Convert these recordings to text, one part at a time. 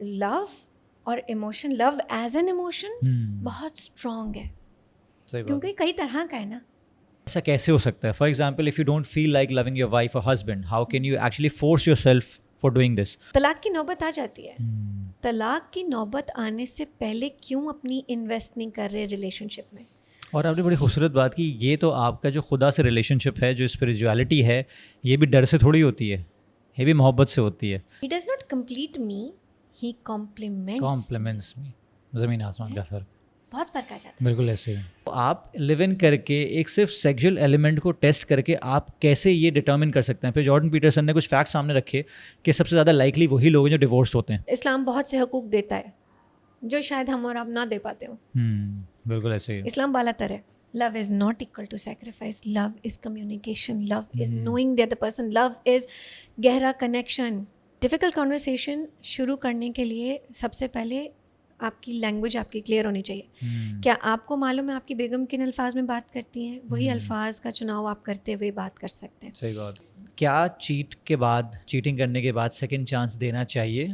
لو اور emotion, love is an emotion بہت strong ہے, کیونکہ کئی طرح کا ہے نا. ایسا کیسے ہو سکتا ہے؟ For example if you don't feel like loving your wife اور husband, how can you actually force yourself for doing this? طلاق کی نوبت آ جاتی ہے. طلاق کی نوبت آنے سے پہلے کیوں اپنی انویسٹ نہیں کر رہے ریلیشن شپ میں؟ اور آپ نے بڑی خوبصورت بات کی, یہ تو آپ کا جو خدا سے ریلیشن شپ ہے, جو اسپریچولیٹی ہے, یہ بھی ڈر سے تھوڑی ہوتی ہے, یہ بھی محبت سے ہوتی ہے. He does not complete me, he compliments میں زمین آسمان کا فرق, بہت فرق آ جاتا ہے. بالکل ایسے ہی. آپ لیو ان کر کے ایک صرف سیکشل ایلیمنٹ کو ٹیسٹ کر کے آپ کیسے یہ ڈٹرمن کر سکتے ہیں؟ پھر جارڈن پیٹرسن نے کچھ فیکٹ سامنے رکھے کہ سب سے زیادہ لائکلی وہی لوگ ہیں جو ڈیورسڈ ہوتے ہیں. اسلام بہت سے حقوق دیتا ہے جو شاید ہم اور آپ نہ دے پاتے ہوں. بالکل ایسے ہی. اسلام بالا تر ہے. Love is not equal to sacrifice. Love is communication. Love is knowing the other person. Love is گہرا connection. Difficult conversation شروع کرنے کے لیے سب سے پہلے آپ کی لینگویج آپ کی کلیئر ہونی چاہیے. کیا آپ کو معلوم ہے آپ کی بیگم کن الفاظ میں بات کرتی ہیں؟ وہی الفاظ کا چناؤ آپ کرتے ہوئے بات کر سکتے ہیں. صحیح بات. کیا چیٹنگ کرنے کے بعد سیکنڈ چانس دینا چاہیے؟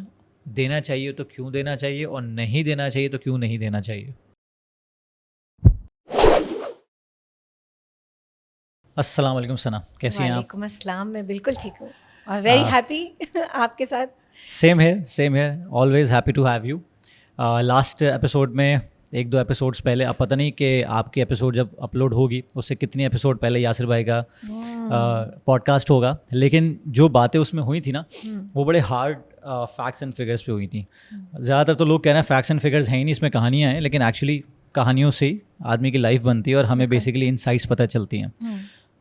دینا چاہیے تو کیوں دینا چاہیے, اور نہیں دینا چاہیے تو کیوں نہیں دینا چاہیے؟ السلام علیکم ثنا, کیسی ہیں آپ؟ وعلیکم السلام, میں بالکل ٹھیک ہوں اور ویری ہیپی آپ کے ساتھ. سیم ہے, always happy to have you. Last episode میں 1-2 ایپیسوڈس پہلے, اب پتہ نہیں کہ آپ کی ایپیسوڈ جب اپلوڈ ہوگی اس سے کتنی ایپیسوڈ پہلے یاسر بھائی کا پوڈ کاسٹ ہوگا, لیکن جو باتیں اس میں ہوئی تھیں نا وہ بڑے ہارڈ فیکٹس اینڈ فگرس پہ ہوئی تھیں. زیادہ تر تو لوگ کہہ رہے ہیں فیکٹس اینڈ فگرز ہیں ہی نہیں, اس میں کہانیاں ہیں, لیکن ایکچولی کہانیوں سے ہی آدمی کی لائف بنتی ہے اور ہمیں بیسیکلی انسائٹس پتہ چلتی ہیں.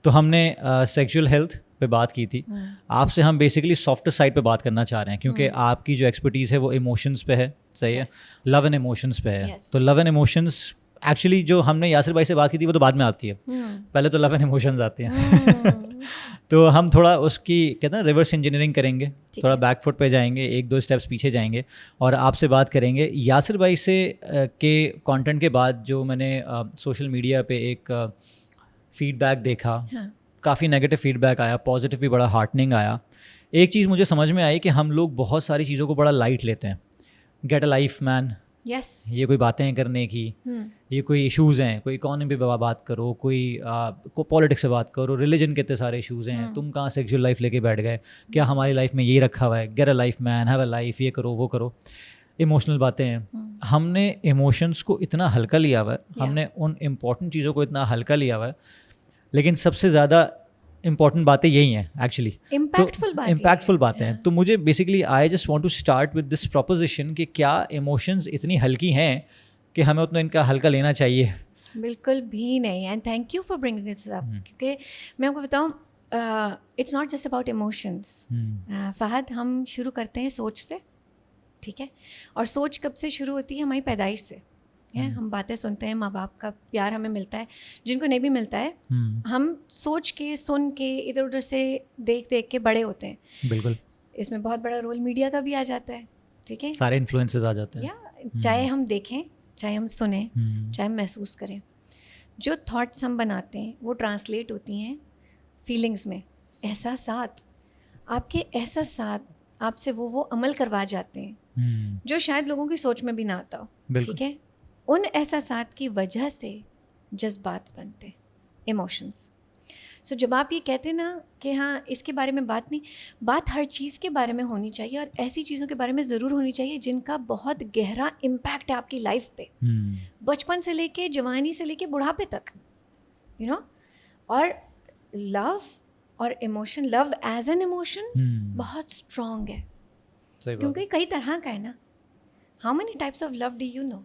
تو ہم نے سیکشول ہیلتھ پہ بات کی تھی. آپ سے ہم بیسیکلی سافٹ سائڈ پہ بات کرنا چاہ رہے ہیں, کیونکہ آپ کی جو ایکسپرٹیز ہے وہ ایموشنس پہ ہے. صحیح ہے, لو اینڈ ایموشنس پہ ہے. تو لو اینڈ ایموشنس ایکچولی جو ہم نے یاسر بھائی سے بات کی تھی وہ تو بعد میں آتی ہے, پہلے تو لو اینڈ ایموشنز آتی ہیں. تو ہم تھوڑا اس کی کہتے ہیں ریورس انجینئرنگ کریں گے, تھوڑا بیک فٹ پہ جائیں گے, 1-2 اسٹیپس پیچھے جائیں گے اور آپ سے بات کریں گے. یاسر بھائی سے کے کانٹینٹ کے بعد جو میں نے سوشل میڈیا پہ ایک فیڈ بیک دیکھا, کافی نیگیٹو فیڈ بیک آیا, پازیٹیو بھی بڑا ہارٹننگ آیا. ایک چیز مجھے سمجھ میں آئی کہ ہم لوگ بہت ساری چیزوں کو بڑا لائٹ لیتے ہیں. گیٹ اے لائف مین, یہ کوئی باتیں کرنے کی, یہ کوئی ایشوز ہیں, کوئی اکانومی پہ بات کرو, کوئی پالیٹکس سے بات کرو, ریلیجن کے اتنے سارے ایشوز ہیں, تم کہاں سیکشل لائف لے کے بیٹھ گئے, کیا ہماری لائف میں یہی رکھا ہوا ہے, get a life man, have a life, یہ کرو وہ کرو. ایموشنل باتیں ہیں. ہم نے ایموشنس کو اتنا ہلکا لیا ہوا ہے, ہم نے ان امپورٹنٹ چیزوں کو اتنا ہلکا لیا ہوا ہے, لیکن سب سے زیادہ امپورٹنٹ باتیں یہی ہیں ایکچولی, امپیکٹفل باتیں ہیں. تو مجھے basically I just want to start with this proposition کہ کیا ایموشنز اتنی ہلکی ہیں کہ ہمیں اتنا ان کا ہلکا لینا چاہیے؟ بالکل بھی نہیں. And thank you for bringing this up, کیونکہ میں آپ کو بتاؤں it's not just about emotions. Fahad, ہم شروع کرتے ہیں سوچ سے, ٹھیک ہے, اور سوچ کب سے شروع ہوتی ہے؟ ہماری پیدائش سے. ہم باتیں سنتے ہیں, ماں باپ کا پیار ہمیں ملتا ہے, جن کو نہیں بھی ملتا ہے, ہم سوچ کے سن کے ادھر ادھر سے دیکھ کے بڑے ہوتے ہیں. بالکل, اس میں بہت بڑا رول میڈیا کا بھی آ جاتا ہے, ٹھیک ہے, سارے انفلوئنسز آ جاتے ہیں. چاہے ہم دیکھیں, چاہے ہم سنیں, چاہے ہم محسوس کریں, جو تھاٹس ہم بناتے ہیں وہ ٹرانسلیٹ ہوتی ہیں فیلنگس میں. احساسات, آپ کے احساسات آپ سے وہ عمل کروا جاتے ہیں جو شاید لوگوں کی سوچ میں بھی نہ آتا ہو, ٹھیک ہے. ان احساسات کی وجہ سے جذبات بنتے, ایموشنس. سو جب آپ یہ کہتے ہیں نا کہ ہاں اس کے بارے میں بات نہیں, بات ہر چیز کے بارے میں ہونی چاہیے, اور ایسی چیزوں کے بارے میں ضرور ہونی چاہیے جن کا بہت گہرا امپیکٹ ہے آپ کی لائف پہ, بچپن سے لے کے جوانی سے لے کے بڑھاپے تک, یو نو. اور لو اور emotion, love is an emotion بہت اسٹرانگ ہے, کیونکہ کئی طرح کا ہے نا. How many types of love do you know?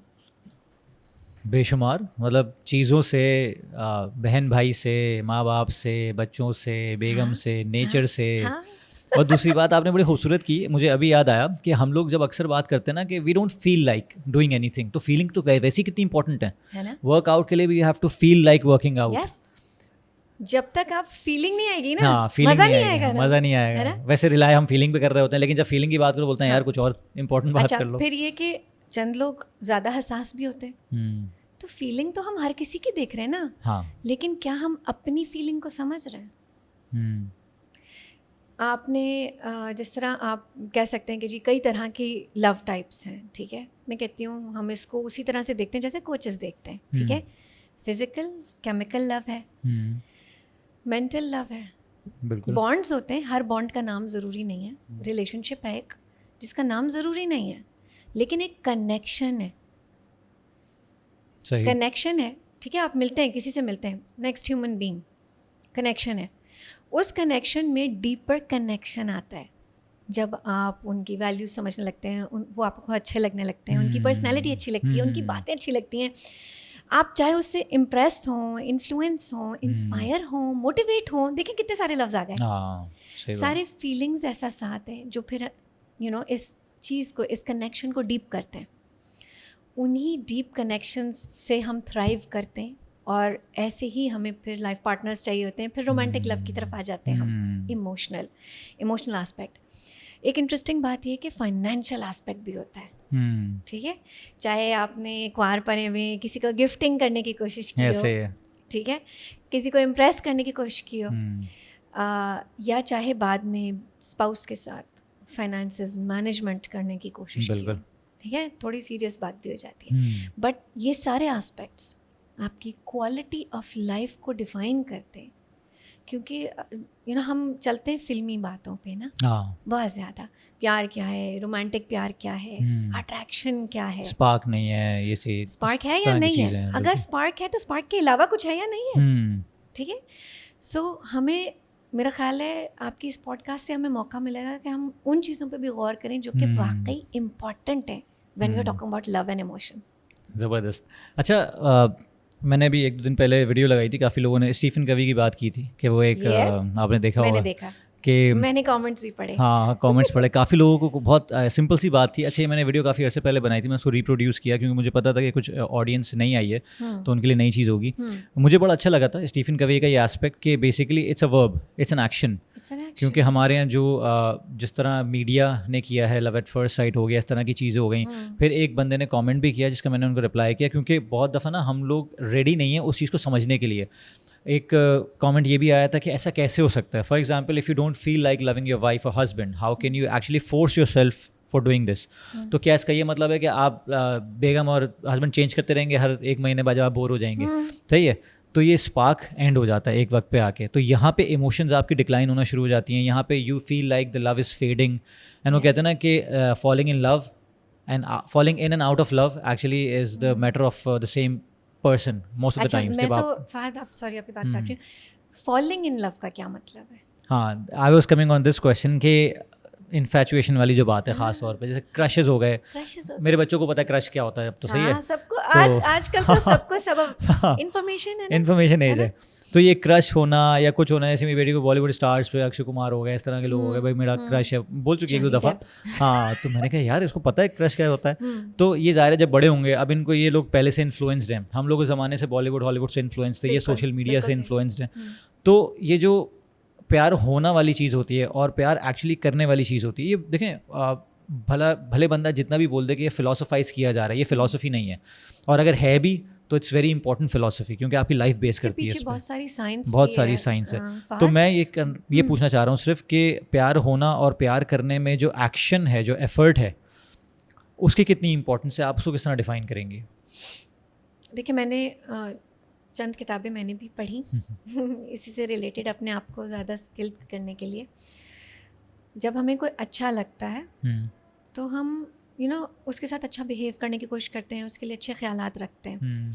بے شمار, مطلب چیزوں سے, بہن بھائی سے, ماں باپ سے, بچوں سے, بیگم سے, نیچر سے. اور دوسری بات آپ نے بڑی خوبصورت کی, مجھے ابھی یاد آیا کہ ہم لوگ جب اکثر بات کرتے ہیں نا کہ we don't feel like doing اینی تھنگ, تو فیلنگ تو ویسی کتنی امپورٹنٹ ہے. ورک آؤٹ کے لیے بھی you have to feel like working out. جب تک آپ فیلنگ نہیں آئے گی نا, ہاں, مزہ نہیں آئے گا. ویسے ریلائی ہم فیلنگ پہ کر رہے ہوتے ہیں, لیکن جب فیلنگ کی بات کرو بولتے ہیں یار کچھ اور امپورٹنٹ بات کر لو. پھر یہ کہ چند لوگ زیادہ حساس بھی ہوتے ہیں, تو فیلنگ تو ہم ہر کسی کی دیکھ رہے ہیں نا, لیکن کیا ہم اپنی فیلنگ کو سمجھ رہے ہیں؟ آپ نے جس طرح آپ کہہ سکتے ہیں کہ جی کئی طرح کی لو ٹائپس ہیں, ٹھیک ہے, میں کہتی ہوں ہم اس کو اسی طرح سے دیکھتے ہیں جیسے کوچز دیکھتے ہیں, ٹھیک ہے. فزیکل کیمیکل لو ہے, مینٹل لو ہے, بالکل بانڈز ہوتے ہیں, ہر بانڈ کا نام ضروری نہیں ہے. ریلیشن شپ ہے ایک جس کا نام ضروری نہیں ہے, لیکن ایک کنیکشن ہے, صحیح کنیکشن ہے, ٹھیک ہے. آپ ملتے ہیں, کسی سے ملتے ہیں, نیکسٹ ہیومن بینگ, کنیکشن ہے. اس کنیکشن میں ڈیپر کنیکشن آتا ہے جب آپ ان کی ویلیوز سمجھنے لگتے ہیں, وہ آپ کو اچھے لگنے لگتے ہیں, ان کی پرسنالٹی اچھی لگتی ہے, ان کی باتیں اچھی لگتی ہیں, آپ چاہے اس سے امپریس ہوں, انفلوئنس ہوں, انسپائر ہوں, موٹیویٹ ہوں. دیکھیں کتنے سارے لفظ آ گئے, سارے فیلنگز احساسات ہیں جو پھر اس چیز کو, اس کنیکشن کو ڈیپ کرتے ہیں. انہی ڈیپ کنیکشنز سے ہم تھرائیو کرتے ہیں, اور ایسے ہی ہمیں پھر لائف پارٹنرز چاہیے ہوتے ہیں. پھر رومانٹک لو کی طرف آ جاتے ہیں ہم, ایموشنل آسپیکٹ. ایک انٹرسٹنگ بات یہ کہ فائنینشیل آسپیکٹ بھی ہوتا ہے, ٹھیک ہے. چاہے آپ نے کوار پنے میں کسی کو گفٹنگ کرنے کی کوشش کی ہو, ٹھیک ہے, کسی کو امپریس کرنے کی کوشش کی ہو, یا چاہے بعد میں اسپاؤس کے ساتھ فائنانسز مینجمنٹ کرنے کی کوشش کی ہو, ٹھیک ہے, تھوڑی سیریس بات بھی ہو جاتی ہے. بٹ یہ سارے آسپیکٹس آپ کی کوالٹی آف لائف کو ڈیفائن کرتے ہیں, کیونکہ ہم چلتے ہیں فلمی باتوں پہ نا, بہت زیادہ. پیار کیا ہے, رومانٹک پیار کیا ہے, اٹریکشن کیا ہے, اسپارک نہیں ہے, یہ سی اسپارک ہے یا نہیں ہے, اگر اسپارک ہے تو اسپارک کے علاوہ کچھ ہے یا نہیں ہے, ٹھیک ہے. سو ہمیں, میرا خیال ہے آپ کی اس پوڈ کاسٹ سے ہمیں موقع ملے گا کہ ہم ان چیزوں پہ بھی غور کریں جو کہ واقعی امپورٹنٹ ہیں when we are talking about love and emotion. زبردست. اچھا, میں نے ابھی 1-2 دن پہلے ویڈیو لگائی تھی, کافی لوگوں نے اسٹیفن کوی کی بات کی تھی کہ وہ ایک, آپ نے دیکھا ہوگا, کہ میں نے کامنٹس بھی پڑھے, ہاں کامنٹس پڑھے, کافی لوگوں کو بہت سمپل سی بات تھی. اچھا, میں نے ویڈیو کافی عرصے پہلے بنائی تھی, میں اس کو ریپروڈیوس کیا کیونکہ مجھے پتا تھا کہ کچھ آڈینس نہیں آئی ہے تو ان کے لیے نئی چیز ہوگی. مجھے بڑا اچھا لگا تھا اسٹیفن کوی کا یہ ایسپیکٹ کہ بیسیکلی اٹس اے ورب, اٹس این ایکشن. کیونکہ ہمارے یہاں جو جس طرح میڈیا نے کیا ہے, لو ایٹ فرسٹ سائٹ ہو گیا, اس طرح کی چیزیں ہو گئیں. پھر ایک بندے نے کامنٹ بھی کیا جس کا میں نے ان کو رپلائی کیا, کیونکہ بہت دفعہ نا ہم لوگ ریڈی نہیں ہیں اس چیز کو سمجھنے کے لیے. ایک کامنٹ یہ بھی آیا تھا کہ ایسا کیسے ہو سکتا ہے. For example, if you don't feel like loving your wife اور husband, how can you actually force yourself for doing this. تو کیا اس کا یہ مطلب ہے کہ آپ بیگم اور ہسبینڈ چینج کرتے رہیں گے ہر 1 مہینے بعد, جب آپ بور ہو جائیں گے, صحیح ہے. تو یہ اسپارک اینڈ ہو جاتا ہے ایک وقت پہ آ کے. تو یہاں پہ ایموشنز آپ کی ڈکلائن ہونا شروع ہو جاتی ہیں. یہاں پہ you feel like the love is fading, and وہ کہتے ہیں نا کہ falling in love and falling in and out of love actually is the matter of the same person most of the times. میں تو فہد, آپ سوری آپ کی بات کاٹ رہی ہوں, فالنگ ان لو کا کیا مطلب ہے؟ ہاں, I was coming on this question کہ انفیچویشن والی جو بات ہے, خاص طور پہ جیسے کرشز ہو گئے. میرے بچوں کو پتا ہے کرش کیا ہوتا ہے اب, تو صحیح ہے, سب کو آج کل تو سب کو سبب انفارمیشن ہے, انفارمیشن ایج ہے. تو یہ کرش ہونا یا کچھ ہونا, جیسے میری بیٹی کو بالی ووڈ اسٹارس پہ اکشے کمار ہو گئے, اس طرح کے لوگ ہو گئے, بھائی میرا کرش ہے, بول چکی 1-2 دفعہ. ہاں, تو میں نے کہا یار اس کو پتہ ہے کرش کیا ہوتا ہے. تو یہ ظاہر ہے جب بڑے ہوں گے, اب ان کو یہ لوگ پہلے سے انفلوئنسڈ ہیں, ہم لوگ اس زمانے سے بالی ووڈ ہالی ووڈ سے انفلوئنس تھے, یہ سوشل میڈیا سے انفلوئنسڈ ہیں. تو یہ جو پیار ہونا والی چیز ہوتی ہے اور پیار ایکچولی کرنے والی چیز ہوتی ہے, یہ دیکھیں بھلے بندہ جتنا بھی بول دے کہ یہ فلاسفائز کیا جا رہا ہے, یہ فلاسفی نہیں ہے. اور اگر ہے بھی تو اٹس ویری امپورٹنٹ فلاسفی, کیونکہ آپ کی لائف بیس کرتی ہے, بہت ساری سائنس ہے. تو میں یہ پوچھنا چاہ رہا ہوں صرف کہ پیار ہونا اور پیار کرنے میں جو ایکشن ہے, جو ایفرٹ ہے, اس کی کتنی امپورٹنس ہے, آپ اس کو کس طرح ڈیفائن کریں گے؟ دیکھیں, میں نے چند کتابیں میں نے بھی پڑھی اسی سے ریلیٹڈ, اپنے آپ کو زیادہ اسکل کرنے کے لیے. جب ہمیں کوئی اچھا لگتا ہے تو ہم اس کے ساتھ اچھا بیہیو کرنے کی کوشش کرتے ہیں, اس کے لیے اچھے خیالات رکھتے ہیں,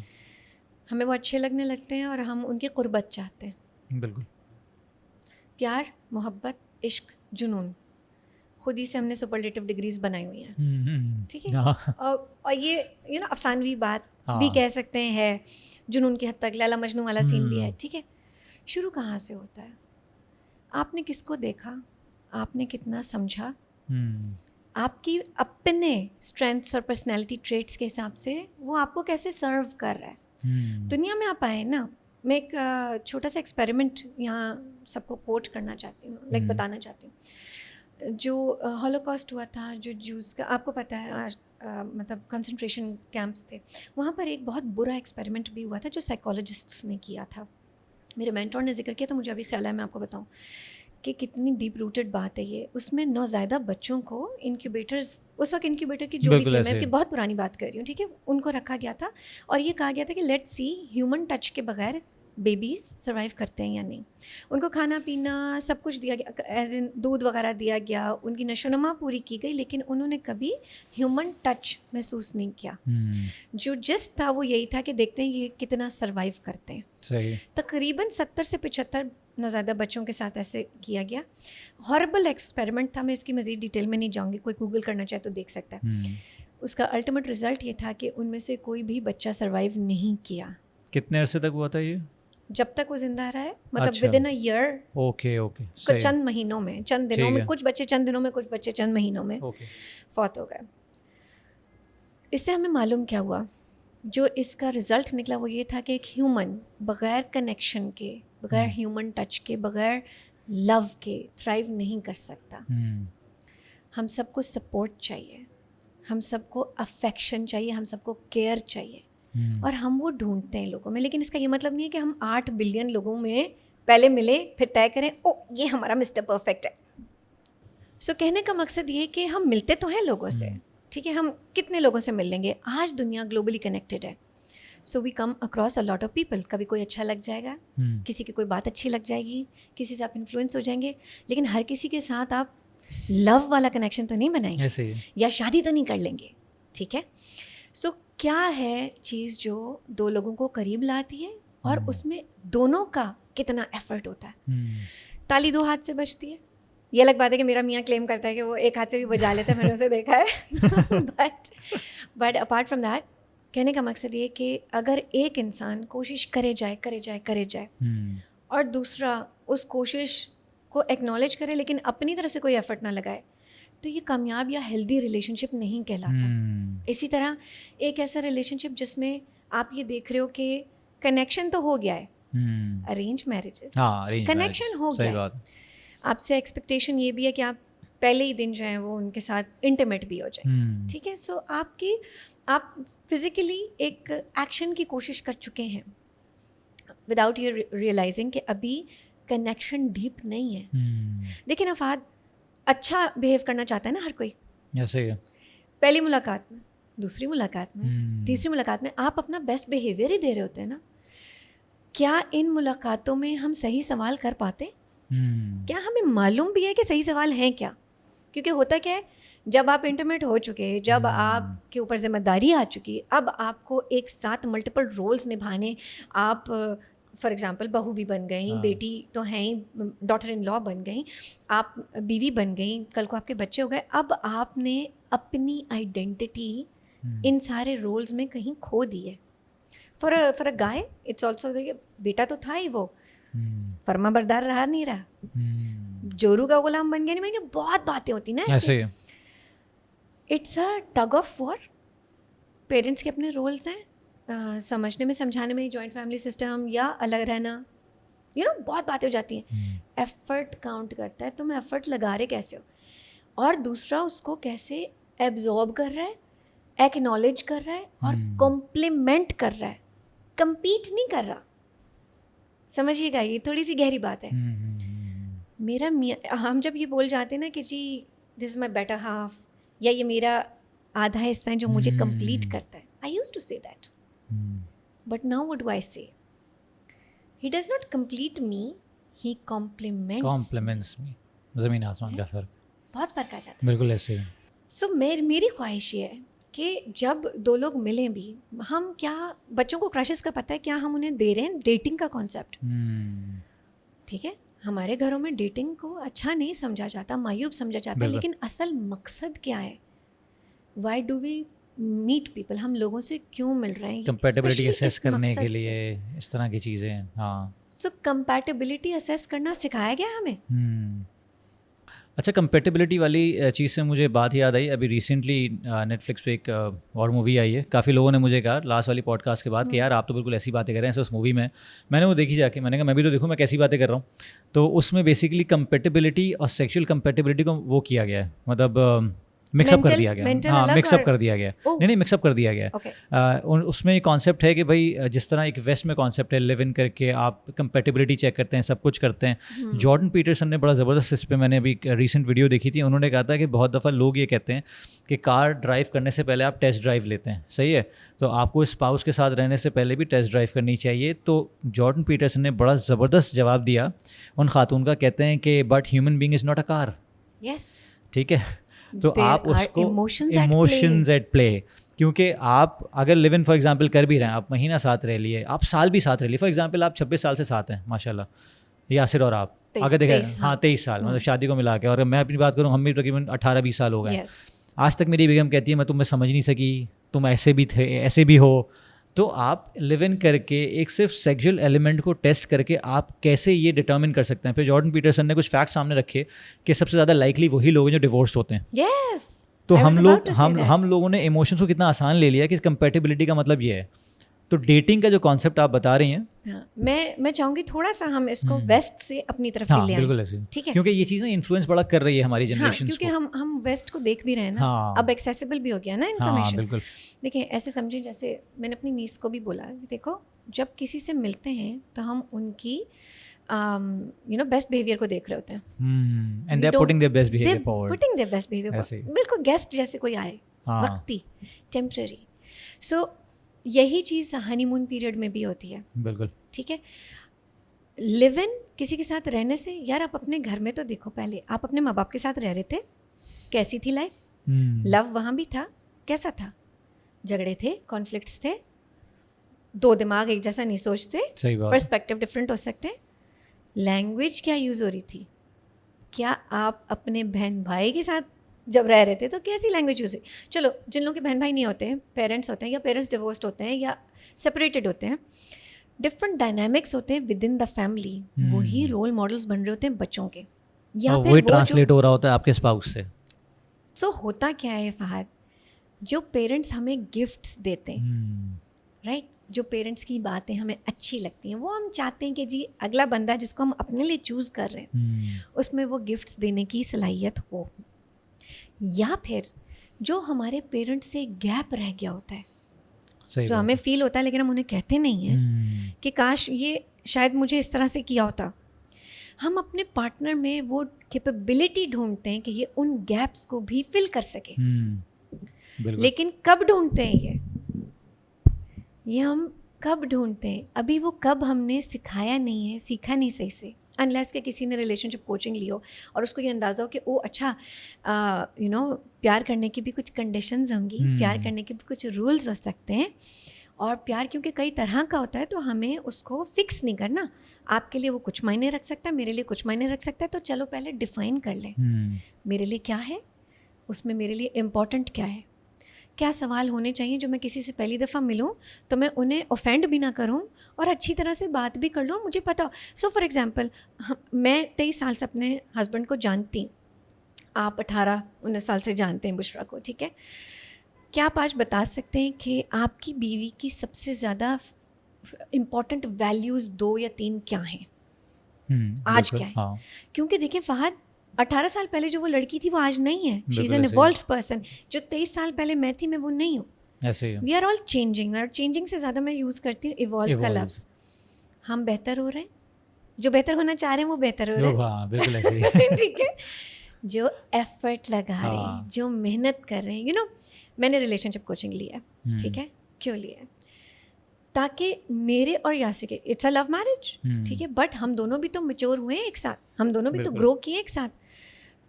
ہمیں وہ اچھے لگنے لگتے ہیں اور ہم ان کی قربت چاہتے ہیں. بالکل. پیار, محبت, عشق, جنون, خود ہی سے ہم نے سپرلیٹو ڈگریز بنائی ہوئی ہیں, ٹھیک ہے. اور یہ افسانوی بات بھی کہہ سکتے ہیں, جنون کی حد تک لیلا مجنون والا سین بھی ہے, ٹھیک ہے. شروع کہاں سے ہوتا ہے؟ آپ نے کس کو دیکھا, آپ نے کتنا سمجھا, آپ کی اپنے اسٹرینتھس اور پرسنالٹی ٹریٹس کے حساب سے وہ آپ کو کیسے سرو کر رہا ہے. دنیا میں آپ آئے نا, میں ایک چھوٹا سا ایکسپیریمنٹ یہاں سب کو کوٹ کرنا چاہتی ہوں, لائک بتانا چاہتی ہوں. جو ہولوکاسٹ ہوا تھا, جو جوز کا آپ کو پتہ ہے, مطلب کنسنٹریشن کیمپس تھے, وہاں پر ایک بہت برا ایکسپیریمنٹ بھی ہوا تھا جو سائیکالوجسٹس نے کیا تھا. میرے مینٹور نے ذکر کیا تو مجھے ابھی خیال ہے میں آپ کو بتاؤں کہ کتنی ڈیپ روٹڈ بات ہے یہ. اس میں نوزائیدہ بچوں کو انکیوبیٹرز, اس وقت انکیوبیٹر کی جوڑی تھی, میں بہت پرانی بات کر رہی ہوں, ٹھیک ہے, ان کو رکھا گیا تھا اور یہ کہا گیا تھا کہ لیٹ سی ہیومن ٹچ کے بغیر بیبیز سروائیو کرتے ہیں یا نہیں. ان کو کھانا پینا سب کچھ دیا گیا, ایز ان دودھ وغیرہ دیا گیا, ان کی نشو و نما پوری کی گئی, لیکن انہوں نے کبھی ہیومن ٹچ محسوس نہیں کیا. جو جس تھا وہ یہی تھا کہ دیکھتے ہیں یہ کتنا سروائیو کرتے ہیں. صحیح. تقریباً 70 سے 75 نوزائیدہ بچوں کے ساتھ ایسے کیا گیا. ہاربل ایکسپیریمنٹ تھا, میں اس کی مزید ڈیٹیل میں نہیں جاؤں گی, کوئی گوگل کرنا چاہے تو دیکھ سکتا ہے. اس کا الٹیمیٹ رزلٹ یہ تھا کہ ان میں سے کوئی بھی بچہ سروائیو نہیں کیا. کتنے عرصے تک ہوا تھا یہ؟ جب تک وہ زندہ رہا ہے, مطلب with in a year. Okay. چند مہینوں میں, چند دنوں میں, کچھ بچے چند دنوں میں, کچھ بچے چند مہینوں میں فوت ہو گئے. اس سے ہمیں معلوم کیا ہوا, جو اس کا رزلٹ نکلا وہ یہ تھا کہ ایک ہیومن بغیر کنیکشن کے, بغیر ہیومن ٹچ کے, بغیر لو کے تھرائیو نہیں کر سکتا. ہم سب کو سپورٹ چاہیے, ہم سب کو افیکشن چاہیے, ہم سب کو کیئر چاہیے, اور ہم وہ ڈھونڈتے ہیں لوگوں میں. لیکن اس کا یہ مطلب نہیں ہے کہ ہم 8 بلین لوگوں میں پہلے ملے پھر طے کریں او یہ ہمارا مسٹر پرفیکٹ ہے. سو کہنے کا مقصد یہ کہ ہم ملتے تو ہیں لوگوں سے, ٹھیک ہے, ہم کتنے لوگوں سے مل لیں گے. آج دنیا گلوبلی کنیکٹڈ ہے, so we come across a lot of people. کبھی کوئی اچھا لگ جائے گا, کسی کی کوئی بات اچھی لگ جائے گی, کسی سے آپ انفلوئنس ہو جائیں گے, لیکن ہر کسی کے ساتھ آپ لو والا کنیکشن تو نہیں بنائیں گے یا شادی تو نہیں کر لیں گے, ٹھیک ہے. سو کیا ہے چیز جو 2 لوگوں کو قریب لاتی ہے, اور اس میں دونوں کا کتنا ایفرٹ ہوتا ہے. تالی 2 ہاتھ سے بجتی ہے. یہ الگ بات ہے کہ میرا میاں کلیم کرتا ہے کہ وہ 1 ہاتھ سے بھی بجا لیتا ہے, میں نے اسے دیکھا ہے. بٹ اپارٹ فرام دیٹ, کہنے کا مقصد یہ کہ اگر ایک انسان کوشش کرے جائے اور دوسرا اس کوشش کو ایکنالج کرے لیکن اپنی طرف سے کوئی ایفرٹ نہ لگائے, تو یہ کامیاب یا ہیلدی ریلیشن شپ نہیں کہلاتا. اسی طرح ایک ایسا ریلیشن شپ جس میں آپ یہ دیکھ رہے ہو کہ کنیکشن تو ہو گیا ہے, ارینج میرجز, کنیکشن ہو گیا ہے, آپ سے ایکسپیکٹیشن یہ بھی ہے کہ آپ پہلے ہی دن جو ہیں وہ ان کے ساتھ انٹیمیٹ بھی ہو جائیں, ٹھیک ہے. سو آپ فزیکلی ایک ایکشن کی کوشش کر چکے ہیں وداؤٹ یو ریئلائزنگ کہ ابھی کنیکشن ڈیپ نہیں ہے. دیکھیں افاد, اچھا بیہیو کرنا چاہتا ہے نا ہر کوئی. ایسے ہی پہلی ملاقات میں, دوسری ملاقات میں, تیسری ملاقات میں آپ اپنا بیسٹ بیہیویئر ہی دے رہے ہوتے ہیں نا. کیا ان ملاقاتوں میں ہم صحیح سوال کر پاتے؟ کیا ہمیں معلوم بھی ہے کہ صحیح سوال ہیں کیا؟ کیونکہ ہوتا کیا ہے, جب آپ انٹیمیٹ ہو چکے, جب آپ کے اوپر ذمہ داری آ چکی, اب آپ کو ایک ساتھ ملٹیپل رولز نبھانے, آپ فار ایگزامپل بہو بھی بن گئیں, بیٹی تو ہیں ہی, ڈاٹر ان لا بن گئیں, آپ بیوی بن گئیں, کل کو آپ کے بچے ہو گئے. اب آپ نے اپنی آئیڈینٹی ان سارے رولز میں کہیں کھو دی ہے. For a guy it's also, بیٹا تو تھا ہی, وہ فرما بردار رہا نہیں رہا, جورو کا غلام بن گیا نہیں بن گیا, بہت باتیں ہوتی نا ایسے. It's a tug of war. Parents کے اپنے رولز ہیں, سمجھنے میں سمجھانے میں, جوائنٹ فیملی سسٹم یا الگ رہنا, بہت باتیں ہو جاتی ہیں. ایفرٹ کاؤنٹ کرتا ہے, تم ایفرٹ لگا رہے کیسے ہو, اور دوسرا اس کو کیسے ایبزارب کر رہا ہے, ایکنالج کر رہا ہے اور کمپلیمنٹ کر رہا ہے, کمپیٹ نہیں کر رہا. سمجھیے گا, یہ تھوڑی سی گہری بات ہے. میرا ہم جب یہ بول جاتے ہیں نا کہ جی دس از مائی بیٹر ہاف, یا یہ میرا آدھا حصہ ہے جو مجھے کمپلیٹ کرتا ہے, I used to say that, but now what do I say, he does not complete me, he complements me. زمین آسمان کا فرق, بہت فرق آ جاتا ہے. بالکل ایسے. سو میری خواہش یہ ہے کہ جب 2 لوگ ملیں بھی, ہم کیا بچوں کو کرشز کا پتہ ہے کیا ہم انہیں دے رہے ہیں ڈیٹنگ کا کانسیپٹ, ٹھیک ہے. ہمارے گھروں میں ڈیٹنگ کو اچھا نہیں سمجھا جاتا, معیوب سمجھا جاتا ہے, لیکن اصل مقصد کیا ہے, why do we meet people, ہم لوگوں سے کیوں مل رہے ہیں, کمپیٹیبلٹی اسیس کرنے کے لیے, اس طرح کی چیزیں. ہاں, سو کمپیٹیبلٹی اسیس کرنا سکھایا گیا ہمیں. اچھا, کمپیٹیبلٹی والی چیز سے مجھے بات یاد آئی, ابھی ریسنٹلی نیٹ فلکس پہ ایک اور مووی آئی ہے. کافی لوگوں نے مجھے کہا لاسٹ والی پوڈ کاسٹ کے بعد کہ یار آپ تو بالکل ایسی باتیں کر رہے ہیں اس مووی میں. میں نے وہ دیکھی جا کے, میں نے کہا میں بھی تو دیکھوں میں کیسی باتیں کر رہا ہوں. تو اس میں بیسیکلی کمپیٹیبلٹی اور سیکشل کمپیٹیبلٹی کو وہ کیا گیا ہے, مطلب مکس اپ کر دیا گیا. ہاں مکس اپ کر دیا گیا. نہیں مکس اپ کر دیا گیا. اس میں یہ کانسیپٹ ہے کہ بھائی جس طرح ایک ویسٹ میں کانسیپٹ ہے لیو ان کر کے آپ کمپیٹیبلٹی چیک کرتے ہیں, سب کچھ کرتے ہیں. جارڈن پیٹرسن نے بڑا زبردست اس پہ, میں نے ابھی ریسنٹ ویڈیو دیکھی تھی, انہوں نے کہا تھا کہ بہت دفعہ لوگ یہ کہتے ہیں کہ کار ڈرائیو کرنے سے پہلے آپ ٹیسٹ ڈرائیو لیتے ہیں, صحیح ہے, تو آپ کو اسپاؤس کے ساتھ رہنے سے پہلے بھی ٹیسٹ ڈرائیو کرنی چاہیے. تو جارڈن پیٹرسن نے بڑا زبردست جواب دیا ان خاتون کا, کہتے ہیں کہ but human being is not a car. ٹھیک ہے, تو آپ اس کو ایموشنز ایٹ پلے, کیونکہ آپ اگر لیو ان فار ایگزامپل کر بھی رہے ہیں, آپ مہینہ ساتھ رہ لیے, آپ سال بھی ساتھ رہ لیے, فار ایگزامپل آپ 26 سال سے ساتھ ہیں ماشاء اللہ, یاسر اور آپ اگر دیکھیں, ہاں 23 سال مطلب شادی کو ملا کے, اور میں اپنی بات کروں ہم بھی تقریباً 18-20 سال ہو گئے. آج تک میری بیگم کہتی ہے میں تمہیں سمجھ نہیں سکی, تم ایسے بھی تھے ایسے بھی ہو. تو آپ لیو ان کر کے ایک صرف سیکشل ایلیمنٹ کو ٹیسٹ کر کے آپ کیسے یہ ڈٹرمن کر سکتے ہیں. پھر جارڈن پیٹرسن نے کچھ فیکٹ سامنے رکھے کہ سب سے زیادہ لائکلی وہی لوگ ہیں جو ڈیورسڈ ہوتے ہیں. تو ہم لوگوں نے ایموشنس کو کتنا آسان لے لیا کہ کمپیٹیبلٹی کا مطلب یہ ہے. تو ڈیٹنگ کا جو کانسیپٹ آپ بتا رہی ہیں, میں چاہوں گی تھوڑا سا ہم اس کو ویسٹ سے اپنی طرف لے آئیں. بالکل ایسے, ٹھیک ہے, کیونکہ یہ چیزیں انفلوئنس بڑا کر رہی ہے ہماری جنریشن کو, کیونکہ ہم ویسٹ کو دیکھ بھی رہے ہیں نا, اب ایکسیسیبل بھی ہو گیا نا انفارمیشن. بالکل. دیکھیں ایسے سمجھیں جیسے میں نے اپنی نیس کو بھی بولا, دیکھو جب کسی سے ملتے ہیں تو ہم ان کی بیسٹ بیہیویئر کو دیکھ رہے ہوتے ہیں, and they are putting their best behaviour forward, putting their best behaviour, بالکل گیسٹ جیسے کوئی آئے, وقتی, ٹیمپرری. سو یہی چیز ہنی مون پیریڈ میں بھی ہوتی ہے. بالکل ٹھیک ہے, لیو ان کسی کے ساتھ رہنے سے, یار آپ اپنے گھر میں تو دیکھو, پہلے آپ اپنے ماں باپ کے ساتھ رہ رہے تھے, کیسی تھی لائف, لو وہاں بھی تھا, کیسا تھا, جھگڑے تھے, کانفلکٹس تھے, دو دماغ ایک جیسا نہیں سوچتے, پرسپیکٹیو ڈفرینٹ ہو سکتے ہیں. لینگویج کیا یوز ہو رہی تھی, کیا آپ اپنے بہن بھائی کے ساتھ جب رہ رہے تھے تو کیسی لینگویج یوز ہوئی. چلو جن لوگوں کے بہن بھائی نہیں ہوتے ہیں, پیرنٹس ہوتے ہیں یا پیرنٹس ڈیورسڈ ہوتے ہیں یا سپریٹڈ ہوتے ہیں, ڈفرنٹ ڈائنامکس ہوتے ہیں ود ان دا فیملی, وہی رول ماڈلس بن رہے ہوتے ہیں بچوں کے, یا پھر وہی ٹرانسلیٹ ہو رہا ہوتا ہے آپ کے اسپاؤس سے. سو ہوتا کیا ہے فہد, جو پیرنٹس ہمیں گفٹس دیتے ہیں, رائٹ, جو پیرنٹس کی باتیں ہمیں اچھی لگتی ہیں, وہ ہم چاہتے ہیں کہ جی اگلا بندہ جس کو ہم اپنے لیے چوز کر رہے ہیں اس میں وہ گفٹس دینے کی صلاحیت ہو. یا پھر جو ہمارے پیرنٹس سے گیپ رہ گیا ہوتا ہے, جو ہمیں فیل ہوتا ہے لیکن ہم انہیں کہتے نہیں ہیں کہ کاش یہ شاید مجھے اس طرح سے کیا ہوتا. ہم اپنے پارٹنر میں وہ کیپیبلٹی ڈھونڈتے ہیں کہ یہ ان گیپس کو بھی فل کر سکے. لیکن کب ڈھونڈتے ہیں یہ ہم کب ڈھونڈتے ہیں, ابھی وہ کب ہم نے سکھایا نہیں ہے, سیکھا نہیں صحیح سے, انلیس کہ کسی نے ریلیشن شپ کوچنگ لی ہو اور اس کو یہ اندازہ ہو کہ او اچھا پیار کرنے کی بھی کچھ کنڈیشنز ہوں گی, پیار کرنے کے بھی کچھ رولز ہو سکتے ہیں, اور پیار کیونکہ کئی طرح کا ہوتا ہے تو ہمیں اس کو فکس نہیں کرنا. آپ کے لیے وہ کچھ معنی رکھ سکتا ہے, میرے لیے کچھ معنی رکھ سکتا ہے, تو چلو پہلے ڈیفائن کر لیں میرے لیے کیا ہے, اس میں میرے لیے امپورٹنٹ کیا ہے, کیا سوال ہونے چاہیے جو میں کسی سے پہلی دفعہ ملوں تو میں انہیں اوفینڈ بھی نہ کروں اور اچھی طرح سے بات بھی کر لوں, مجھے پتا ہو. سو فار ایگزامپل میں 23 سال سے اپنے ہسبینڈ کو جانتی ہوں, آپ 18-19 سال سے جانتے ہیں بشرا کو, ٹھیک ہے. کیا آپ آج بتا سکتے ہیں کہ آپ کی بیوی کی سب سے زیادہ امپورٹنٹ ویلیوز 2 یا 3 کیا ہیں آج, کیا ہے؟ کیونکہ دیکھیں فہد, 18 سال پہلے جو وہ لڑکی تھی وہ آج نہیں ہے, شی از این ایوالوڈ پرسن. جو 23 سال پہلے میں تھی میں وہ نہیں ہوں. وی آر آل چینجنگ, اور چینجنگ سے زیادہ میں یوز کرتی ہوں ایوالو کا لفظ. ہم بہتر ہو رہے ہیں, جو بہتر ہونا چاہ رہے ہیں وہ بہتر ہو رہے ہیں, ٹھیک ہے, جو ایفرٹ لگا رہے ہیں, جو محنت کر رہے ہیں. میں نے ریلیشن شپ کوچنگ لیا ہے, ٹھیک ہے, کیوں لیا ہے, تاکہ میرے اور یاسر کے, اٹس اے لو میرج, ٹھیک ہے, بٹ ہم دونوں بھی تو میچور ہوئے ہیں ایک ساتھ, ہم دونوں بھی تو گرو کیے ایک ساتھ.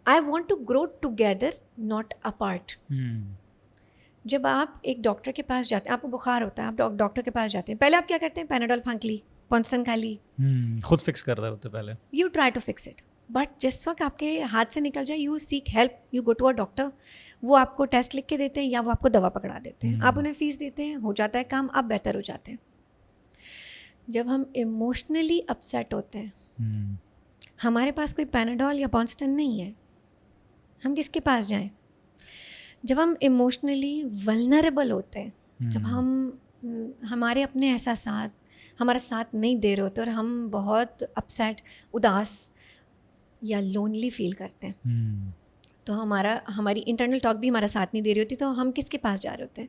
I want to grow together not apart. جب آپ ایک ڈاکٹر کے پاس جاتے ہیں, آپ کو بخار ہوتا ہے, آپ ڈاکٹر کے پاس جاتے ہیں, پہلے آپ کیا کرتے ہیں, پیناڈول پھانک لی, پونسٹن کھا لی, خود فکس کر رہے ہوتے پہلے, you try to fix it. But جس وقت آپ کے ہاتھ سے نکل جائے, you seek help, you go to a doctor. وہ آپ کو ٹیسٹ لکھ کے دیتے ہیں یا وہ آپ کو دوا پکڑا دیتے ہیں, آپ انہیں فیس دیتے ہیں, ہو جاتا ہے کام, آپ بہتر ہو جاتے ہیں. جب ہم ایموشنلی اپسیٹ ہوتے ہیں, ہمارے پاس کوئی پیناڈول یا پونسٹن نہیں ہے, ہم کس کے پاس جائیں؟ جب ہم ایموشنلی ولنریبل ہوتے ہیں, جب ہمارے اپنے احساسات ہمارا ساتھ نہیں دے رہے ہوتے اور ہم بہت اپسیٹ, اداس یا لونلی فیل کرتے ہیں, تو ہماری انٹرنل ٹاک بھی ہمارا ساتھ نہیں دے رہی ہوتی, تو ہم کس کے پاس جا رہے ہوتے ہیں؟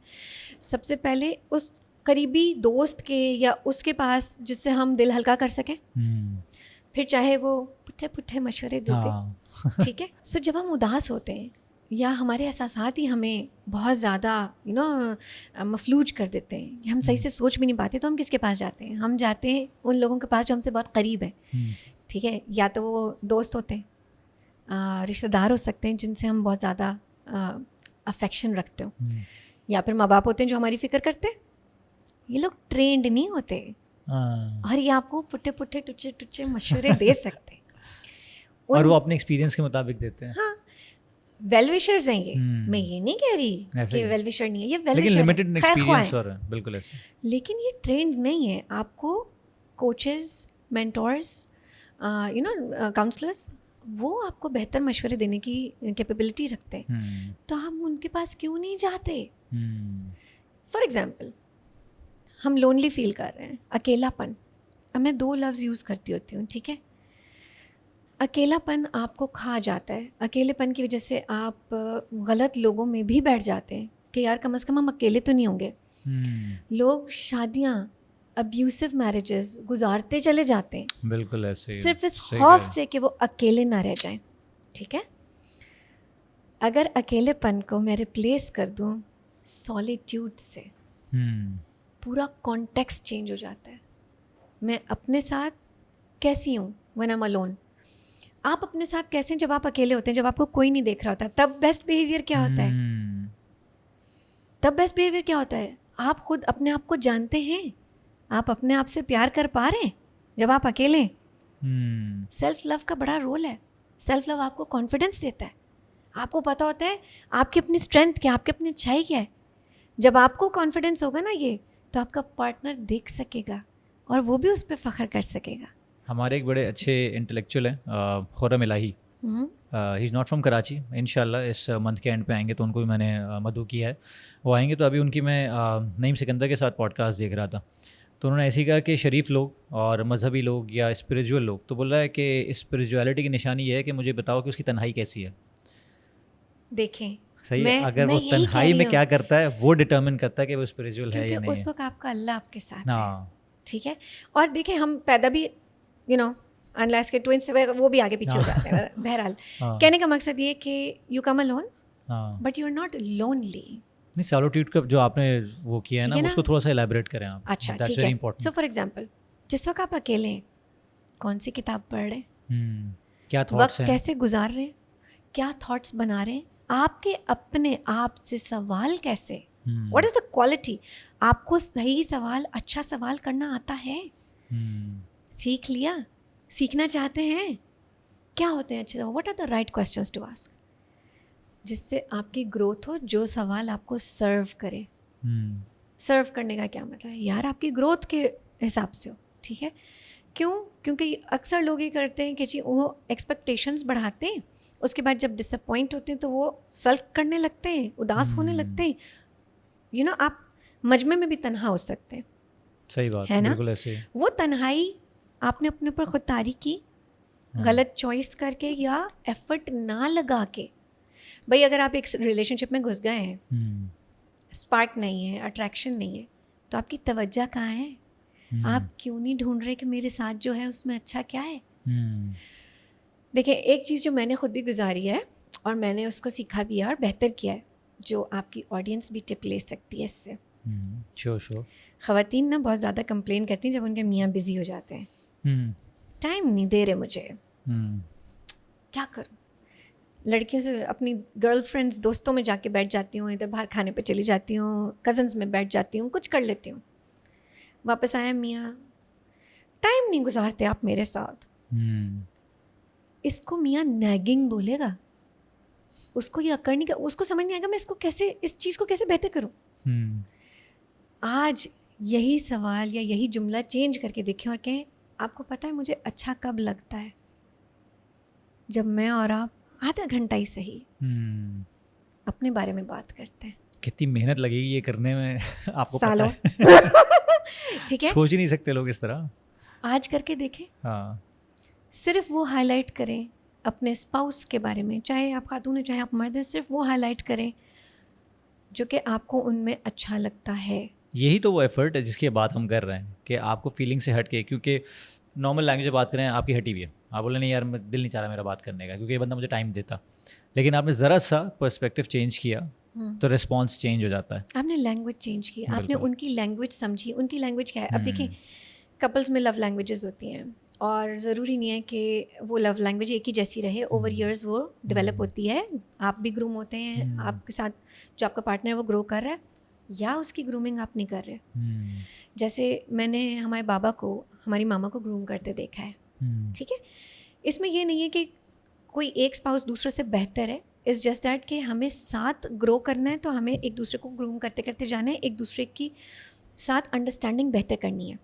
سب سے پہلے اس قریبی دوست کے یا اس کے پاس جس سے ہم دل ہلکا کر سکیں, پھر چاہے وہ پٹھے مشورے دیتے, ٹھیک ہے. سو جب ہم اداس ہوتے ہیں یا ہمارے احساسات ہی ہمیں بہت زیادہ مفلوج کر دیتے ہیں, ہم صحیح سے سوچ بھی نہیں پاتے, تو ہم کس کے پاس جاتے ہیں؟ ہم جاتے ہیں ان لوگوں کے پاس جو ہم سے بہت قریب ہیں, ٹھیک ہے. یا تو وہ دوست ہوتے ہیں, رشتہ دار ہو سکتے ہیں جن سے ہم بہت زیادہ افیکشن رکھتے ہوں, یا پھر ماں باپ ہوتے ہیں جو ہماری فکر کرتے ہیں. یہ لوگ ٹرینڈ نہیں ہوتے اور یہ آپ کو پٹھے ٹچے مشورے دے سکتے ہیں, اور وہ اپنے ایکسپیرینس کے مطابق دیتے ہیں. ہاں, ویل وشرز ہیں یہ, میں یہ نہیں کہہ رہی کہ ویل وشر نہیں ہے, یہ ویل لیکن وشر لمیٹڈ ہے, خیر خواہ ایکسپیرینس ہے, بالکل ایسے. لیکن یہ ٹرینڈ نہیں ہے. آپ کو کوچز, مینٹورس, کاؤنسلرس, وہ آپ کو بہتر مشورے دینے کی کیپیبلٹی رکھتے ہیں, تو ہم ان کے پاس کیوں نہیں جاتے؟ فار ایگزامپل, ہم لونلی فیل کر رہے ہیں, اکیلا پن. اب میں 2 لفظ یوز کرتی ہوتی ہوں, ٹھیک ہے. اکیلا پن آپ کو کھا جاتا ہے. اکیلے پن کی وجہ سے آپ غلط لوگوں میں بھی بیٹھ جاتے ہیں کہ یار کم از کم ہم اکیلے تو نہیں ہوں گے. لوگ شادیاں, ابیوسو میرجز گزارتے چلے جاتے ہیں, بالکل ایسے, صرف اس خوف سے کہ وہ اکیلے نہ رہ جائیں, ٹھیک ہے. اگر اکیلے پن کو میں ریپلیس کر دوں سولیٹیوڈ سے, پورا کانٹیکسٹ چینج ہو جاتا ہے. میں اپنے ساتھ کیسی ہوں when I'm alone, آپ اپنے ساتھ کیسے ہیں جب آپ اکیلے ہوتے ہیں, جب آپ کو کوئی نہیں دیکھ رہا ہوتا, تب بیسٹ بیہیویئر کیا ہوتا ہے؟ تب بیسٹ بیہیویئر کیا ہوتا ہے؟ آپ خود اپنے آپ کو جانتے ہیں, آپ اپنے آپ سے پیار کر پا رہے ہیں جب آپ اکیلے ہیں. سیلف لو کا بڑا رول ہے. سیلف لو آپ کو کانفیڈنس دیتا ہے, آپ کو پتہ ہوتا ہے آپ کی اپنی اسٹرینتھ کیا, آپ کی اپنی اچھائی کیا ہے. جب آپ کو کانفیڈنس ہوگا نا یہ, تو آپ کا پارٹنر دیکھ سکے گا اور وہ بھی اس پہ فخر کر سکے گا. ہمارے ایک بڑے اچھے انٹلیکچوئل ہیں, خرم الہی, ہی از ناٹ فرام کراچی. انشاءاللہ اس منتھ کے اینڈ پہ آئیں گے, تو ان کو بھی میں نے مدعو کیا ہے, وہ آئیں گے. تو ابھی ان کی میں نعیم سکندر کے ساتھ پوڈ کاسٹ دیکھ رہا تھا, تو انہوں نے ایسے ہی کہا کہ شریف لوگ اور مذہبی لوگ یا اسپریچول لوگ, تو بول رہا ہے کہ اسپریچولیٹی کی نشانی یہ ہے کہ مجھے بتاؤ کہ اس کی تنہائی کیسی ہے. دیکھیں صحیح ہے, اگر وہ تنہائی میں کیا کرتا ہے وہ ڈٹرمن کرتا ہے کہ وہ اسپریچول ہے یا نہیں. اس وقت آپ کا اللہ آپ کے ساتھ ہے, ٹھیک ہے. اور دیکھیں ہم پیدا بھی انلیس کے ٹوئنس وہ بھی آگے پیچھے ہو جاتے ہیں. بہرحال کہنے کا مقصد یہ کہ you come alone but you are not lonely. نہیں, سالوٹیوڈ کا جو آپ نے وہ کیا ہے نا, اس کو تھوڑا سا الیبوریٹ کریں آپ. اچھا ٹھیک ہے. سو فار ایگزامپل, جس وقت آپ اکیلے ہیں, کون سی کتاب پڑھ رہے ہیں, کیا وقت کیسے گزار رہے ہیں, کیا تھاٹس بنا رہے ہیں, آپ کے اپنے آپ سے سوال کیسے, واٹ از دا کوالٹی. آپ کو صحیح سوال, اچھا سوال کرنا آتا ہے, سیکھ لیا, سیکھنا چاہتے ہیں, کیا ہوتے ہیں اچھے, what are the right questions to ask, جس سے آپ کی گروتھ ہو, جو سوال آپ کو سرو کرے. سرو کرنے کا کیا مطلب ہے یار, آپ کی گروتھ کے حساب سے ہو, ٹھیک ہے. کیوں؟ کیونکہ اکثر لوگ یہ کرتے ہیں کہ جی وہ ایکسپیکٹیشنز بڑھاتے ہیں, اس کے بعد جب ڈس اپوائنٹ ہوتے ہیں تو وہ سلک کرنے لگتے ہیں, اداس ہونے لگتے ہیں. آپ مجمع میں بھی تنہا ہو سکتے ہیں. صحیح بات ہے نا, بالکل ایسے. وہ تنہائی آپ نے اپنے اوپر خود طاری کی, غلط چوائس کر کے یا ایفرٹ نہ لگا کے. بھائی اگر آپ ایک ریلیشن شپ میں گھس گئے ہیں, اسپارک نہیں ہے, اٹریکشن نہیں ہے, تو آپ کی توجہ کہاں ہے؟ آپ کیوں نہیں ڈھونڈ رہے کہ میرے ساتھ جو ہے اس میں اچھا کیا ہے؟ دیکھیں, ایک چیز جو میں نے خود بھی گزاری ہے اور میں نے اس کو سیکھا بھی ہے اور بہتر کیا ہے, جو آپ کی آڈینس بھی ٹپ لے سکتی ہے اس سے. شور خواتین نا بہت زیادہ کمپلین کرتی ہیں جب ان کے میاں بزی ہو جاتے ہیں, ٹائم نہیں دے رہے مجھے, کیا کروں. لڑکیوں سے اپنی گرل فرینڈس, دوستوں میں جا کے بیٹھ جاتی ہوں, ادھر باہر کھانے پہ چلی جاتی ہوں, کزنس میں بیٹھ جاتی ہوں, کچھ کر لیتی ہوں. واپس آیا, میاں ٹائم نہیں گزارتے آپ میرے ساتھ. اس کو میاں نیگنگ بولے گا, اس کو یہ اکڑ نہیں, اس کو سمجھ نہیں آئے گا میں اس کو کیسے, اس چیز کو کیسے بہتر کروں. آج یہی سوال یا یہی جملہ چینج کر کے دیکھیں اور کہیں آپ کو پتہ ہے مجھے اچھا کب لگتا ہے, جب میں اور آپ آدھا گھنٹہ ہی صحیح اپنے بارے میں بات کرتے ہیں. کتنی محنت لگے گی یہ کرنے میں, آپ کو سالوں. پتہ ہے. ٹھیک ہے, سوچ ہی نہیں سکتے لوگ اس طرح. آج کر کے دیکھیں, ہاں, صرف وہ ہائی لائٹ کریں اپنے اسپاؤس کے بارے میں, چاہے آپ خاتون ہیں چاہے آپ مرد ہیں, صرف وہ ہائی لائٹ کریں جو کہ آپ کو ان میں اچھا لگتا ہے. یہی تو وہ ایفرٹ ہے جس کی بات ہم کر رہے ہیں کہ آپ کو فیلنگ سے ہٹ کے, کیونکہ نارمل لینگویج سے بات کریں آپ کی ہٹی ہوئی ہے, آپ بولے نہیں یار دل نہیں چاہ رہا میرا بات کرنے کا کیونکہ یہ بندہ مجھے ٹائم دیتا, لیکن آپ نے ذرا سا پرسپیکٹیو چینج کیا تو ریسپانس چینج ہو جاتا ہے. آپ نے لینگویج چینج کی, آپ نے ان کی لینگویج سمجھی, ان کی لینگویج کیا ہے. اب دیکھیں کپلس میں لو لینگویجز ہوتی ہیں اور ضروری نہیں ہے کہ وہ لو لینگویج ایک ہی جیسی رہے, اوور ایئرز وہ ڈیولپ ہوتی ہے. آپ بھی گروم ہوتے ہیں, آپ کے ساتھ جو آپ کا پارٹنر ہے وہ گرو کر رہا ہے یا اس کی گرومنگ آپ نہیں کر رہے. جیسے میں نے ہمارے بابا کو ہماری ماما کو گروم کرتے دیکھا ہے, ٹھیک ہے. اس میں یہ نہیں ہے کہ کوئی ایک اسپاؤس دوسرے سے بہتر ہے, اٹس جسٹ دیٹ کہ ہمیں ساتھ گرو کرنا ہے تو ہمیں ایک دوسرے کو گروم کرتے کرتے جانا ہے, ایک دوسرے کی ساتھ انڈرسٹینڈنگ بہتر کرنی ہے.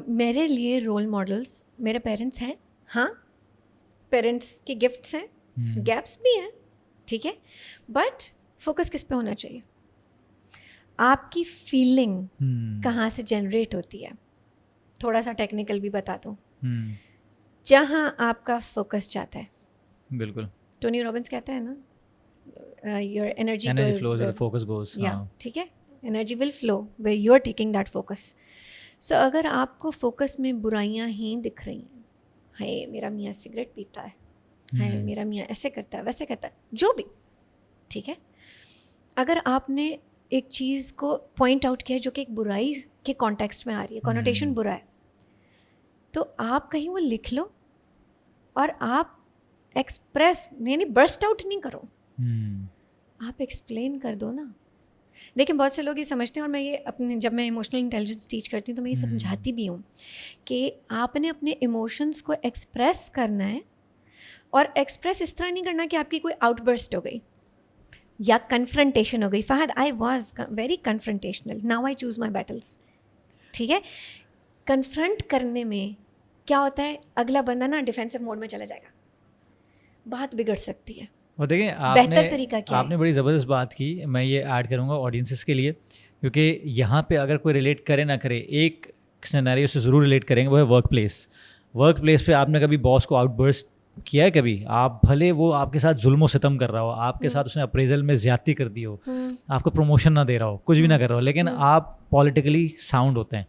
میرے لیے رول ماڈلس میرے پیرنٹس ہیں. ہاں پیرنٹس کے گفٹس ہیں, گیپس بھی ہیں, ٹھیک ہے, بٹ فوکس کس پہ ہونا چاہیے؟ آپ کی فیلنگ کہاں سے جنریٹ ہوتی ہے. تھوڑا سا ٹیکنیکل بھی بتا دوں, جہاں آپ کا فوکس جاتا ہے, بالکل ٹونی رابنس کہتا ہے نا your energy flows where focus goes, ٹھیک ہے, energy will flow where you are taking that focus. So اگر آپ کو فوکس میں برائیاں ہی دکھ رہی ہیں, ہائے میرا میاں سگریٹ پیتا ہے, ہائے میرا میاں ایسے کرتا ہے ویسے کرتا ہے, جو بھی, ٹھیک ہے, اگر آپ نے ایک چیز کو پوائنٹ آؤٹ کیا جو کہ ایک برائی کے کانٹیکسٹ میں آ رہی ہے, کونوٹیشن برا ہے, تو آپ کہیں وہ لکھ لو اور آپ ایکسپریس یعنی برسٹ آؤٹ نہیں کرو, آپ ایکسپلین کر دو نا. دیکھیں بہت سے لوگ یہ سمجھتے ہیں, اور میں یہ اپنے جب میں ایموشنل انٹیلیجنس ٹیچ کرتی ہوں تو میں یہ سمجھاتی بھی ہوں کہ آپ نے اپنے ایموشنس کو ایکسپریس کرنا ہے, اور ایکسپریس اس طرح نہیں کرنا کہ آپ کی کوئی آؤٹ برسٹ ہو گئی یا کنفرنٹیشن ہو گئی. Fahad I was very confrontational, now I choose my battles, ٹھیک ہے. کنفرنٹ کرنے میں کیا ہوتا ہے, اگلا بندہ نا ڈیفینسو موڈ میں چلا جائے گا, بات بگڑ سکتی ہے. اور دیکھیں بہتر طریقہ کیا ہے, آپ نے بڑی زبردست بات کی, میں یہ ایڈ کروں گا آڈینسز کے لیے, کیونکہ یہاں پہ اگر کوئی ریلیٹ کرے نہ کرے ایک سینیریو سے ضرور ریلیٹ کریں گے, وہ ہے ورک پلیس. ورک پلیس پہ آپ نے کبھی باس کو آؤٹ برسٹ کیا ہے کبھی؟ آپ بھلے وہ آپ کے ساتھ ظلم و ستم کر رہا ہو, آپ کے ساتھ اس نے اپریزل میں زیادتی کر دی ہو, آپ کو پروموشن نہ دے رہا ہو, کچھ بھی نہ کر رہا ہو, لیکن آپ پولیٹیکلی ساؤنڈ ہوتے ہیں,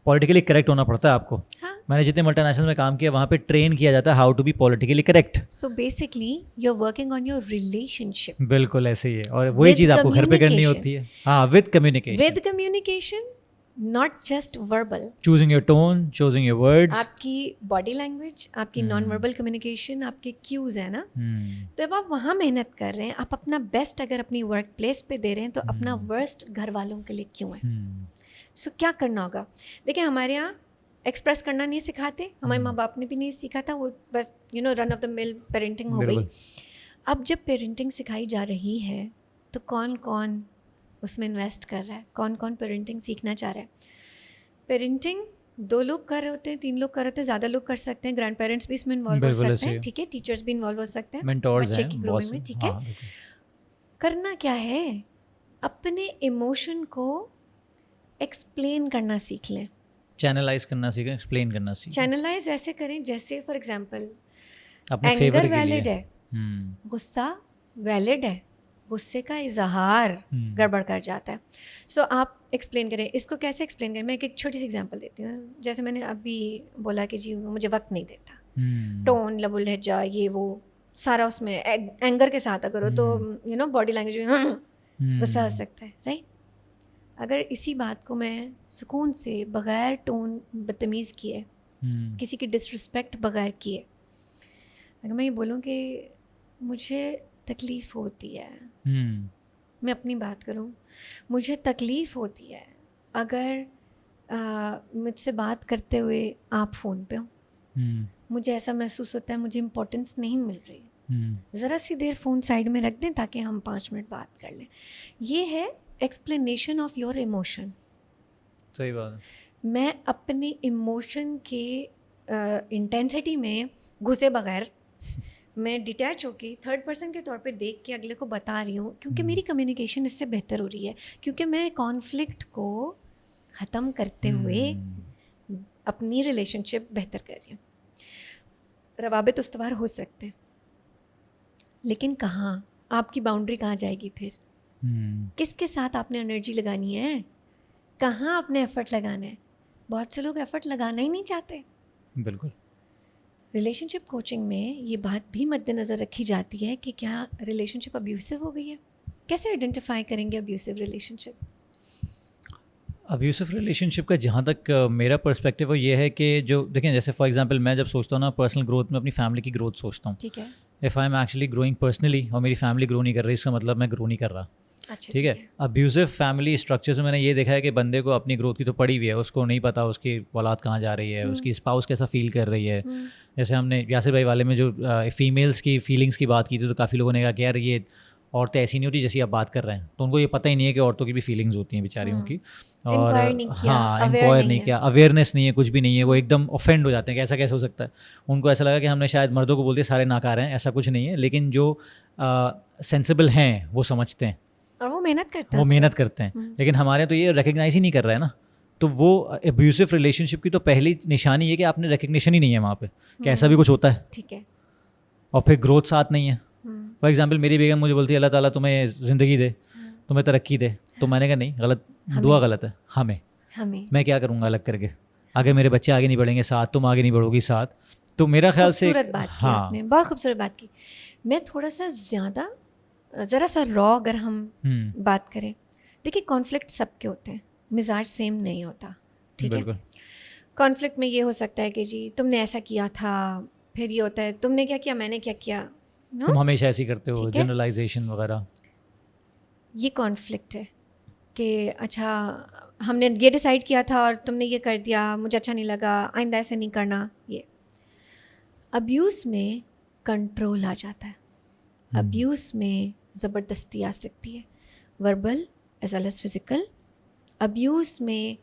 پولیٹیکلی کریکٹ ہونا پڑتا ہے آپ کو. میں نے جتنے ملٹی نیشنل میں کام کیا وہاں پہ ٹرین کیا جاتا ہے how to be politically correct. So basically you are working on your relationship. بالکل ایسے ہی ہے, اور وہی چیز آپ کو گھر پہ کرنی ہوتی ہے. ہاں, with communication, not just verbal. Choosing your tone, choosing your words, آپ کی باڈی لینگویج, آپ کی نان وربل کمیونیکیشن, آپ کے کیوز ہیں نا, تو جب آپ وہاں محنت کر رہے ہیں, آپ اپنا بیسٹ اگر اپنی ورک پلیس پہ دے رہے ہیں تو اپنا ورسٹ گھر والوں کے لیے کیوں ہے. سو کیا کرنا ہوگا؟ دیکھیں ہمارے یہاں ایکسپریس کرنا نہیں سکھاتے, ہمارے ماں باپ نے بھی نہیں سیکھا تھا, وہ بس رن آف دا مل پیرنٹنگ ہو گئی. اب جب پیرنٹنگ سکھائی جا رہی ہے تو کون کون اس میں انویسٹ کر رہا ہے, کون کون پیرنٹنگ سیکھنا چاہ رہا ہے. پیرنٹنگ 2 لوگ کر رہے ہوتے ہیں, 3 لوگ کر رہے ہوتے ہیں, زیادہ لوگ کر سکتے ہیں, گرینڈ پیرنٹس بھی اس میں انوالو ہو سکتے ہیں, ٹھیک ہے, ٹیچرس بھی انوالو ہو سکتے ہیں, بچے کی گرومنگ میں, ٹھیک ہے. کرنا کیا ہے, اپنے ایموشن کو ایکسپلین کرنا سیکھ لیں, چینلائز کرنا سیکھیں, ایکسپلین کرنا سیکھیں. چینلائز ایسے کریں جیسے فار ایگزامپل اینگر ویلڈ ہے, غصہ ویلڈ ہے, غصے کا اظہار گڑبڑ کر جاتا ہے. سو آپ ایکسپلین کریں, اس کو کیسے ایکسپلین کریں. میں ایک چھوٹی سی ایگزامپل دیتی ہوں, جیسے میں نے ابھی بولا کہ جی مجھے وقت نہیں دیتا, ٹون, لب و لہجہ, یہ وہ سارا اس میں اینگر کے ساتھ اگر ہو تو باڈی لینگویج میں غصہ آ سکتا ہے, رائٹ. اگر اسی بات کو میں سکون سے بغیر ٹون بدتمیز کیے, کسی کی ڈسرسپیکٹ بغیر کیے, اگر میں یہ بولوں کہ مجھے تکلیف ہوتی ہے, میں اپنی بات کروں, مجھے تکلیف ہوتی ہے اگر مجھ سے بات کرتے ہوئے آپ فون پہ ہوں, مجھے ایسا محسوس ہوتا ہے مجھے امپورٹنس نہیں مل رہی, ذرا سی دیر فون سائڈ میں رکھ دیں تاکہ ہم 5 منٹ بات کر لیں. یہ ہے ایکسپلینیشن آف یور ایموشن. صحیح بات ہے. میں اپنے ایموشن کے انٹینسٹی میں گھسے بغیر, میں ڈیٹیچ ہو کے تھرڈ پرسن کے طور پہ دیکھ کے اگلے کو بتا رہی ہوں, کیونکہ میری کمیونیکیشن اس سے بہتر ہو رہی ہے, کیونکہ میں کانفلکٹ کو ختم کرتے ہوئے اپنی ریلیشن شپ بہتر کر رہی ہوں. روابط استوار ہو سکتے ہیں, لیکن کہاں آپ کی باؤنڈری کہاں جائے گی پھر؟ کس کے ساتھ آپ نے انرجی لگانی ہے, کہاں آپ نے ایفرٹ لگانا ہے؟ بہت سے لوگ ایفرٹ لگانا ہی نہیں چاہتے. بالکل. ریلیشن شپ کوچنگ میں یہ بات بھی مد نظر رکھی جاتی ہے کہ کیا ریلیشن شپ ابیوسو ہو گئی ہے. کیسے آئیڈینٹیفائی کریں گے ابیوسو ریلیشن شپ؟ ابیوسو ریلیشن شپ کا جہاں تک میرا پرسپیکٹیو وہ یہ ہے کہ جو دیکھیں جیسے فار ایگزامپل میں جب سوچتا ہوں نا پرسنل گروتھ میں اپنی فیملی کی گروتھ سوچتا ہوں. ٹھیک ہے. If I am actually growing personally اور میری فیملی گرو نہیں کر رہی, اس کا مطلب میں گرو نہیں کر رہا. اچھا ٹھیک ہے. ابیوزو فیملی اسٹرکچرز میں نے یہ دیکھا ہے کہ بندے کو اپنی گروتھ کی تو پڑی ہوئی ہے, اس کو نہیں پتا اس کی اولاد کہاں جا رہی ہے, اس کی اسپاؤس کیسا فیل کر رہی ہے. جیسے ہم نے یاسر بھائی والے میں جو فیمیلس کی فیلنگس کی بات کی تھی تو کافی لوگوں نے کہا کہ یار یہ عورتیں ایسی نہیں ہوتی جیسی آپ بات کر رہے ہیں, تو ان کو یہ پتہ ہی نہیں ہے کہ عورتوں کی بھی فیلنگس ہوتی ہیں بیچاریوں کی. اور ہاں انکوائر نہیں کیا, اویئرنیس نہیں ہے, کچھ بھی نہیں ہے, وہ ایک دم اوفینڈ ہو جاتے ہیں کہ ایسا کیسے ہو سکتا ہے. ان کو ایسا لگا کہ ہم نے شاید مردوں کو بول دیا سارے ناکار ہیں, ایسا کچھ نہیں ہے. لیکن جو سینسیبل ہیں وہ سمجھتے ہیں اور وہ محنت کرتے ہیں, لیکن ہمارے تو یہ ریکگنائز ہی نہیں کر رہا ہے نا. تو وہ ابیوسو ریلیشن شپ کی تو پہلی نشانی یہ کہ آپ نے ریکگنیشن ہی نہیں ہے وہاں پہ کہ ایسا بھی کچھ ہوتا ہے. ٹھیک ہے. اور پھر گروتھ ساتھ نہیں ہے. فار ایگزامپل میری بیگم مجھے بولتی ہے اللہ تعالیٰ تمہیں زندگی دے, تمہیں ترقی دے, تو میں نے کہا نہیں, غلط دعا غلط ہے. ہمیں میں کیا کروں گا الگ کر کے, اگر میرے بچے آگے نہیں بڑھیں گے ساتھ, تم آگے نہیں بڑھو گی ساتھ. تو میرا خیال سے خوبصورت بات کی آپ نے, بہت خوبصورت بات کی. میں تھوڑا سا زیادہ ذرا سا را اگر ہم بات کریں, دیکھیے کانفلکٹ سب کے ہوتے ہیں, مزاج سیم نہیں ہوتا. ٹھیک ہے. کانفلکٹ میں یہ ہو سکتا ہے کہ جی تم نے ایسا کیا تھا, پھر یہ ہوتا ہے تم نے کیا کیا میں نے کیا کیا, تم ہمیشہ ایسی کرتے ہو, جنرلائزیشن وغیرہ. یہ کانفلکٹ ہے کہ اچھا ہم نے یہ ڈیسائیڈ کیا تھا اور تم نے یہ کر دیا, مجھے اچھا نہیں لگا, آئندہ ایسے نہیں کرنا. یہ ابیوز میں کنٹرول آ جاتا ہے, ابیوز میں زبردستی آ سکتی ہے, verbal as well as physical. Abuse میں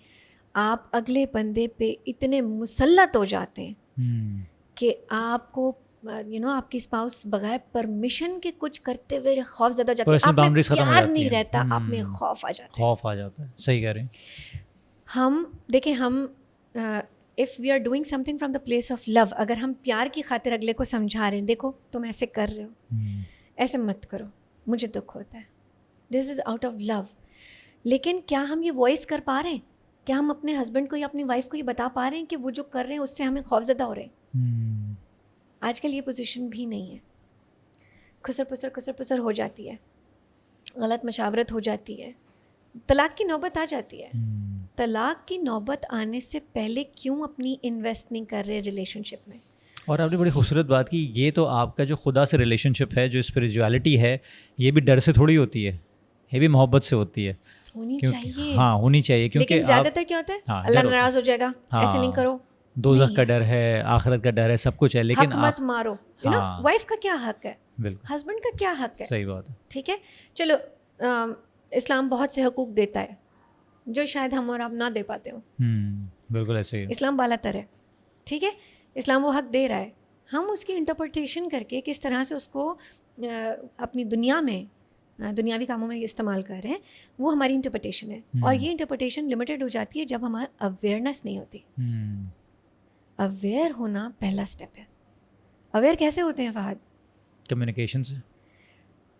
آپ اگلے بندے پہ اتنے مسلط ہو جاتے ہیں کہ آپ کو آپ کی اسپاؤس بغیر پرمیشن کے کچھ کرتے ہوئے خوف زدہ ہو جاتے ہیں. آپ میں پیار نہیں رہتا, آپ میں خوف آ جاتا ہے. صحیح کہہ رہے ہیں. ہم دیکھیں, ہم if we are doing something from the place of love, اگر ہم پیار کی خاطر اگلے کو سمجھا رہے ہیں, دیکھو تم ایسے کر رہے ہو, ایسے مت کرو, مجھے دکھ ہوتا ہے, دس از آؤٹ آف لو. لیکن کیا ہم یہ وائس کر پا رہے ہیں؟ کیا ہم اپنے ہسبینڈ کو یا اپنی وائف کو یہ بتا پا رہے ہیں کہ وہ جو کر رہے ہیں اس سے ہمیں خوف زدہ ہو رہے ہیں؟ آج کل یہ پوزیشن بھی نہیں ہے. کھسر پسر ہو جاتی ہے, غلط مشاورت ہو جاتی ہے, طلاق کی نوبت آ جاتی ہے. طلاق کی نوبت آنے سے پہلے کیوں اپنی انویسٹ نہیں کر رہے ریلیشن شپ میں؟ اور آپ نے بڑی خوبصورت بات کی, یہ تو آپ کا جو خدا سے ریلیشن شپ ہے, جو اسپریچویلٹی ہے, یہ بھی ڈر سے تھوڑی ہوتی ہے, یہ بھی محبت سے ہوتی ہے. ہونی چاہیے. ہاں ہونی چاہیے, کیونکہ لیکن زیادہ تر کیا ہوتا ہے, اللہ ناراض ہو جائے گا, ایسے نہیں کرو, دوزخ کا ڈر ہے, آخرت کا ڈر ہے, سب کچھ ہے. لیکن حق مت مارو, وائف کا کیا حق ہے, ہسبینڈ کا کیا حق ہے. صحیح بات ہے. ٹھیک ہے. چلو اسلام بہت سے حقوق دیتا ہے جو شاید ہم اور آپ نہ دے پاتے ہوں. بالکل ایسے ہی. اسلام بالا تر ہے. ٹھیک ہے. اسلام وہ حق دے رہا ہے, ہم اس کی انٹرپریٹیشن کر کے کس طرح سے اس کو اپنی دنیا میں دنیاوی کاموں میں استعمال کر رہے ہیں, وہ ہماری انٹرپریٹیشن ہے. اور یہ انٹرپریٹیشن لمیٹڈ ہو جاتی ہے جب ہمارا اویئرنیس نہیں ہوتی. اویئر ہونا پہلا اسٹیپ ہے. اویئر کیسے ہوتے ہیں فہد؟ کمیونیکیشن سے.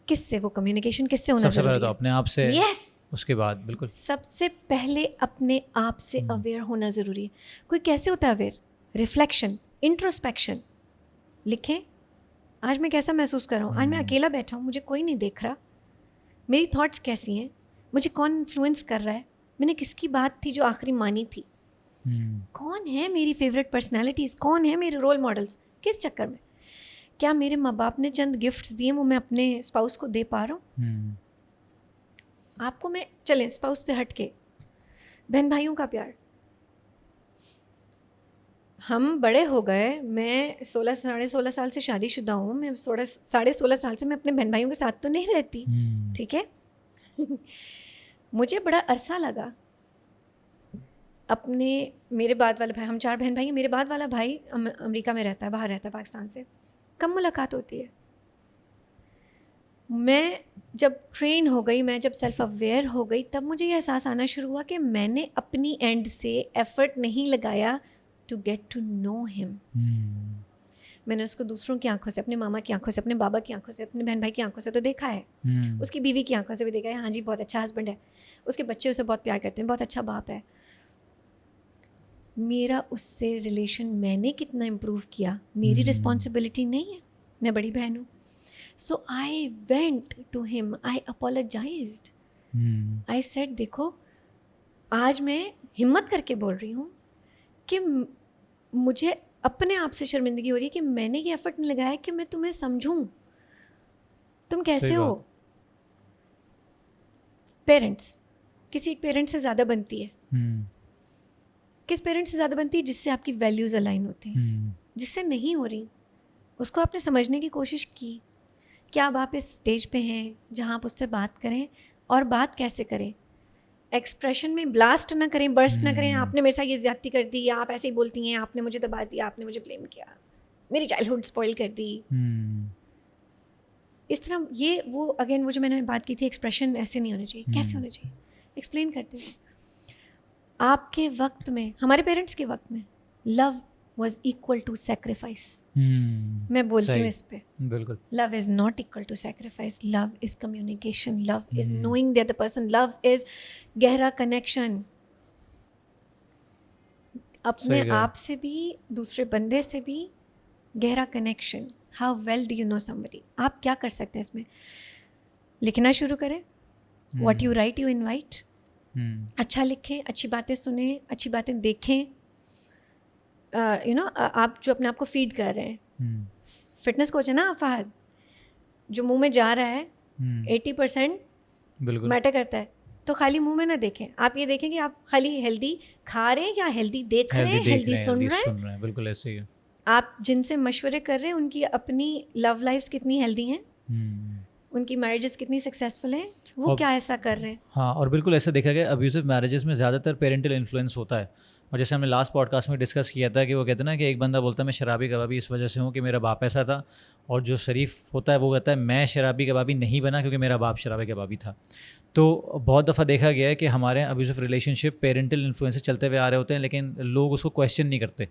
کس سے؟ وہ کمیونیکیشن کس سے ہونا ضروری ہے؟ سب سے پہلے تو اپنے آپ سے. یس. اس کے بعد بالکل سب سے پہلے اپنے آپ سے اویئر ہونا ضروری ہے. کوئی کیسے ہوتا ہے اویئر؟ Reflection, introspection. لکھیں آج میں کیسا محسوس کر رہا ہوں, آج میں اکیلا بیٹھا ہوں, مجھے کوئی نہیں دیکھ رہا, میری تھاٹس کیسی ہیں, مجھے کون انفلوئنس کر رہا ہے, میں نے کس کی بات تھی جو آخری مانی تھی, کون ہے میری فیوریٹ پرسنالٹیز, کون ہے میرے رول ماڈلس, کس چکر میں, کیا میرے ماں باپ نے چند گفٹس دیے وہ میں اپنے اسپاؤس کو دے پا رہا ہوں. آپ کو میں چلیں اسپاؤس سے ہٹ کے بہن بھائیوں کا پیار, ہم بڑے ہو گئے, میں 16 سال سے شادی شدہ ہوں, میں 16.5 سال سے میں اپنے بہن بھائیوں کے ساتھ تو نہیں رہتی. ٹھیک ہے. مجھے بڑا عرصہ لگا اپنے میرے بعد والے بھائی, ہم 4 بہن بھائی ہیں, میرے بعد والا بھائی امریکہ میں رہتا ہے, باہر رہتا ہے پاکستان سے, کم ملاقات ہوتی ہے. میں جب ٹرین ہو گئی, میں جب سیلف اویئر ہو گئی, تب مجھے یہ احساس آنا شروع ہوا کہ میں نے اپنی اینڈ سے ایفرٹ نہیں لگایا ٹو گیٹ ٹو نو ہم. میں نے اس کو دوسروں کی آنکھوں سے, اپنے ماما کی آنکھوں سے, اپنے بابا کی آنکھوں سے, اپنے بہن بھائی کی آنکھوں سے تو دیکھا ہے, اس کی بیوی کی آنکھوں سے بھی دیکھا ہے, ہاں جی بہت اچھا ہسبینڈ ہے, اس کے بچے اسے بہت پیار کرتے ہیں, بہت اچھا باپ ہے. میرا اس سے ریلیشن میں نے کتنا امپروو کیا میری رسپانسبلٹی نہیں ہے, میں بڑی بہن ہوں. سو آئی وینٹ ٹو ہم, آئی اپولوجائزڈ, آئی سیڈ دیکھو آج میں ہمت کر کے بول رہی ہوں کہ مجھے اپنے آپ سے شرمندگی ہو رہی ہے کہ میں نے یہ ایفرٹ نہیں لگایا کہ میں تمہیں سمجھوں تم کیسے ہو. پیرنٹس, کسی ایک پیرنٹ سے زیادہ بنتی ہے. کس پیرنٹ سے زیادہ بنتی ہے؟ جس سے آپ کی ویلیوز الائن ہوتی ہیں. جس سے نہیں ہو رہی اس کو آپ نے سمجھنے کی کوشش کی. کیا اب آپ اس اسٹیج پہ ہیں جہاں آپ اس سے بات کریں, اور بات کیسے کریں؟ ایکسپریشن میں بلاسٹ نہ کریں, برسٹ نہ کریں, آپ نے میرے ساتھ یہ زیادتی کر دی, آپ ایسے ہی بولتی ہیں, آپ نے مجھے دبا دیا, آپ نے مجھے بلیم کیا, میری چائلڈہڈ اسپوائل کر دی. اس طرح یہ وہ اگین وہ جو میں نے بات کی تھی, ایکسپریشن ایسے نہیں ہونے چاہیے. کیسے ہونے چاہیے؟ ایکسپلین کرتے ہیں. آپ کے وقت میں, ہمارے پیرنٹس کے وقت میں love was equal to sacrifice. میں بولتی ہوں اس پہ, بالکل love is not equal to sacrifice. Love is communication, love is knowing the other person, love is گہرا کنیکشن اپنے آپ سے بھی, دوسرے بندے سے بھی گہرا connection. How well do you know somebody. آپ کیا کر سکتے ہیں اس میں؟ لکھنا شروع کریں. What you right you invite. اچھا لکھیں, اچھی باتیں سنیں, اچھی باتیں دیکھیں. یو نو آپ جو اپنے آپ کو فیڈ کر رہے ہیں, فٹنس کوچ ہے نا آپ فہد, جو منہ میں جا رہا ہے 80% میٹر کرتا ہے. تو خالی منہ میں نہ دیکھیں, آپ یہ دیکھیں کہ آپ خالی ہیلدی کھا رہے ہیں یا ہیلدی دیکھ رہے ہیں, ہیلدی سن رہے ہیں. بالکل ایسے ہی ہے. آپ جن سے مشورے کر رہے ہیں ان کی اپنی لو لائفس کتنی ہیلدی ہیں, ان کی میرجز کتنی سکسیزفل ہیں, وہ کیا ایسا کر رہے ہیں. ہاں, اور بالکل ایسا دیکھا گیا ابیوزو میرجز میں زیادہ تر پیرنٹل انفلوئنس ہوتا ہے. اور جیسے ہم نے لاسٹ پوڈ کاسٹ میں ڈسکس کیا تھا کہ وہ کہتے ہیں نا کہ ایک بندہ بولتا ہے میں شرابی کبابی اس وجہ سے ہوں کہ میرا باپ ایسا تھا, اور جو شریف ہوتا ہے وہ کہتا ہے میں شرابی کبابی نہیں بنا کیونکہ میرا باپ شرابی کبابی تھا. تو بہت دفعہ دیکھا گیا ہے کہ ہمارے یہاں ابیوزو ریلیشن شپ پیرنٹل انفلوئنس چلتے ہوئے آ رہے ہوتے ہیں, لیکن لوگ اس کو کویشچن نہیں کرتے.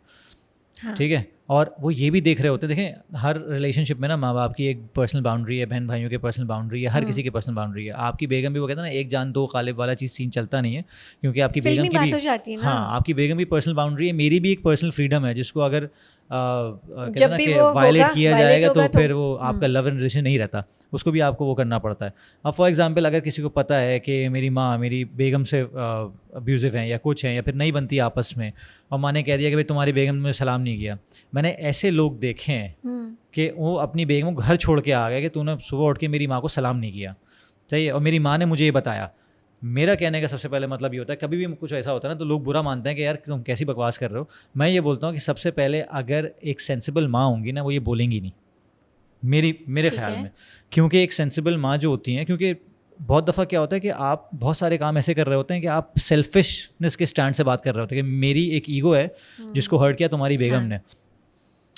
ٹھیک ہے, اور وہ یہ بھی دیکھ رہے ہوتے ہیں. دیکھیں ہر ریلیشن شپ میں نا ماں باپ کی ایک پرسنل باؤنڈری ہے, بہن بھائیوں کی پرسنل باؤنڈری ہے, ہر کسی کی پرسنل باؤنڈری ہے. آپ کی بیگم بھی, وہ کہتے ہیں نا ایک جان دو قالب والا چیز سین چلتا نہیں ہے, کیونکہ آپ کی بیگم کی بھی, ہاں آپ کی بیگم بھی پرسنل باؤنڈری ہے, میری بھی ایک پرسنل فریڈم ہے جس کو اگر کہتے ہیں نا کہ وائلیٹ کیا جائے گا تو پھر وہ آپ کا لو اینڈ ریلیشن نہیں رہتا, اس کو بھی آپ کو وہ کرنا پڑتا ہے. اب فار ایگزامپل اگر کسی کو پتہ ہے کہ میری ماں میری بیگم سے ابیوزو ہیں یا کچھ ہیں یا پھر نہیں بنتی آپس میں, اور ماں نے کہہ دیا کہ بھائی تمہاری بیگم نے سلام نہیں کیا. میں نے ایسے لوگ دیکھے ہیں کہ وہ اپنی بیگم کو گھر چھوڑ کے آ گئے کہ تو نے صبح اٹھ کے میری ماں کو سلام نہیں کیا, صحیح ہے, اور میری ماں نے مجھے یہ بتایا. میرا کہنے کا سب سے پہلے مطلب یہ ہوتا ہے, کبھی بھی کچھ ایسا ہوتا ہے نا تو لوگ برا مانتے ہیں کہ یار تم کیسی بکواس کر رہے ہو. میں یہ بولتا ہوں کہ سب سے پہلے اگر ایک سینسیبل ماں ہوں گی نا وہ یہ بولیں گی نہیں, میرے خیال میں. کیونکہ ایک سینسیبل ماں جو ہوتی ہیں, کیونکہ بہت دفعہ کیا ہوتا ہے کہ آپ بہت سارے کام ایسے کر رہے ہوتے ہیں کہ آپ سیلفشنس کے اسٹینڈ سے بات کر رہے ہوتے ہیں کہ میری ایک ایگو ہے جس کو ہرٹ کیا تمہاری بیگم نے.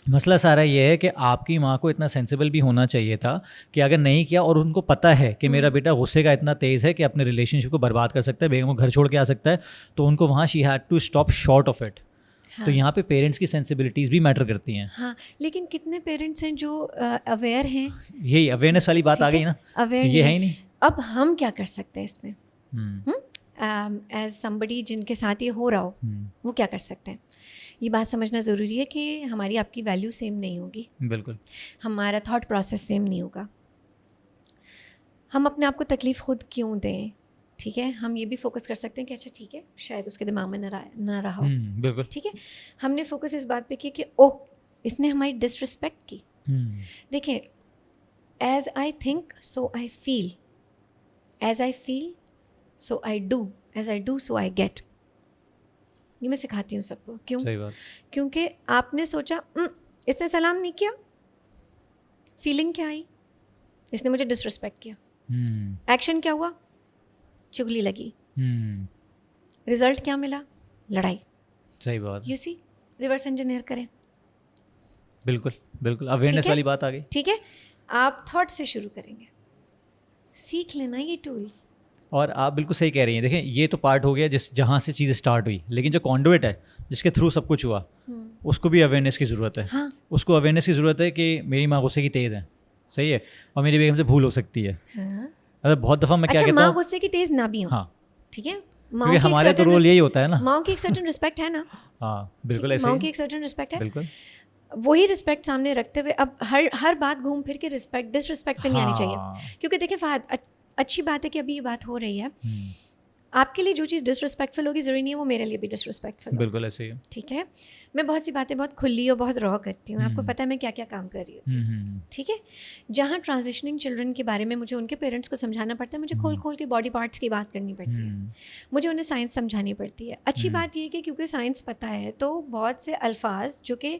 مسئلہ سارا یہ ہے کہ آپ کی ماں کو اتنا سینسیبل بھی ہونا چاہیے تھا کہ اگر نہیں کیا اور ان کو پتہ ہے کہ میرا بیٹا غصے کا اتنا تیز ہے کہ اپنے ریلیشن شپ کو برباد کر سکتا ہے, بیگم کو گھر چھوڑ کے آ سکتا ہے, تو ان کو وہاں she had to stop short of it. تو یہاں پہ پیرنٹس کی سینسیبلٹیز بھی میٹر کرتی ہیں. ہاں, لیکن کتنے پیرنٹس ہیں جو اویئر ہیں, یہی اویئرنیس والی بات آ گئی نا, یہ ہے ہی نہیں. اب ہم کیا کر سکتے ہیں اس میں ایز سمبڈی جن کے ساتھ یہ ہو رہا ہو, وہ کیا کر سکتے ہیں؟ یہ بات سمجھنا ضروری ہے کہ ہماری آپ کی ویلیو سیم نہیں ہوگی, بالکل ہمارا تھاٹ پروسیس سیم نہیں ہوگا, ہم اپنے آپ کو تکلیف خود کیوں دیں. ٹھیک ہے, ہم یہ بھی فوکس کر سکتے ہیں کہ اچھا ٹھیک ہے شاید اس کے دماغ میں نہ رہا ہو. بالکل ٹھیک ہے, ہم نے فوکس اس بات پہ کیا کہ اوہ اس نے ہماری ڈس رسپیکٹ کی. دیکھیں, as I think so I feel, as I feel so I do, as I do so I get. یہ میں سکھاتی ہوں سب کو. کیوں؟ کیونکہ آپ نے سوچا اس نے سلام نہیں کیا, فیلنگ کیا آئی, اس نے مجھے ڈس رسپیکٹ کیا. ایکشن کیا ہوا, چگلی لگی. رزلٹ کیا ملا, لڑائی. صحیح بات. یو سی, ریورس انجینئر کریں. بالکل اویئرنیس والی بات آ گئی. ٹھیک ہے, آپ تھاٹ سے شروع کریں گے, سیکھ لینا یہ ٹولس. اور آپ بالکل صحیح کہہ رہی ہیں. دیکھیں یہ تو پارٹ ہو گیا جہاں سے چیز اسٹارٹ ہوئی, لیکن جو کانڈویٹ ہے جس کے تھرو سب کچھ ہوا اس کو بھی اویئرنیس کی ضرورت ہے. اس کو اویئرنیس کی ضرورت ہے کہ میری ماں غصے کی تیز ہے, صحیح ہے, اور میری بیگم سے بھول ہو سکتی ہے. بہت دفعہ میں کیا کہتا ہوں, ماں غصے کی تیز نہ بھی ہو, ہاں ٹھیک ہے, کیونکہ ہمارا تو رول یہی ہوتا ہے نا, ماں کی ایک سرٹن رسپیکٹ ہے نا. ہاں بالکل ایسے ماں کی ایک سرٹن رسپیکٹ ہے, بالکل وہی رسپیکٹ سامنے رکھتے ہوئے اب ہر بات گھوم پھر کے رسپیکٹ ڈس رسپیکٹ پہ نہیں آنی چاہیے. کیونکہ دیکھیں فہد, اچھی بات ہے کہ ابھی یہ بات ہو رہی ہے, آپ کے لیے جو چیز ڈس رسپیکٹفل ہوگی ضروری نہیں ہے وہ میرے لیے بھی ڈس رسپیکٹفل. بالکل ایسے ہی, ٹھیک ہے. میں بہت سی باتیں بہت کھلی اور بہت را کرتی ہوں, آپ کو پتہ ہے میں کیا کیا کام کر رہی ہوں, ٹھیک ہے. جہاں ٹرانزیشننگ چلڈرن کے بارے میں مجھے ان کے پیرنٹس کو سمجھانا پڑتا ہے, مجھے کھول کھول کے باڈی پارٹس کی بات کرنی پڑتی ہے, مجھے انہیں سائنس سمجھانی پڑتی ہے. اچھی بات یہ ہے کہ کیونکہ سائنس پتہ ہے تو بہت سے الفاظ جو کہ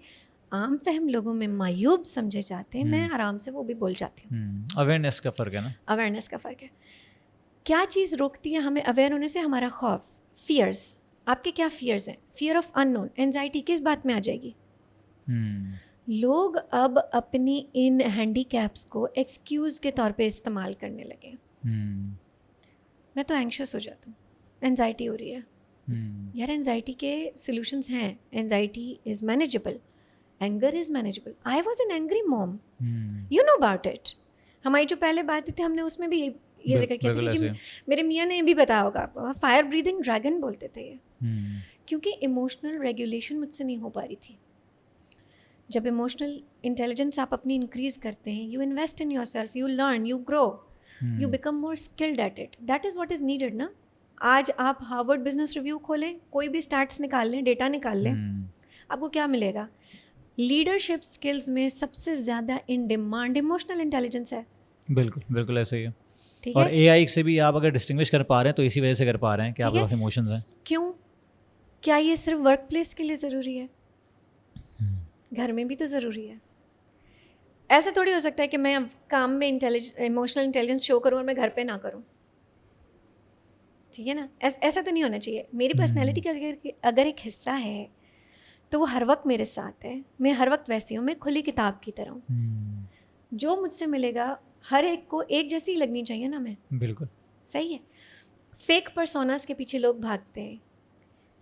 عام فہم لوگوں میں معیوب سمجھے جاتے ہیں میں آرام سے وہ بھی بول جاتی ہوں. اویئرنیس کا فرق ہے نا, اویئرنیس کا فرق ہے. کیا چیز روکتی ہے ہمیں اویئر ہونے سے؟ ہمارا خوف, فیئرس. آپ کے کیا فیئرز ہیں؟ Fear of unknown, anxiety کس بات میں آ جائے گی؟ لوگ اب اپنی ان ہینڈی کیپس کو ایکسکیوز کے طور پہ استعمال کرنے لگے. میں تو اینکشس ہو جاتا ہوں, اینزائٹی ہو رہی ہے. یار اینزائٹی کے سولوشنس ہیں. Anxiety is manageable, anger is manageable. I was an angry mom, you know about it. ہماری جو پہلے بات تھی ہم نے اس میں بھی یہ ذکر کیا تھا کہ میرے میاں نے یہ بھی بتایا ہوگا, فائر بریدنگ ڈریگن بولتے تھے یہ, کیونکہ ایموشنل ریگولیشن مجھ سے نہیں ہو پا رہی تھی. جب ایموشنل انٹیلیجنس آپ اپنی انکریز کرتے ہیں, you invest in yourself, you learn, you grow, you become more skilled at it. That is what is needed نا. آج آپ ہارورڈ بزنس ریویو کھولیں, کوئی بھی اسٹارٹس نکال لیں, ڈیٹا نکال لیں, آپ کو کیا ملے گا؟ لیڈرشپ اسکلز میں سب سے زیادہ ان ڈیمانڈ ایموشنل انٹیلیجنس ہے. بالکل بالکل ایسے ہی ہے. اور اے آئی سے بھی آپ اگر ڈسٹنگوش کر پا رہے ہیں تو اسی وجہ سے کر پا رہے ہیں کہ آپ کے پاس ایموشنز ہیں. کیوں؟ کیا یہ صرف ورک پلیس کے لیے ضروری ہے؟ گھر میں بھی تو ضروری ہے. ایسا تھوڑی ہو سکتا ہے کہ میں کام میں ایموشنل انٹیلیجنس شو کروں اور میں گھر پہ نہ کروں, ٹھیک ہے نا. ایسا تو نہیں ہونا چاہیے. میری پرسنالٹی کا اگر ایک حصہ ہے تو وہ ہر وقت میرے ساتھ ہے. میں ہر وقت ویسی ہوں, میں کھلی کتاب کی طرح ہوں. جو مجھ سے ملے گا ہر ایک کو ایک جیسی ہی لگنی چاہیے نا. میں بالکل صحیح ہے. فیک پرسوناز کے پیچھے لوگ بھاگتے ہیں,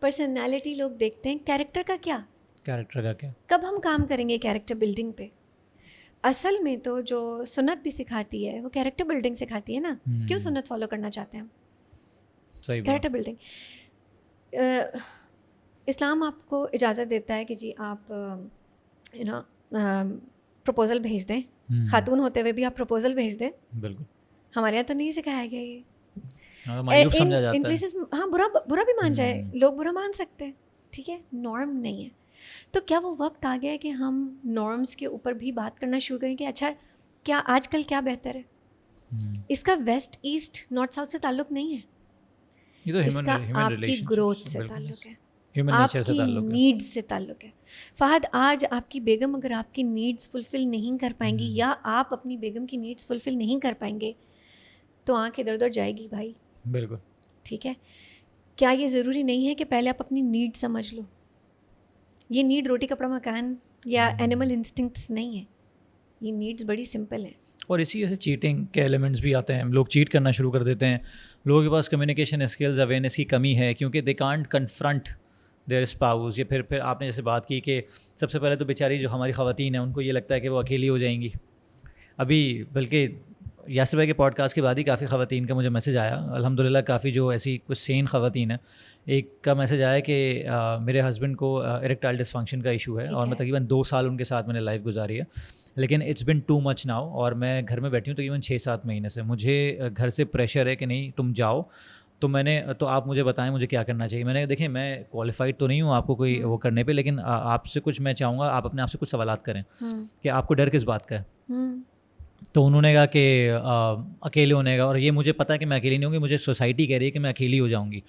پرسنالٹی لوگ دیکھتے ہیں, کیریکٹر کا کیا؟ کیریکٹر کا کیا؟ کب ہم کام کریں گے کیریکٹر بلڈنگ پہ؟ اصل میں تو جو سنت بھی سکھاتی ہے وہ کیریکٹر بلڈنگ سکھاتی ہے نا. کیوں سنت فالو کرنا چاہتے ہیں ہم؟ صحیح, کیریکٹر بلڈنگ. اسلام آپ کو اجازت دیتا ہے کہ جی آپ پروپوزل بھیج دیں, خاتون ہوتے ہوئے بھی آپ پروپوزل بھیج دیں. بالکل. ہمارے یہاں تو نہیں سکھایا گیا یہ. ان پلیسز ہاں برا بھی مان جائے, لوگ برا مان سکتے ہیں, ٹھیک ہے, نارم نہیں ہے. تو کیا وہ وقت آ گیا ہے کہ ہم نارمس کے اوپر بھی بات کرنا شروع کریں کہ اچھا کیا آج کل کیا بہتر ہے؟ اس کا ویسٹ ایسٹ نارتھ ساؤتھ سے تعلق نہیں ہے, اس کا آپ کی گروتھ سے تعلق ہے, آپ کی نیڈ سے تعلق ہے. فہد آج آپ کی بیگم اگر آپ کی نیڈس فلفل نہیں کر پائیں گی یا آپ اپنی بیگم کی نیڈس فلفل نہیں کر پائیں گے تو آنکھ ادھر ادھر جائے گی بھائی. بالکل ٹھیک ہے. کیا یہ ضروری نہیں ہے کہ پہلے آپ اپنی نیڈ سمجھ لو؟ یہ نیڈ روٹی کپڑا مکان یا اینیمل انسٹنکٹس نہیں ہے, یہ نیڈس بڑی سمپل ہیں. اور اسی وجہ سے چیٹنگ کے ایلیمنٹس بھی آتے ہیں. لوگ چیٹ کرنا شروع کر دیتے ہیں. لوگوں کے پاس کمیونیکیشن اسکلز اویئرنیس کی کمی ہے کیونکہ they can't confront their spouse. یا پھر آپ نے جیسے بات کی کہ سب سے پہلے تو بیچاری جو ہماری خواتین ہیں ان کو یہ لگتا ہے کہ وہ اکیلی ہو جائیں گی. ابھی بلکہ یاسر بھائی کے پوڈ کاسٹ کے بعد ہی کافی خواتین کا مجھے میسیج آیا, الحمدللہ کافی جو ایسی کچھ سین خواتین ہیں. ایک کا میسیج آیا کہ میرے ہسبینڈ کو اریکٹائل ڈسفنکشن کا ایشو ہے اور میں تقریباً 2 سال ان کے ساتھ میں نے لائف گزاری ہے, لیکن it's been too much now, اور میں گھر میں بیٹھی ہوں تقریباً 6-7 مہینے سے. مجھے گھر سے پریشر ہے کہ نہیں تم جاؤ, تو آپ مجھے بتائیں مجھے کیا کرنا چاہیے. میں نے دیکھیں میں کوالیفائڈ تو نہیں ہوں آپ کو کوئی وہ کرنے پہ, لیکن آپ سے کچھ میں چاہوں گا آپ اپنے آپ سے کچھ سوالات کریں کہ آپ کو ڈر کس بات کا ہے. تو انہوں نے کہا کہ اکیلے ہونے کا, اور یہ مجھے پتا ہے کہ میں اکیلی نہیں ہوں گی, مجھے سوسائٹی کہہ رہی ہے کہ میں اکیلی ہو جاؤں گی.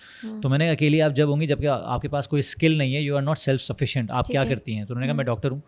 تو میں نے اکیلی آپ جب ہوں گی جب کہ آپ کے پاس کوئی اسکل نہیں ہے, you are not self sufficient, آپ کیا کرتی ہیں؟ تو انہوں نے کہا میں ڈاکٹر ہوں.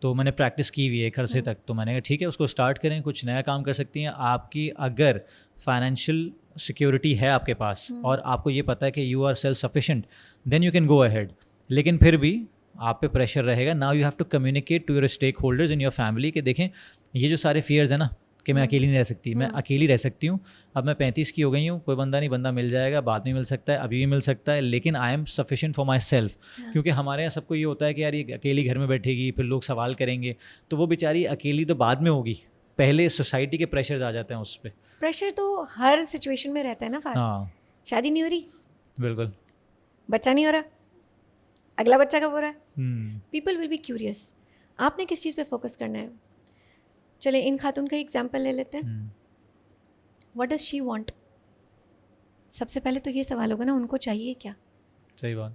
تو میں نے پریکٹس کی ہوئی ہے ایک عرصے تک. تو میں نے کہا ٹھیک ہے اس کو اسٹارٹ کریں, کچھ نیا کام کر سکتی ہیں. آپ کی اگر فائنینشیل سیکیورٹی ہے آپ کے پاس اور آپ کو یہ پتہ ہے کہ you are self sufficient, then you can go ahead. لیکن پھر بھی آپ پہ پریشر رہے گا. Now you have to communicate to your stakeholders in your family کہ دیکھیں یہ جو سارے فیئرز ہیں نا کہ میں اکیلی نہیں رہ سکتی, میں اکیلی رہ سکتی ہوں. اب میں 35 کی ہو گئی ہوں, کوئی بندہ نہیں, بندہ مل جائے گا, بعد میں مل سکتا ہے, ابھی بھی مل سکتا ہے, لیکن I am sufficient for my self. کیونکہ ہمارے یہاں سب کو یہ ہوتا ہے کہ یار یہ اکیلی گھر میں بیٹھے گی, پھر لوگ سوال کریں گے, تو وہ بیچاری اکیلی تو بعد میں ہوگی, پہلے سوسائٹی کے پریشرز آ جاتے ہیں اس پہ. پریشر تو ہر سچویشن میں رہتا ہے نا. ہاں شادی نہیں ہو رہی, بالکل, بچہ نہیں ہو رہا, اگلا بچہ کب ہو رہا ہے. People will be curious. آپ نے کس چیز پہ فوکس کرنا ہے. چلیں ان خاتون کا ایگزامپل لے لیتے ہیں. What does she want. سب سے پہلے تو یہ سوال ہوگا نا, ان کو چاہیے کیا. صحیح بات.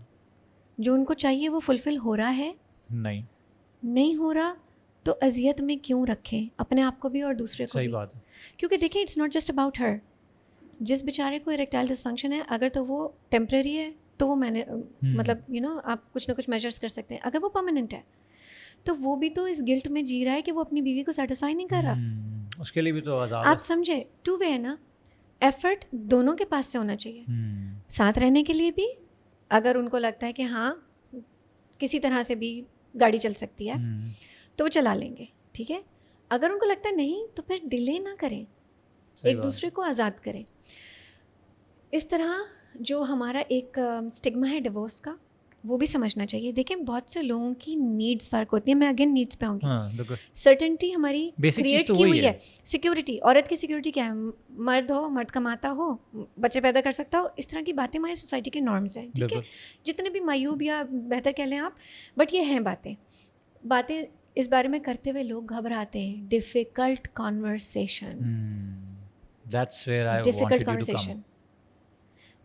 جو ان کو چاہیے وہ فلفل ہو رہا ہے, نہیں ہو رہا تو اذیت میں کیوں رکھیں اپنے آپ کو بھی اور دوسرے کو بھی. صحیح بات ہے. کیونکہ دیکھیں it's not just about her. جس بیچارے کو اریکٹائل ڈسفنکشن ہے, اگر تو وہ ٹیمپریری ہے تو وہ مطلب آپ کچھ نہ کچھ میجرس کر سکتے ہیں. اگر وہ پرماننٹ ہے تو وہ بھی تو اس گلٹ میں جی رہا ہے کہ وہ اپنی بیوی کو سیٹسفائی نہیں کر رہا. اس کے لیے بھی تو آزاد ہے. آپ سمجھے, ٹو وے ہے نا. ایفرٹ دونوں کے پاس سے ہونا چاہیے. ساتھ رہنے کے لیے بھی اگر ان کو لگتا ہے کہ ہاں کسی طرح سے بھی گاڑی چل سکتی ہے تو وہ چلا لیں گے, ٹھیک ہے. اگر ان کو لگتا ہے نہیں تو پھر ڈیلے نہ کریں, ایک دوسرے کو آزاد کریں. اس طرح جو ہمارا ایک اسٹگما ہے ڈیورس کا, وہ بھی سمجھنا چاہیے. دیکھیں بہت سے لوگوں کی نیڈس فرق ہوتی ہیں. میں اگین نیڈس پہ آؤں گی. سرٹنٹی ہماری کریٹ کی ہوئی ہے. سیکورٹی, عورت کی سیکورٹی کیا ہے, مرد ہو, مرد کماتا ہو, بچے پیدا کر سکتا ہو, اس طرح کی باتیں ہماری سوسائٹی کے نارمز ہیں, ٹھیک ہے. جتنے بھی معیوب یا بہتر کہہ لیں آپ, بٹ یہ ہیں باتیں اس بارے میں کرتے ہوئے لوگ گھبراتے ہیں. Difficult conversation.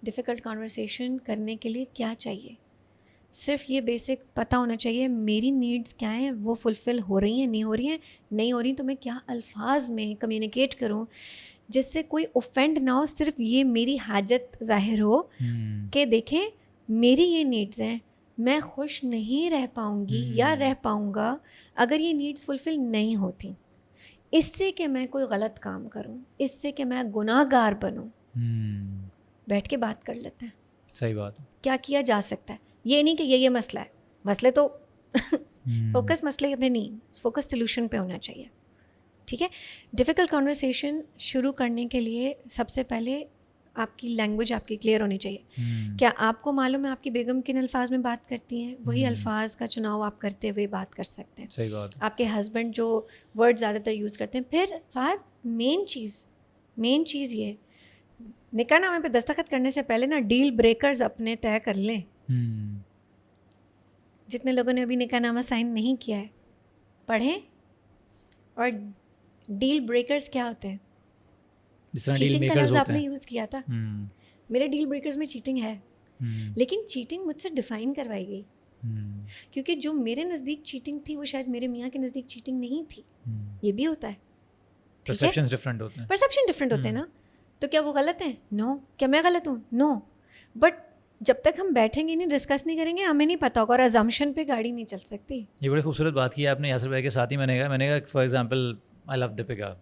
ڈیفیکلٹ کانورسیشن کرنے کے لیے کیا چاہیے, صرف یہ بیسک پتہ ہونا چاہیے میری نیڈس کیا ہیں, وہ فلفل ہو رہی ہیں, نہیں ہو رہی ہیں. نہیں ہو رہی تو میں کیا الفاظ میں کمیونیکیٹ کروں جس سے کوئی اوفینڈ نہ ہو, صرف یہ میری حاجت ظاہر ہو کہ دیکھیں میری یہ نیڈس ہیں, میں خوش نہیں رہ پاؤں گی یا رہ پاؤں گا اگر یہ نیڈس فلفل نہیں ہوتی. اس سے کہ میں کوئی غلط کام کروں, اس سے کہ میں گناہ گار بنوں. بیٹھ کے بات کر لیتے ہیں. صحیح بات. کیا کیا جا سکتا ہے. یہ نہیں کہ یہ مسئلہ ہے, مسئلے تو فوکس مسئلے پہ نہیں, فوکس سلوشن پہ ہونا چاہیے, ٹھیک ہے. ڈیفیکلٹ کانورسیشن شروع کرنے کے لیے سب سے پہلے آپ کی لینگویج آپ کی کلیئر ہونی چاہیے. کیا آپ کو معلوم ہے آپ کی بیگم کن الفاظ میں بات کرتی ہیں, وہی الفاظ کا چناؤ آپ کرتے ہوئے بات کر سکتے ہیں. صحیح بات. آپ کے ہسبینڈ جو ورڈ زیادہ تر یوز کرتے ہیں. پھر فہد مین چیز یہ, نکاح نامے پہ دستخط کرنے سے پہلے نا ڈیل بریکرز اپنے طے کر لیں. جتنے لوگوں نے ابھی نکاح نامہ سائن نہیں کیا ہے پڑھیں, اور ڈیل بریکرز کیا ہوتے ہیں. چیٹنگ کا لفظ آپ نے یوز کیا تھا, میرے ڈیل بریکرز میں چیٹنگ ہے, لیکن چیٹنگ مجھ سے ڈیفائن کروائی گئی, کیونکہ جو میرے نزدیک چیٹنگ تھی وہ شاید میرے میاں کے نزدیک چیٹنگ نہیں تھی. یہ بھی ہوتا ہے, پرسیپشن ڈفرینٹ ہوتے ہیں نا. تو کیا وہ غلط ہیں؟ نو. کیا میں غلط ہوں؟ نو. بٹ جب تک ہم بیٹھیں گے نہیں, ڈسکس نہیں کریں گے, ہمیں نہیں پتا ہوگا, اور ازمپشن پہ گاڑی نہیں چل سکتی. یہ بڑی خوبصورت بات کی آپ نے یاسر بھائی کے ساتھ ہی. میں نے کہا فار ایگزامپل آئی لو دیپیکا,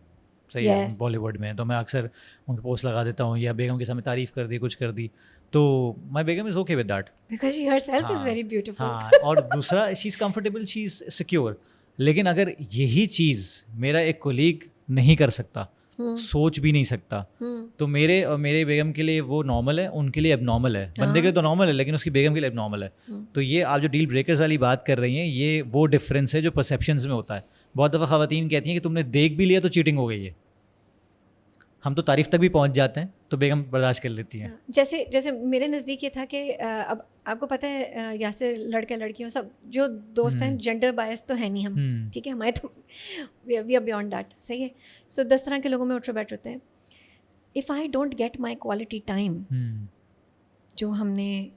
صحیح ہے, بالی ووڈ میں, تو میں اکثر ان کے پوسٹ لگا دیتا ہوں, یا بیگم کے سامنے تعریف کر دی, کچھ کر دی, تو مائی بیگم is okay with that because she her self is very beautiful. ہاں, اور دوسرا شی is comfortable, she is secure. لیکن اگر یہی چیز میرا ایک کولیگ نہیں کر سکتا, سوچ بھی نہیں سکتا, تو میرے اور میرے بیگم کے لیے وہ نارمل ہے, ان کے لیے اب نارمل ہے. بندے کے لیے تو نارمل ہے, لیکن اس کی بیگم کے لیے اب نارمل ہے. تو یہ آپ جو ڈیل بریکرز والی بات کر رہی ہیں, یہ وہ ڈفرینس ہے جو پرسیپشنز میں ہوتا ہے. بہت دفعہ خواتین کہتی ہیں کہ تم نے دیکھ بھی لیا تو چیٹنگ ہو گئی ہے. ہم تو تعریف تک بھی پہنچ جاتے ہیں, تو بیگم برداشت کر لیتی ہیں. جیسے میرے نزدیک یہ تھا کہ اب آپ کو پتہ ہے یاسر لڑکے لڑکیوں سب جو دوست ہیں جینڈر بائس تو ہے نہیں ہم, ٹھیک ہے, ہمارے تو وی آر بیونڈ دیٹ, صحیح ہے. سو 10 طرح کے لوگوں میں اٹھے بیٹھ ہوتے ہیں. If I don't get my quality time, جو ہم نے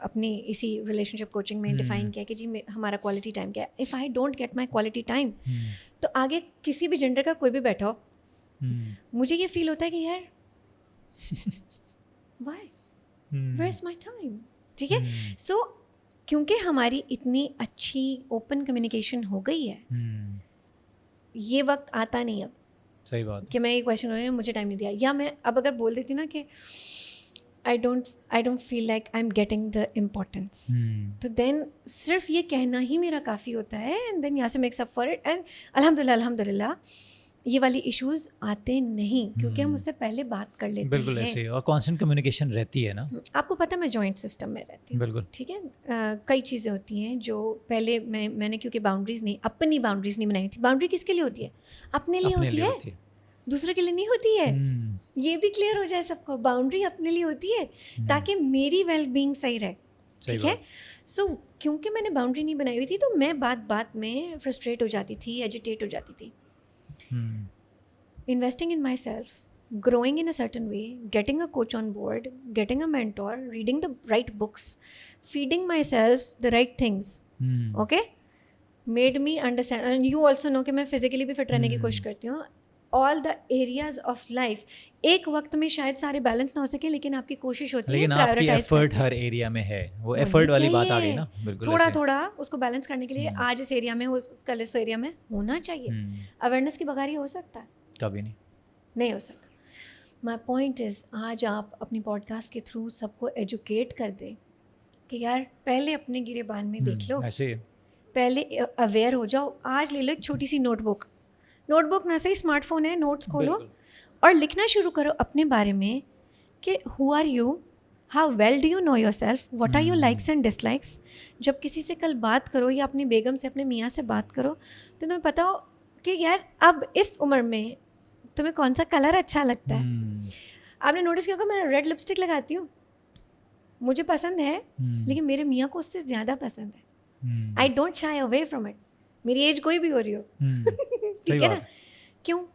اپنی اسی ریلیشن شپ کوچنگ میں ڈیفائن کیا کہ جی ہمارا کوالٹی ٹائم کیا ہے. If I don't get my quality time, تو آگے کسی بھی جینڈر کا کوئی بھی بیٹھا ہو, مجھے یہ فیل ہوتا ہے کہ یار why, where is my time, ٹھیک ہے. سو کیونکہ ہماری اتنی اچھی اوپن کمیونیکیشن ہو گئی ہے, یہ وقت آتا نہیں اب, صحیح بات, کہ میں یہ کویشچن ہو رہا ہے مجھے ٹائم نہیں دیا, یا میں اب اگر بول دیتی نا کہ I don't feel like I am getting the importance, تو دین صرف یہ کہنا ہی میرا کافی ہوتا ہے, اینڈ دین یہاں سے makes up for it. And الحمد للہ یہ والی ایشوز آتے نہیں کیونکہ ہم اس سے پہلے بات کر لیتے بالکل ہیں. ایسے ہی, اور کانسٹنٹ کمیونیکیشن رہتی ہے نا. آپ کو پتہ میں جوائنٹ سسٹم میں رہتی ہوں, بالکل ٹھیک ہے. کئی چیزیں ہوتی ہیں جو پہلے میں نے کیونکہ اپنی باؤنڈریز نہیں بنائی تھی. باؤنڈری کس کے لیے ہوتی ہے؟ اپنے لیے ہوتی ہے, دوسرے کے لیے نہیں ہوتی ہے. یہ بھی کلیئر ہو جائے سب کو, باؤنڈری اپنے لیے ہوتی ہے تاکہ میری ویل بینگ صحیح رہے, ٹھیک ہے. سو کیونکہ میں نے باؤنڈری نہیں بنائی ہوئی تھی تو میں بات میں فرسٹریٹ ہو جاتی تھی, ایجیٹیٹ ہو جاتی تھی. Investing in myself, growing in a certain way, getting a coach on board, getting a mentor, reading the right books, feeding myself the right things, okay, made me understand. And you also know کہ میں physically بھی fit رہنے کی کوشش کرتی ہوں. all the areas of life ایک وقت میں شاید سارے بیلنس نہ ہو سکے لیکن آپ کی کوشش ہوتی ہے لیکن آپ کی ایفرٹ ہر ایریا میں ہے, وہ ایفرٹ والی بات آ گئی نا. بالکل تھوڑا تھوڑا اس کو بیلنس کرنے کے لیے آج اس ایریا میں کل اس ایریا میں ہونا چاہیے. اویئرنیس کے بغیر یہ ہو سکتا ہے؟ کبھی نہیں ہو سکتا. مائی پوائنٹ از آج آپ اپنی پوڈ کاسٹ کے تھرو سب کو ایجوکیٹ کر دیں کہ یار پہلے اپنے گرے بان میں دیکھ لو, ایسے پہلے اویئر ہو جاؤ. آج لے لو ایک چھوٹی سی نوٹ بک نہ صحیح اسمارٹ فون ہے, نوٹس کھولو اور لکھنا شروع کرو اپنے بارے میں کہ who are you, how well do you know yourself, what are your likes and dislikes. جب کسی سے کل بات کرو یا اپنی بیگم سے, اپنے میاں سے بات کرو تو تمہیں پتہ ہو کہ یار اب اس عمر میں تمہیں کون سا کلر اچھا لگتا ہے. آپ نے نوٹس کیا ہوگا میں ریڈ لپسٹک لگاتی ہوں, مجھے پسند ہے لیکن میرے میاں کو اس سے زیادہ پسند ہے. I don't shy away from it, میری ایج کوئی بھی ہو رہی ہو, ٹھیک ہے نا. کیوں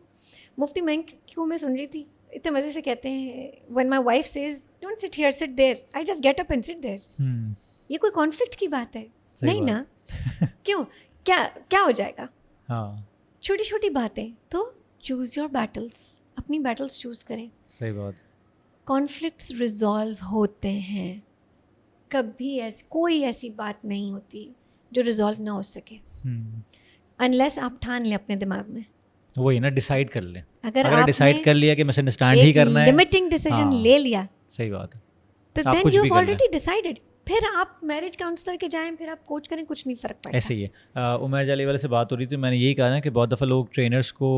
مفتی میں کیوں میں سن رہی تھی اتنے مزے سے کہتے ہیں when my wife says don't sit here, sit there, I just get up and sit there. یہ کوئی کانفلکٹ کی بات ہے نہیں نا. کیوں کیا ہو جائے گا؟ چھوٹی چھوٹی باتیں. تو چوز یور بیٹلس, اپنی بیٹلس چوز کریں. صحیح بات. کانفلکٹس ریزالو ہوتے ہیں, کبھی کوئی ایسی بات نہیں ہوتی جو ریزالو نہ ہو سکے انلیس آپ ٹھان لیں اپنے دماغ میں. وہی نا, ڈیسائیڈ کر لیں. اگر آپ ڈیسائیڈ کر لیا کہ مس انڈرسٹینڈ ہی کرنا ہے, لمیٹنگ ڈیسیژن لے لیا, صحیح بات ہے, تو then you have already decided. پھر آپ میرج کاؤنسلر کے جائیں, پھر آپ کوچ کریں, کچھ نہیں فرق پڑتا. ایسے ہی ہے. عمیر جالی والے سے بات ہو رہی تھی, میں نے یہی کہا نا کہ بہت دفعہ لوگ ٹرینرس کو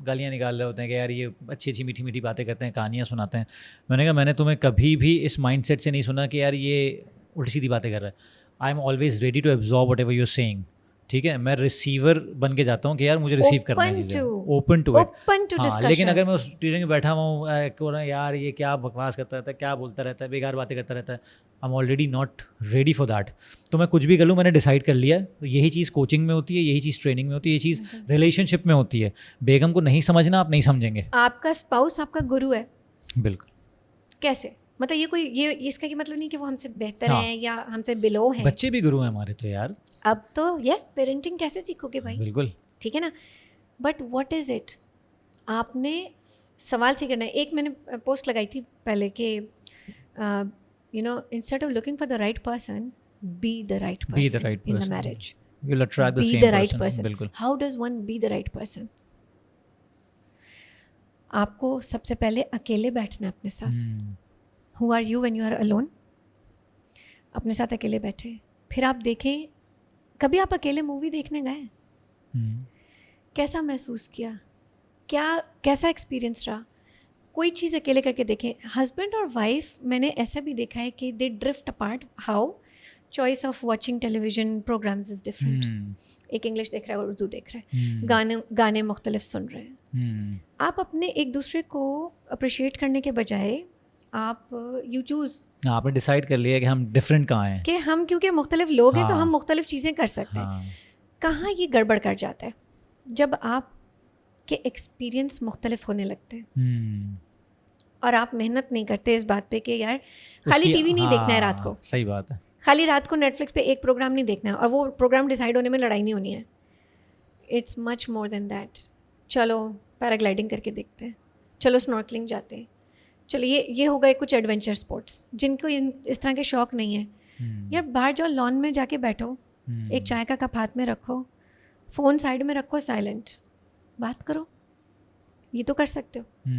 گالیاں نکال رہے ہوتے ہیں کہ یار یہ اچھی اچھی میٹھی میٹھی باتیں کرتے ہیں, کہانیاں سناتے ہیں. میں نے کہا میں نے تمہیں کبھی بھی اس مائنڈ سیٹ سے نہیں سنا کہ یار یہ الٹی سیدھی باتیں کر رہا ہے. I am always ready to absorb whatever you are saying. ٹھیک ہے, میں ریسیور بن کے جاتا ہوں کہ یار مجھے ریسیو کرنا ہے, اوپن ٹو اٹ. ہاں, لیکن اگر میں اس ٹیچر میں بیٹھا ہوں یار یہ کیا بکواس کرتا رہتا ہے, کیا بولتا رہتا ہے, بیکار باتیں کرتا رہتا ہے, I M already not ready for that. تو میں کچھ بھی کر لوں, میں نے ڈیسائڈ کر لیا. یہی چیز کوچنگ میں ہوتی ہے, یہی چیز ٹریننگ میں ہوتی ہے, یہ چیز ریلیشن شپ میں ہوتی ہے. بیگم کو نہیں سمجھنا, آپ نہیں سمجھیں گے. آپ کا اسپاؤس آپ کا گرو ہے. بالکل. کیسے مطلب یہ کوئی یہ اس کا یہ مطلب نہیں کہ وہ ہم سے بہتر ہیں یا ہم سے بلو ہیں. بچے بھی گرو ہیں ہمارے تو یار. اب تو یس پیرنٹنگ کیسے سیکھو گے بھائی. بالکل ٹھیک ہے نا. بٹ واٹ از اٹ, آپ نے سوال سے کرنا ہے. ایک میں نے پوسٹ لگائی تھی پہلے کہ you know instead of looking for the right person, be the right person in the marriage. You'll attract the be same the right person. بالکل. How does one be the right person? آپ کو سب سے پہلے اکیلے بیٹھنا اپنے ساتھ. Who are you when you are alone? اپنے ساتھ اکیلے بیٹھے. پھر آپ دیکھیں, کبھی آپ اکیلے مووی دیکھنے گئے, کیسا محسوس کیا, کیسا ایکسپیرئنس رہا. کوئی چیز اکیلے کر کے دیکھیں. ہسبینڈ اور وائف میں نے ایسا بھی دیکھا ہے کہ they drift apart. How? Choice of watching television programs is different. ایک انگلش دیکھ رہا ہے اور اردو دیکھ رہا ہے, گانے مختلف سن رہے ہیں. آپ اپنے ایک دوسرے کو اپریشیٹ کرنے کے بجائے آپ یو چوز, آپ نے ڈیسائیڈ کر لیا کہ ہم ڈفرینٹ کہاں ہیں, کہ ہم کیونکہ مختلف لوگ ہیں تو ہم مختلف چیزیں کر سکتے ہیں. کہاں یہ گڑبڑ کر جاتا ہے؟ جب آپ کے ایکسپیرئنس مختلف ہونے لگتے ہیں اور آپ محنت نہیں کرتے اس بات پہ کہ یار خالی ٹی وی نہیں دیکھنا ہے رات کو. صحیح بات ہے. خالی رات کو نیٹ فلکس پہ ایک پروگرام نہیں دیکھنا ہے اور وہ پروگرام ڈیسائیڈ ہونے میں لڑائی نہیں ہونی ہے. It's much more than that. چلو پیراگلائڈنگ کر کے دیکھتے ہیں, چلو اسنورکلنگ جاتے ہیں, چلو یہ ہو گئے کچھ ایڈونچر اسپورٹس جن کو اس طرح کے شوق نہیں ہے. یار باہر جاؤ, لان میں جا کے بیٹھو, ایک چائے کا کپ ہاتھ میں رکھو, فون سائڈ میں رکھو, سائلنٹ بات کرو. یہ تو کر سکتے ہو.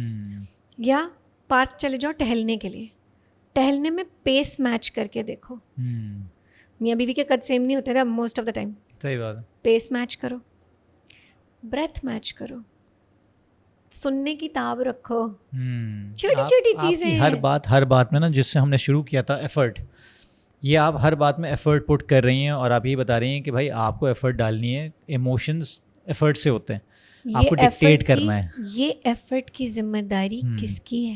یا پارک چلے جاؤ ٹہلنے کے لیے. ٹہلنے میں پیس میچ کر کے دیکھو. میاں بیوی کے قد سیم نہیں ہوتے نا موسٹ آف دا ٹائم. صحیح بات ہے. پیس میچ کرو, بریتھ میچ کرو. سننے کی تاب رکھو, چھوٹی چھوٹی چیزیں. ہر بات میں نا, جس سے ہم نے شروع کیا تھا ایفرٹ, یہ آپ ہر بات میں ایفرٹ پٹ کر رہی ہیں, اور آپ یہ بتا رہی ہیں کہ بھائی آپ کو ایفرٹ ڈالنی ہے, ایموشنز ایفرٹ سے ہوتے ہیں, آپ کو ڈکٹیٹ کرنا ہے. یہ ایفرٹ کی ذمہ داری کس کی ہے؟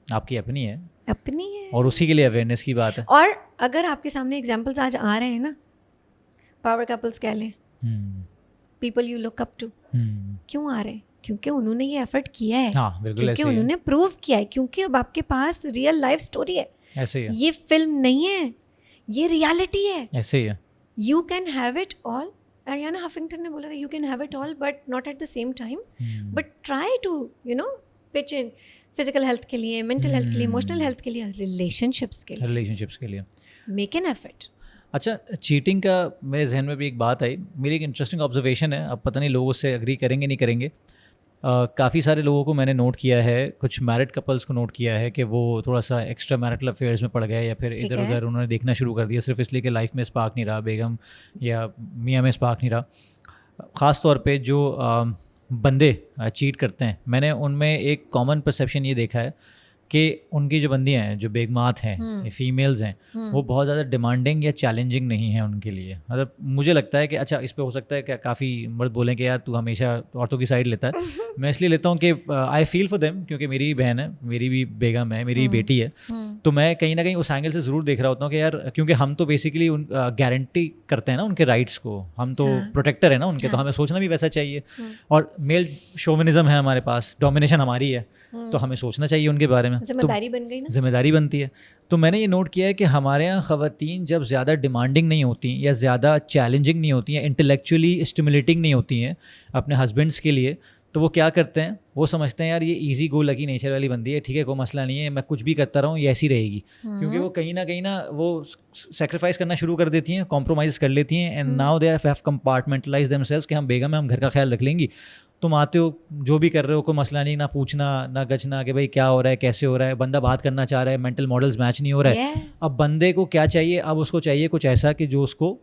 آپ کی اپنی ہے, اپنی ہے, اور اسی کے لیے اویئرنیس کی بات ہے. اور اگر آپ کے سامنے ایگزامپلس آج آ رہے ہیں نا, پاور کپلس کہہ لیں, people you look up to, کیوں آ رہے ہیں؟ کیونکہ انہوں نے یہ ایفرٹ کیا ہے, کیونکہ انہوں نے پروو کیا ہے, کیونکہ اب آپ کے پاس ریئل لائف اسٹوری ہے. ایسے ہی ہے, یہ فلم نہیں ہے, یہ ریالٹی ہے. ایسے ہی ہے. You can have it all. Arianna Huffington نے بولا تھا you can have it all but not at the same time, but try to you know pitch in physical health کے لیے, مینٹل ہیلتھ کے لیے, ایموشنل ہیلتھ کے لیے, relation ships کے لیے میک این ایفرٹ. اچھا, چیٹنگ کا میرے ذہن میں بھی ایک بات آئی, میری ایک انٹرسٹنگ آبزرویشن ہے, اب پتہ نہیں لوگ اس سے اگری کریں گے نہیں کریں گے. کافی سارے لوگوں کو میں نے نوٹ کیا ہے, کچھ میرڈ کپلس کو نوٹ کیا ہے کہ وہ تھوڑا سا ایکسٹرا میرٹل افیئرس میں پڑ گئے, یا پھر ادھر ادھر انہوں نے دیکھنا شروع کر دیا صرف اس لیے کہ لائف میں اسپارک نہیں رہا, بیگم یا میاں میں اسپارک نہیں رہا. خاص طور پہ جو بندے چیٹ کرتے ہیں, میں نے ان میں ایک کامن پرسیپشن یہ دیکھا ہے کہ ان کی جو بندیاں ہیں, جو بیگمات ہیں, فیمیلز ہیں, وہ بہت زیادہ ڈیمانڈنگ یا چیلنجنگ نہیں ہیں ان کے لیے. مطلب مجھے لگتا ہے کہ اچھا اس پہ ہو سکتا ہے کہ کافی مرد بولیں کہ یار تو ہمیشہ عورتوں کی سائڈ لیتا ہے. میں اس لیے لیتا ہوں کہ آئی فیل فار دیم, کیونکہ میری بھی بہن ہے, میری بھی بیگم ہے, میری بھی بیٹی ہے, تو میں کہیں نہ کہیں اس اینگل سے ضرور دیکھ رہا ہوتا ہوں کہ یار کیونکہ ہم تو بیسیکلی گارنٹی کرتے ہیں نا ان کے رائٹس کو, ہم تو پروٹیکٹر ہیں نا ان کے, تو ہمیں سوچنا بھی ویسا چاہیے. اور میل شوونزم ہے ہمارے پاس, ڈومینیشن ہماری ہے, تو ہمیں سوچنا چاہیے ان کے بارے میں, ذمہ داری بنتی ہے. تو میں نے یہ نوٹ کیا ہے کہ ہمارے یہاں خواتین جب زیادہ ڈیمانڈنگ نہیں ہوتی یا زیادہ چیلنجنگ نہیں ہوتی ہیں, انٹلیکچولی اسٹیمولیٹنگ نہیں ہوتی ہیں اپنے ہسبینڈس کے لیے, تو وہ کیا کرتے ہیں, وہ سمجھتے ہیں یار یہ ایزی گو لکی نیچر والی بندی ہے, ٹھیک ہے کوئی مسئلہ نہیں ہے, میں کچھ بھی کرتا رہا ہوں یہ ایسی رہے گی. کیونکہ وہ کہیں نہ وہ سیکریفائس کرنا شروع کر دیتی ہیں, کمپرومائز کر لیتی ہیں, and now they have compartmentalise them selves کہ ہم بیگم ہیں, ہم گھر کا خیال رکھ لیں گی, تم آتے ہو جو بھی کر رہے ہو کوئی مسئلہ نہیں, نہ پوچھنا نہ گچنا کہ بھائی کیا ہو رہا ہے, کیسے ہو رہا ہے, بندہ بات کرنا چاہ رہا ہے, مینٹل ماڈلز میچ نہیں ہو رہا ہے. اب بندے کو کیا چاہیے, اب اس کو چاہیے کچھ ایسا کہ جو اس کو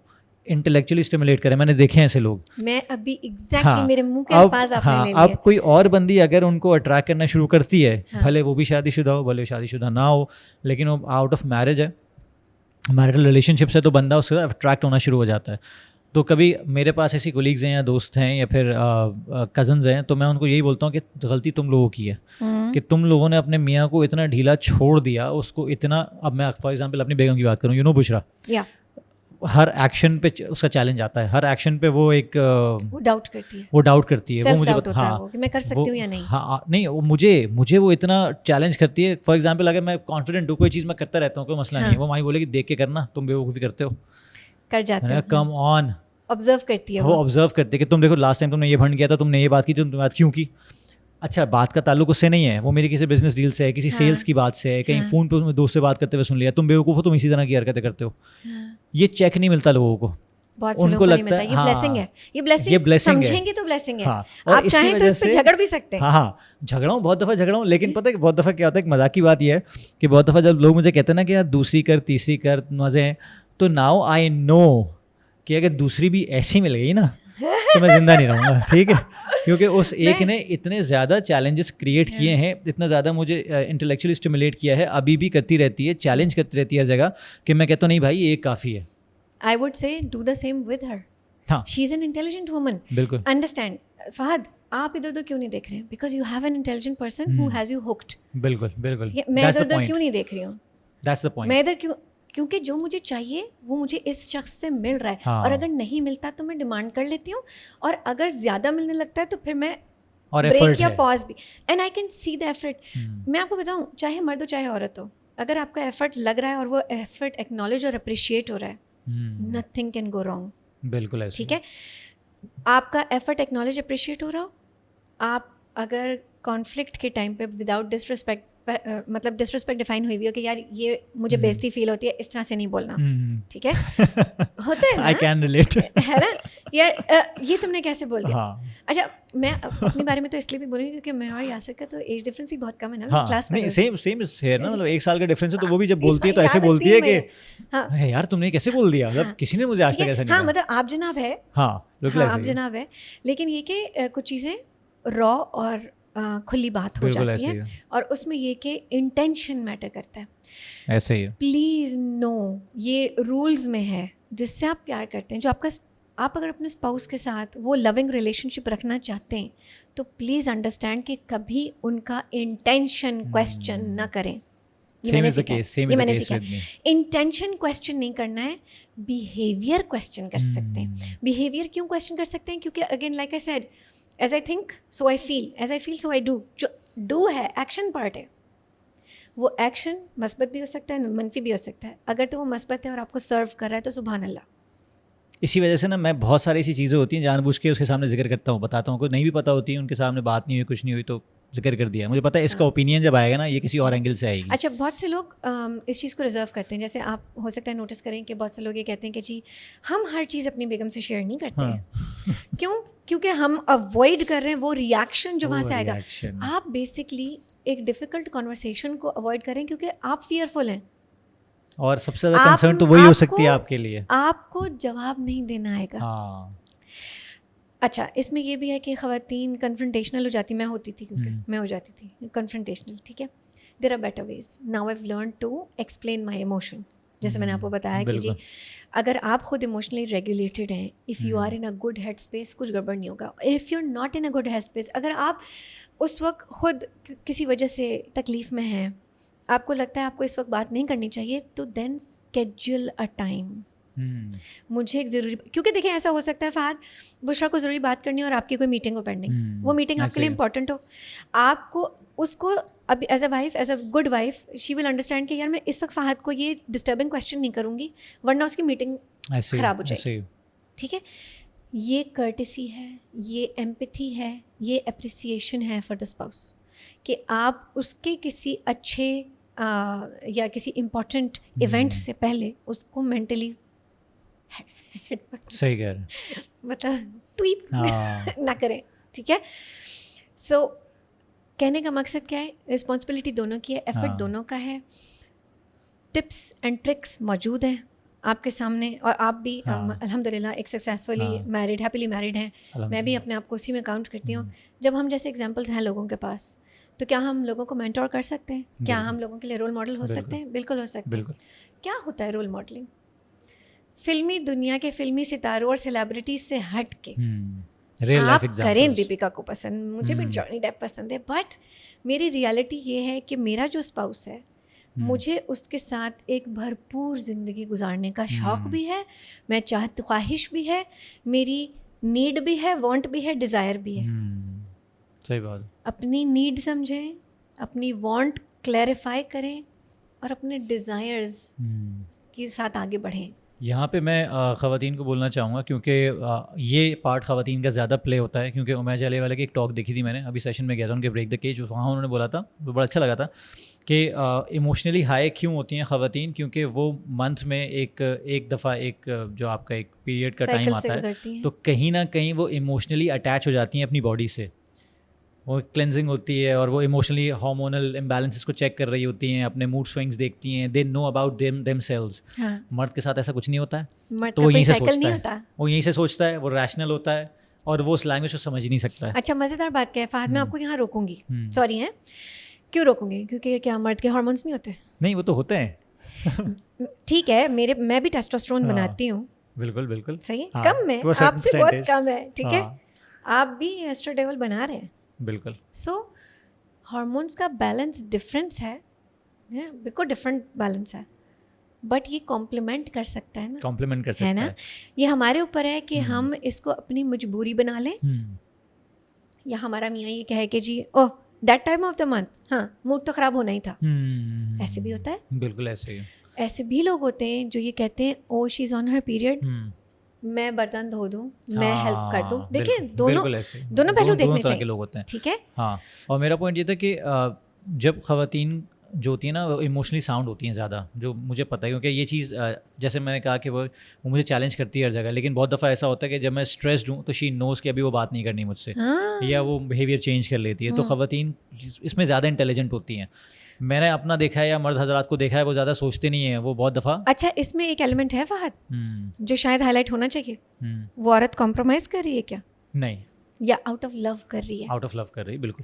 انٹلیکچولی اسٹیمولیٹ کرے. میں نے دیکھے ہیں ایسے لوگ, میں ابھی ایگزیکٹلی میرے منہ کے الفاظ آپ نے لے لیے. اب کوئی اور بندی اگر ان کو اٹریکٹ کرنا شروع کرتی ہے, بھلے وہ بھی شادی شدہ ہو, بھلے شادی شدہ نہ ہو, لیکن وہ آؤٹ آف میرج ہے, میرٹل ریلیشن شپ سے, تو بندہ اس سے اٹریکٹ ہونا شروع ہو جاتا ہے. تو کبھی میرے پاس ایسی کولیگز ہیں یا دوست ہیں یا پھر کزنز ہیں, تو میں ان کو یہی بولتا ہوں کہ غلطی تم لوگوں کی ہے کہ تم لوگوں نے اپنے میاں کو اتنا ڈھیلا چھوڑ دیا, اس کو اتنا. اب میں فار ایگزامپل اپنی بیگم کی بات کروں, you know Bushra, Hare action پہ اس کا چیلنج آتا ہے, ہر ایکشن پہ وہ ایک ڈاؤٹ کرتی ہے, وہ مجھے کہ میں کر سکتی ہوں یا نہیں. ہاں نہیں, مجھے وہ اتنا چیلنج کرتی ہے. فار ایگزامپل اگر میں کانفیڈنٹ ہوں, کوئی چیز میں کرتا رہتا ہوں, کوئی مسئلہ نہیں, وہ مائی بولے کہ دیکھ کے کرنا, تم بیوقوفی کرتے ہو, کر جاتے ہو, کم آن, آبزرو کرتی ہے, وہ آبزرو کرتی ہے کہ تم دیکھو لاسٹ ٹائم تم نے یہ بھنڈ کیا تھا, تم نے یہ بات کی, تم نے بات کیوں کی. اچھا, بات کا تعلق اس سے نہیں ہے, وہ میری کسی بزنس ڈیل سے ہے, کسی سیلس کی بات سے ہے, کہیں فون پہ دوست سے بات کرتے ہوئے سن لیا, تم بیوقوف ہو, تم اسی طرح کی حرکتیں کرتے ہو. یہ چیک نہیں ملتا لوگوں کو, ان کو لگتا ہے یہ بلیسنگ ہے, یہ بلیسنگ سمجھیں گے تو بلیسنگ ہے. آپ چاہیں تو اس پہ جھگڑ بھی سکتے ہیں. ہاں جھگڑا ہوں, بہت دفعہ جھگڑا ہوں, لیکن پتہ ہے بہت دفعہ کیا ہوتا ہے, ایک مذاق کی بات یہ ہے کہ بہت دفعہ جب لوگ مجھے کہتے ہیں نا کہ یار دوسری کر, تیسری کر, مزے ہیں, تو ناؤ آئی نو کہ اگر دوسری بھی ایسی مل گئی نا تو میں زندہ نہیں رہوں گا, ٹھیک ہے, کیونکہ اس ایک نے اتنے زیادہ چیلنجز کریٹ کیے ہیں, اتنا زیادہ مجھے انٹلیکچولی اسٹیمولیٹ کیا ہے, ابھی بھی کرتی رہتی ہے, چیلنج کرتی رہتی ہے ہر جگہ, کہ میں کہتا ہوں نہیں بھائی ایک کافی ہے. I would say do the same with her. She is an intelligent woman. بالکل. Understand, Fahad, آپ ادھر ادھر کیوں نہیں دیکھ رہے ہیں, because you have an intelligent person who has you hooked. بالکل بالکل. میں ادھر ادھر کیوں نہیں دیکھ رہی ہوں, That's the point. میں ادھر کیونکہ جو مجھے چاہیے وہ مجھے اس شخص سے مل رہا ہے, اور اگر نہیں ملتا تو میں ڈیمانڈ کر لیتی ہوں, اور اگر زیادہ ملنے لگتا ہے تو پھر میں بریک یا پاز بھی, and I can see the effort. میں آپ کو بتاؤں, چاہے مرد ہو چاہے عورت ہو, اگر آپ کا ایفرٹ لگ رہا ہے اور وہ ایفرٹ ایکنالج اور اپریشیٹ ہو رہا ہے, نتھنگ کین گو رانگ. بالکل ایسے, ٹھیک ہے, آپ کا ایفرٹ ایکنالج اپریشیٹ ہو رہا ہو, آپ اگر کانفلکٹ کے ٹائم پہ وداؤٹ ڈسرسپیکٹ, مطلب ڈسرسپیکٹ ڈیفائن ہوئی ہوئی ہو کہ یار یہ مجھے بےزتی فیل ہوتی ہے, اس طرح سے نہیں بولنا, ٹھیک ہے, ہوتا ہے نا, I can relate, ہے نا یار, یہ تم نے کیسے بول دیا. اچھا, میں اپنے بارے میں تو اس لیے بھی بولوں گی کیونکہ میں اور یاسر کا تو ایج ڈفرینس بھی بہت کم ہے نا, کلاس میں سیم ہے نا, مطلب 1 سال کا ڈفرینس ہے, تو وہ بھی جب بولتی ہے تو ایسے بولتی ہے کہ یار تم نے کیسے بول دیا, مطلب کسی نے مجھے آج تک ایسا نہیں. ہاں مطلب آپ جناب ہے, ہاں آپ جناب ہے, لیکن یہ کہ کچھ چیزیں را اور کھلی بات ہو جاتی ہے, اور اس میں یہ کہ انٹینشن میٹر کرتا ہے. ایسے ہی پلیز نو, یہ رولز میں ہے جس سے آپ پیار کرتے ہیں, جو آپ اگر اپنے اسپاؤس کے ساتھ وہ لونگ ریلیشن شپ رکھنا چاہتے ہیں تو پلیز انڈرسٹینڈ کہ کبھی ان کا انٹینشن کویسچن نہ کریں. یہ میں نے سیکھا. انٹینشن کویسچن نہیں کرنا ہے, بیہیویئر کویسچن کر سکتے ہیں. بیہیویئر کیوں کویسچن کر سکتے ہیں؟ کیونکہ again like I said, as I think so I feel, as I feel so I do. جو ڈو ہے ایکشن پارٹ ہے, وہ ایکشن مثبت بھی ہو سکتا ہے منفی بھی ہو سکتا ہے. اگر تو وہ مثبت ہے اور آپ کو سرو کر رہا ہے تو سبحان اللہ. اسی وجہ سے نا میں بہت ساری ایسی چیزیں ہوتی ہیں جان بوجھ کے اس کے سامنے ذکر کرتا ہوں, بتاتا ہوں, کوئی نہیں بھی پتہ ہوتی ہے, ان کے سامنے بات نہیں ہوئی, کچھ نہیں ہوئی تو ذکر کر دیا. مجھے پتا ہے اس کا اوپینین جب آئے گا نا یہ کسی اور اینگل سے آئے گی. اچھا, بہت سے لوگ اس چیز کو ریزرو کرتے ہیں. جیسے آپ ہو سکتا ہے نوٹس کریں کہ بہت سے لوگ یہ کہتے ہیں کہ جی ہم ہر چیز اپنی بیگم سے شیئر نہیں کرتے ہیں. کیوں؟ کیونکہ ہم اوائڈ کر رہے ہیں وہ ریئیکشن جو وہاں سے آئے گا. آپ بیسکلی ایک ڈیفیکلٹ کنورسیشن کو اوائڈ کریں کیونکہ آپ فیئرفل ہیں, اور سب سے زیادہ کنسرن تو وہی ہو سکتی ہے آپ کے لیے. آپ کو جواب نہیں دینا آئے گا. ہاں. اچھا, اس میں یہ بھی ہے کہ خواتین کنفرنٹیشنل ہو جاتی, میں ہوتی تھی کیونکہ میں ہو جاتی تھی کنفرنٹیشنل. ٹھیک ہے, there are better ways. Now I have learn to explain my emotion. جیسے میں نے آپ کو بتایا کہ جی اگر آپ خود ایموشنلی ریگولیٹڈ ہیں, if you are in a good head space, کچھ گڑبڑ نہیں ہوگا. If you are not in a good head space, اگر آپ اس وقت خود کسی وجہ سے تکلیف میں ہیں, آپ کو لگتا ہے آپ کو اس وقت بات نہیں کرنی چاہیے, تو دین اسکیڈول اے ٹائم. مجھے ایک ضروری, کیونکہ دیکھیں ایسا ہو سکتا ہے فہد بشرا کو ضروری بات کرنی ہو اور آپ کی کوئی میٹنگ ہو پینڈنگ, وہ میٹنگ آپ کے لیے امپورٹنٹ ہو, آپ کو اس کو اب as a wife, as a good wife, she will understand کہ یار میں اس وقت فہد کو یہ ڈسٹربنگ کویسچن نہیں کروں گی ورنہ اس کی میٹنگ خراب ہو جائے گی. ٹھیک ہے, یہ کرٹسی ہے, یہ ایمپتھی ہے, یہ اپریسیشن ہے فار دا اسپاؤس, کہ آپ اس کے کسی اچھے یا کسی امپورٹنٹ ایونٹ سے پہلے اس کو مینٹلی صحیح کہہ رہے ہیں, مطلب ٹویپ نہ کریں. ٹھیک ہے, سو کہنے کا مقصد کیا ہے, رسپانسبلٹی دونوں کی ہے, ایفرٹ دونوں کا ہے. ٹپس اینڈ ٹرکس موجود ہیں آپ کے سامنے, اور آپ بھی الحمد للہ ایک سکسیزفلی میرڈ, ہیپیلی میرڈ ہیں. میں بھی اپنے آپ کو اسی میں کاؤنٹ کرتی ہوں. جب ہم جیسے ایگزامپلس ہیں لوگوں کے پاس, تو کیا ہم لوگوں کو مینٹور کر سکتے ہیں؟ کیا ہم لوگوں کے لیے رول ماڈل ہو سکتے ہیں؟ بالکل ہو سکتے ہیں. کیا ہوتا ہے رول ماڈلنگ؟ فلمی دنیا کے فلمی ستاروں اور سیلیبریٹیز سے ہٹ کے آپ کریں دیپیکا کو پسند, مجھے بھی جانی ڈیپ پسند ہے, بٹ میری ریالٹی یہ ہے کہ میرا جو اسپاؤس ہے مجھے اس کے ساتھ ایک بھرپور زندگی گزارنے کا شوق بھی ہے, میں خواہش بھی ہے, میری نیڈ بھی ہے, وانٹ بھی ہے, ڈیزائر بھی ہے. صحیح بات. اپنی نیڈ سمجھیں, اپنی وانٹ کلیریفائی کریں, اور اپنے ڈیزائرز کے ساتھ آگے بڑھیں. یہاں پہ میں خواتین کو بولنا چاہوں گا, کیونکہ یہ پارٹ خواتین کا زیادہ پلے ہوتا ہے, کیونکہ عمیر جلیل والے کی ایک ٹاک دیکھی تھی میں نے, ابھی سیشن میں گیا تھا ان کے بریک دا کیج, وہاں انہوں نے بولا تھا, وہ بڑا اچھا لگا تھا کہ ایموشنلی ہائی کیوں ہوتی ہیں خواتین, کیونکہ وہ منتھ میں ایک دفعہ ایک جو آپ کا ایک پیریڈ کا ٹائم آتا ہے, تو کہیں نہ کہیں وہ ایموشنلی اٹیچ ہو جاتی ہیں اپنی باڈی سے, وہ کلینزنگ ہوتی ہے, اور وہ ایموشنلی ہارمونل امبیلنسز کو چیک کر رہی ہوتی ہیں, اپنے موڈ سوئنگس دیکھتی ہیں, دے نو اباؤٹ دیم سیلز. مرد کے ساتھ ایسا کچھ نہیں ہوتا ہے, تو وہ یہیں سے سوچتا ہے, وہ یہیں سے سوچتا ہے, وہ ریشنل ہوتا ہے, اور وہ اس لینگویج کو سمجھ نہیں سکتا ہے. اچھا, مزیدار بات کیا ہے فہد, میں آپ کو یہاں روکوں گی, سوری ہیں, کیوں روکوں گی؟ کیونکہ کیا مرد کے ہارمونس نہیں ہوتے؟ نہیں, وہ تو ہوتے ہیں. ٹھیک ہے, میں بھی ٹیسٹوسٹرون بناتی ہوں. بالکل بالکل صحیح, کم ہے, آپ سے بہت کم ہے. ٹھیک ہے, آپ بھی ایسٹروڈیول بنا رہے ہیں. بالکل. سو ہارمونس کا بیلنس ڈفرینس ہے, بالکل ڈفرینٹ بیلنس ہے, بٹ یہ کمپلیمنٹ کر سکتا ہے نا, کمپلیمنٹ کر سکتا ہے نا. یہ ہمارے اوپر ہے کہ ہم اس کو اپنی مجبوری بنا لیں, یا ہمارا میاں یہ کہے کہ جی oh that time of the month, ہاں موڈ تو خراب ہونا ہی تھا. ایسے بھی ہوتا ہے, بالکل ایسے ہی. ایسے بھی لوگ ہوتے ہیں جو یہ کہتے ہیں او شی از آن ہر پیریڈ, میں برتن دھو دوں, میں ہیلپ کر دوں. دیکھیں دونوں پہلو دیکھنے چاہیے لوگ ہوتے ہیں. ٹھیک ہے, ہاں. اور میرا پوائنٹ یہ تھا کہ جب خواتین جو ہوتی ہیں نا وہ ایموشنلی ساؤنڈ ہوتی ہیں زیادہ, جو مجھے پتہ ہے, کیونکہ یہ چیز جیسے میں نے کہا کہ وہ مجھے چیلنج کرتی ہے ہر جگہ, لیکن بہت دفعہ ایسا ہوتا ہے کہ جب میں اسٹریسڈ ہوں تو شی نوز کہ ابھی وہ بات نہیں کرنی مجھ سے, یا وہ بیہیویئر چینج کر لیتی ہے. تو خواتین اس میں زیادہ انٹیلیجنٹ ہوتی ہیں. میں نے اپنا دیکھا ہے یا مرد حضرات کو دیکھا ہے, وہ زیادہ سوچتے نہیں ہیں, وہ بہت دفعہ. اچھا, اس میں ایک ایلیمنٹ ہے فہد جو شاید ہائی لائٹ ہونا چاہیے, وہ عورت کمپرومائز کر رہی ہے کیا؟ نہیں, یا آؤٹ آف لو کر رہی ہے؟ آؤٹ آف لو کر رہی, بالکل.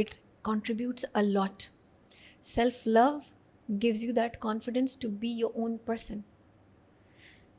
It contributes a lot. Self-love gives you that confidence to be your own person.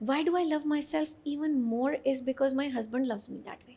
Why do I love myself even more is because my husband loves me that way.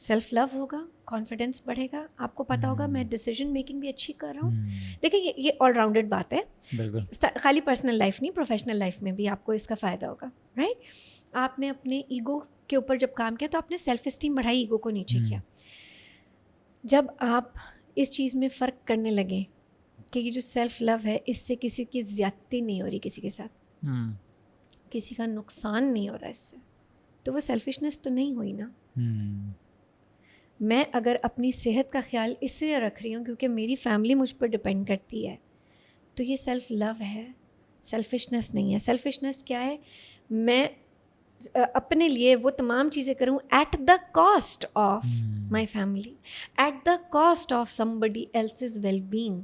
Self love ہوگا, confidence بڑھے گا, آپ کو پتہ ہوگا میں decision making بھی اچھی کر رہا ہوں. دیکھیں یہ آل راؤنڈڈ بات ہے, بالکل, خالی پرسنل لائف نہیں, پروفیشنل لائف میں بھی آپ کو اس کا فائدہ ہوگا, رائٹ. آپ نے اپنے ایگو کے اوپر جب کام کیا تو آپ نے سیلف اسٹیم بڑھائی, ایگو کو نیچے کیا. جب آپ اس چیز میں فرق کرنے لگیں کہ یہ جو سیلف لو ہے اس سے کسی کی زیادتی نہیں ہو رہی, کسی کے ساتھ کسی کا نقصان نہیں ہو رہا اس سے, تو وہ سیلفشنس تو نہیں ہوئی نا. میں اگر اپنی صحت کا خیال اس لیے رکھ رہی ہوں کیونکہ میری فیملی مجھ پر ڈپینڈ کرتی ہے, تو یہ سیلف لو ہے, سیلفشنس نہیں ہے. سیلفشنس کیا ہے؟ میں اپنے لیے وہ تمام چیزیں کروں at the cost of my family, at the cost of somebody else's well being.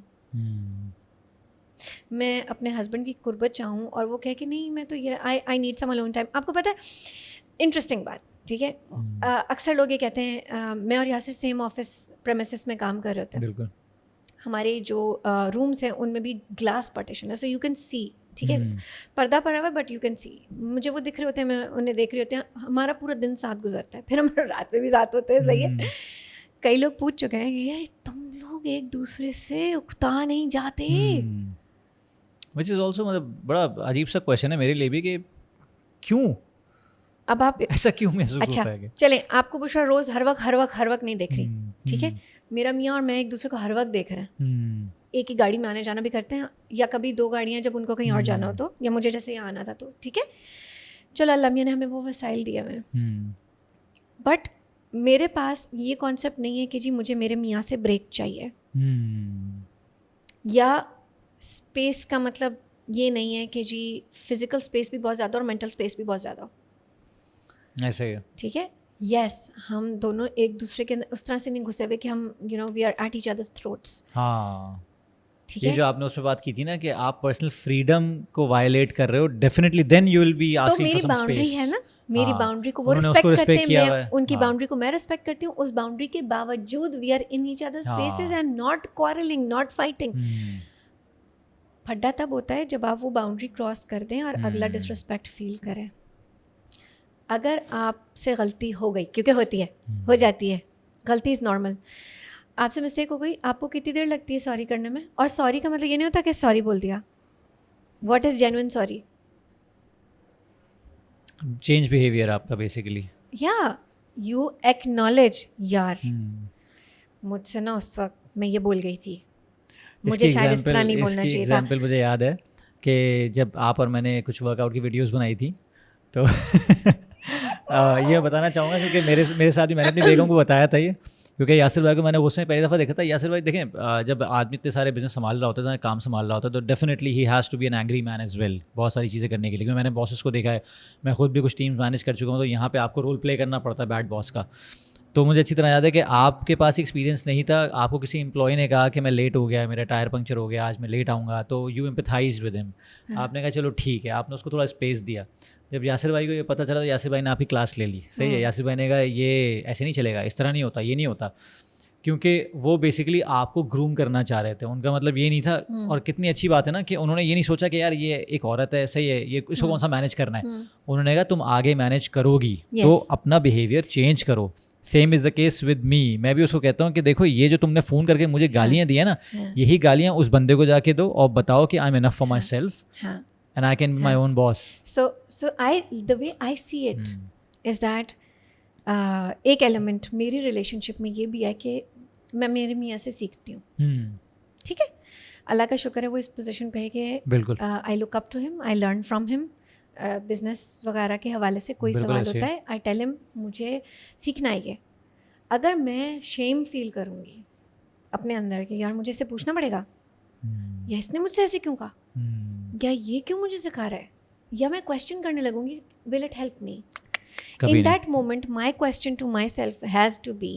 میں اپنے ہسبینڈ کی قربت چاہوں اور وہ کہے کہ نہیں میں تو یہ I need some alone time. آپ کو پتہ ہے انٹرسٹنگ بات, ٹھیک ہے, اکثر لوگ یہ کہتے ہیں, میں اور یاسر سیم آفس پریمیسس میں کام کر رہے ہوتے ہیں. بالکل, ہمارے جو رومس ہیں ان میں بھی گلاس پارٹیشن ہے, سو یو کین سی, ٹھیک ہے, پردہ پڑا ہوا ہے بٹ یو کین سی. مجھے وہ دکھ رہے ہوتے ہیں, میں انہیں دیکھ رہے ہوتے ہیں, ہمارا پورا دن ساتھ گزرتا ہے, پھر ہمارا رات میں بھی ساتھ ہوتے ہیں, صحیح ہے. کئی لوگ پوچھ چکے ہیں کہ یار تم لوگ ایک دوسرے سے اکتا نہیں جاتے, وچ از آلسو مطلب بڑا عجیب سا کویشچن ہے میرے لیے بھی کہ کیوں, اب آپ ایسا کیوں محسوس ہوتا ہے کہ چلیں آپ کو بشرا روز ہر وقت نہیں دیکھ رہی, ٹھیک ہے, میرا میاں اور میں ایک دوسرے کو ہر وقت دیکھ رہے ہیں, ایک ہی گاڑی میں آنے جانا بھی کرتے ہیں, یا کبھی 2 گاڑیاں جب ان کو کہیں اور جانا ہو تو, یا مجھے جیسے یہاں آنا تھا تو, ٹھیک ہے, چلو اللہ میاں نے ہمیں وہ وسائل دیا ہوئے ہیں. بٹ میرے پاس یہ کانسیپٹ نہیں ہے کہ جی مجھے میرے میاں سے بریک چاہیے, یا اسپیس کا مطلب یہ نہیں ہے کہ جی فزیکل اسپیس بھی بہت زیادہ اور مینٹل اسپیس بھی بہت زیادہ ہو, ایسے ہی, ٹھیک ہے. یس ہم دونوں ایک دوسرے کے اس طرح سے نہیں گھسے ہوئے کہ ہم we are at each others throats. ہاں, ٹھیک یہ ہے, جو آپ نے اس پہ بات کی تھی نا کہ آپ پرسنل فریڈم کو وائلیٹ کر رہے ہو, definitely then you will be asking for some space. تو میری باؤنڈری ہے نا, میری باؤنڈری کو وہ رسپیکٹ کرتے ہیں, میں ان کی باؤنڈری کو میں رسپیکٹ کرتی ہوں. اس باؤنڈری کے باوجود we are in each other's faces and not quarrelling, not fighting. پھڈا تب ہوتا ہے جب آپ وہ باؤنڈری کراس کر دیں اور اگلا ڈس رسپیکٹ فیل کرے. اگر آپ سے غلطی ہو گئی, کیونکہ ہوتی ہے, ہو جاتی ہے, غلطی از نارمل, آپ سے مسٹیک ہو گئی, آپ کو کتنی دیر لگتی ہے سوری کرنے میں؟ اور سوری کا مطلب یہ نہیں ہوتا کہ سوری بول دیا. What is genuine sorry? Change behaviour آپ کا بیسیکلی, یا یو ایکنالج یار مجھ سے نا اس وقت میں یہ بول گئی تھی, مجھے شاید اس طرح نہیں بولنا چاہیے تھا. ایگزامپل مجھے یاد ہے کہ جب آپ اور میں نے کچھ ورک آؤٹ کی ویڈیوز بنائی تھی تو یہ بتانا چاہوں گا کیونکہ میرے ساتھ بھی میں نے اپنی بیگم کو بتایا تھا یہ, کیونکہ یاسر بھائی کو میں نے اس میں پہلی دفعہ دیکھا تھا. یاسر بھائی دیکھیں جب آدمی اتنے سارے بزنس سنبھال رہا ہوتا ہے, کام سنبھال رہا ہوتا ہے, تو definitely he has to be an angry man as well, بہت ساری چیزیں کرنے کے لیے. کیونکہ میں نے باسز کو دیکھا ہے, میں خود بھی کچھ ٹیمز مینیج کر چکا ہوں, تو یہاں پہ آپ کو رول پلے کرنا پڑتا ہے بیڈ باس کا. تو مجھے اچھی طرح یاد ہے کہ آپ کے پاس ایکسپیرینس نہیں تھا, آپ کو کسی امپلائی نے کہا کہ میں لیٹ ہو گیا, میرا ٹائر پنکچر ہو گیا, آج میں لیٹ آؤں گا, تو یو ایمپیتھائز ود ہم. آپ نے کہا چلو ٹھیک ہے, آپ نے اس کو تھوڑا اسپیس دیا. جب یاسر بھائی کو یہ پتہ چلا تو یاسر بھائی نے آپ کی کلاس لے لی, صحیح ہے. یاسر بھائی نے کہا یہ ایسے نہیں چلے گا, اس طرح نہیں ہوتا, یہ نہیں ہوتا, کیونکہ وہ بیسیکلی آپ کو گروم کرنا چاہ رہے تھے. ان کا مطلب یہ نہیں تھا, اور کتنی اچھی بات ہے نا کہ انہوں نے یہ نہیں سوچا کہ یار یہ ایک عورت ہے, صحیح ہے, یہ اس کو کون سا مینیج کرنا ہے. انہوں نے کہا تم آگے مینیج کرو گی تو اپنا بیہیویئر چینج کرو. Same is the case with me. میں بھی اس کو کہتا ہوں کہ دیکھو یہ جو تم نے فون کر کے مجھے گالیاں دی ہیں نا, یہی گالیاں اس بندے کو جا کے دو اور بتاؤ کہ I am enough for myself and I can be my own boss. So the way I see it is that ایک ایلیمنٹ میری ریلیشن شپ میں یہ بھی ہے کہ میں میرے میاں سے سیکھتی ہوں, ٹھیک ہے. اللہ کا شکر ہے وہ اس پوزیشن پہ ہے کہ بالکل آئی لک اپ ٹو ہم, آئی لرن فرام ہم. بزنس وغیرہ کے حوالے سے کوئی سوال ہوتا ہے, آئی ٹیل ہم مجھے سیکھنا ہے. اگر میں شیم فیل کروں گی اپنے اندر کہ یار مجھے اسے پوچھنا پڑے گا, یا اس نے مجھ سے ایسے کیوں کہا, یا یہ کیوں مجھے سکھا رہا ہے, یا میں کویسچن کرنے لگوں گی, will it help me? In that moment, my question to myself has to be,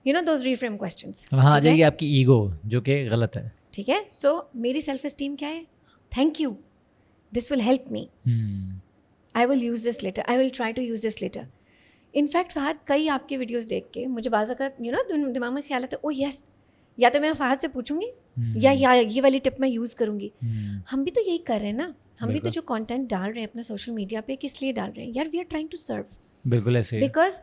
those reframe questions. وہاں آ جائے گی آپ کی ایگو جو کہ غلط ہے, ٹھیک ہے. سو میری سیلف اسٹیم کیا ہے؟ Thank you, this will help me, I will use this later, I will try to use this later. In fact Fahad کئی آپ کے ویڈیوز دیکھ کے مجھے بعض اوقات دماغ میں خیال آتا ہے, او یس, یا تو میں فہد سے پوچھوں گی یا یہ والی ٹپ میں یوز کروں گی. ہم بھی تو یہی کر رہے ہیں نا, ہم بھی تو جو کانٹینٹ ڈال رہے ہیں اپنا سوشل میڈیا پہ کس لیے ڈال رہے ہیں یار, we are trying to serve. بالکل ایسے, بیکاز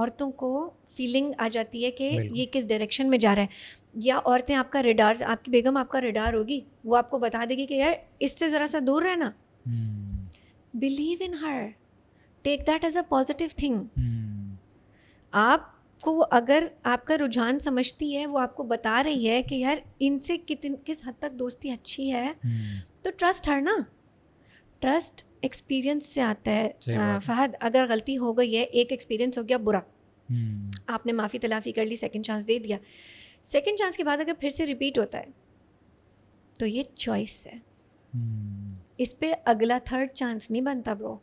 عورتوں کو فیلنگ آ جاتی ہے کہ یہ کس ڈائریکشن میں جا رہا ہے. یا عورتیں آپ کا ریڈار, آپ کی بیگم آپ کا ریڈار ہوگی, وہ آپ کو بتا دے گی کہ یار اس سے ذرا سا دور رہنا. Believe in Hare, take that as a positive thing. آپ کو اگر آپ کا رجحان سمجھتی ہے, وہ آپ کو بتا رہی ہے کہ یار ان سے کس حد تک دوستی اچھی ہے, تو ٹرسٹ ہر نا. ٹرسٹ ایکسپیرئنس سے آتا ہے. فہد, اگر غلطی ہو گئی ہے, ایک ایکسپیرئنس ہو گیا برا, آپ نے معافی تلافی کر لی, سیکنڈ چانس دے دیا, سیکنڈ چانس کے بعد اگر پھر سے ریپیٹ ہوتا ہے تو یہ چوائس ہے. اس پہ اگلا تھرڈ چانس نہیں بنتا برو,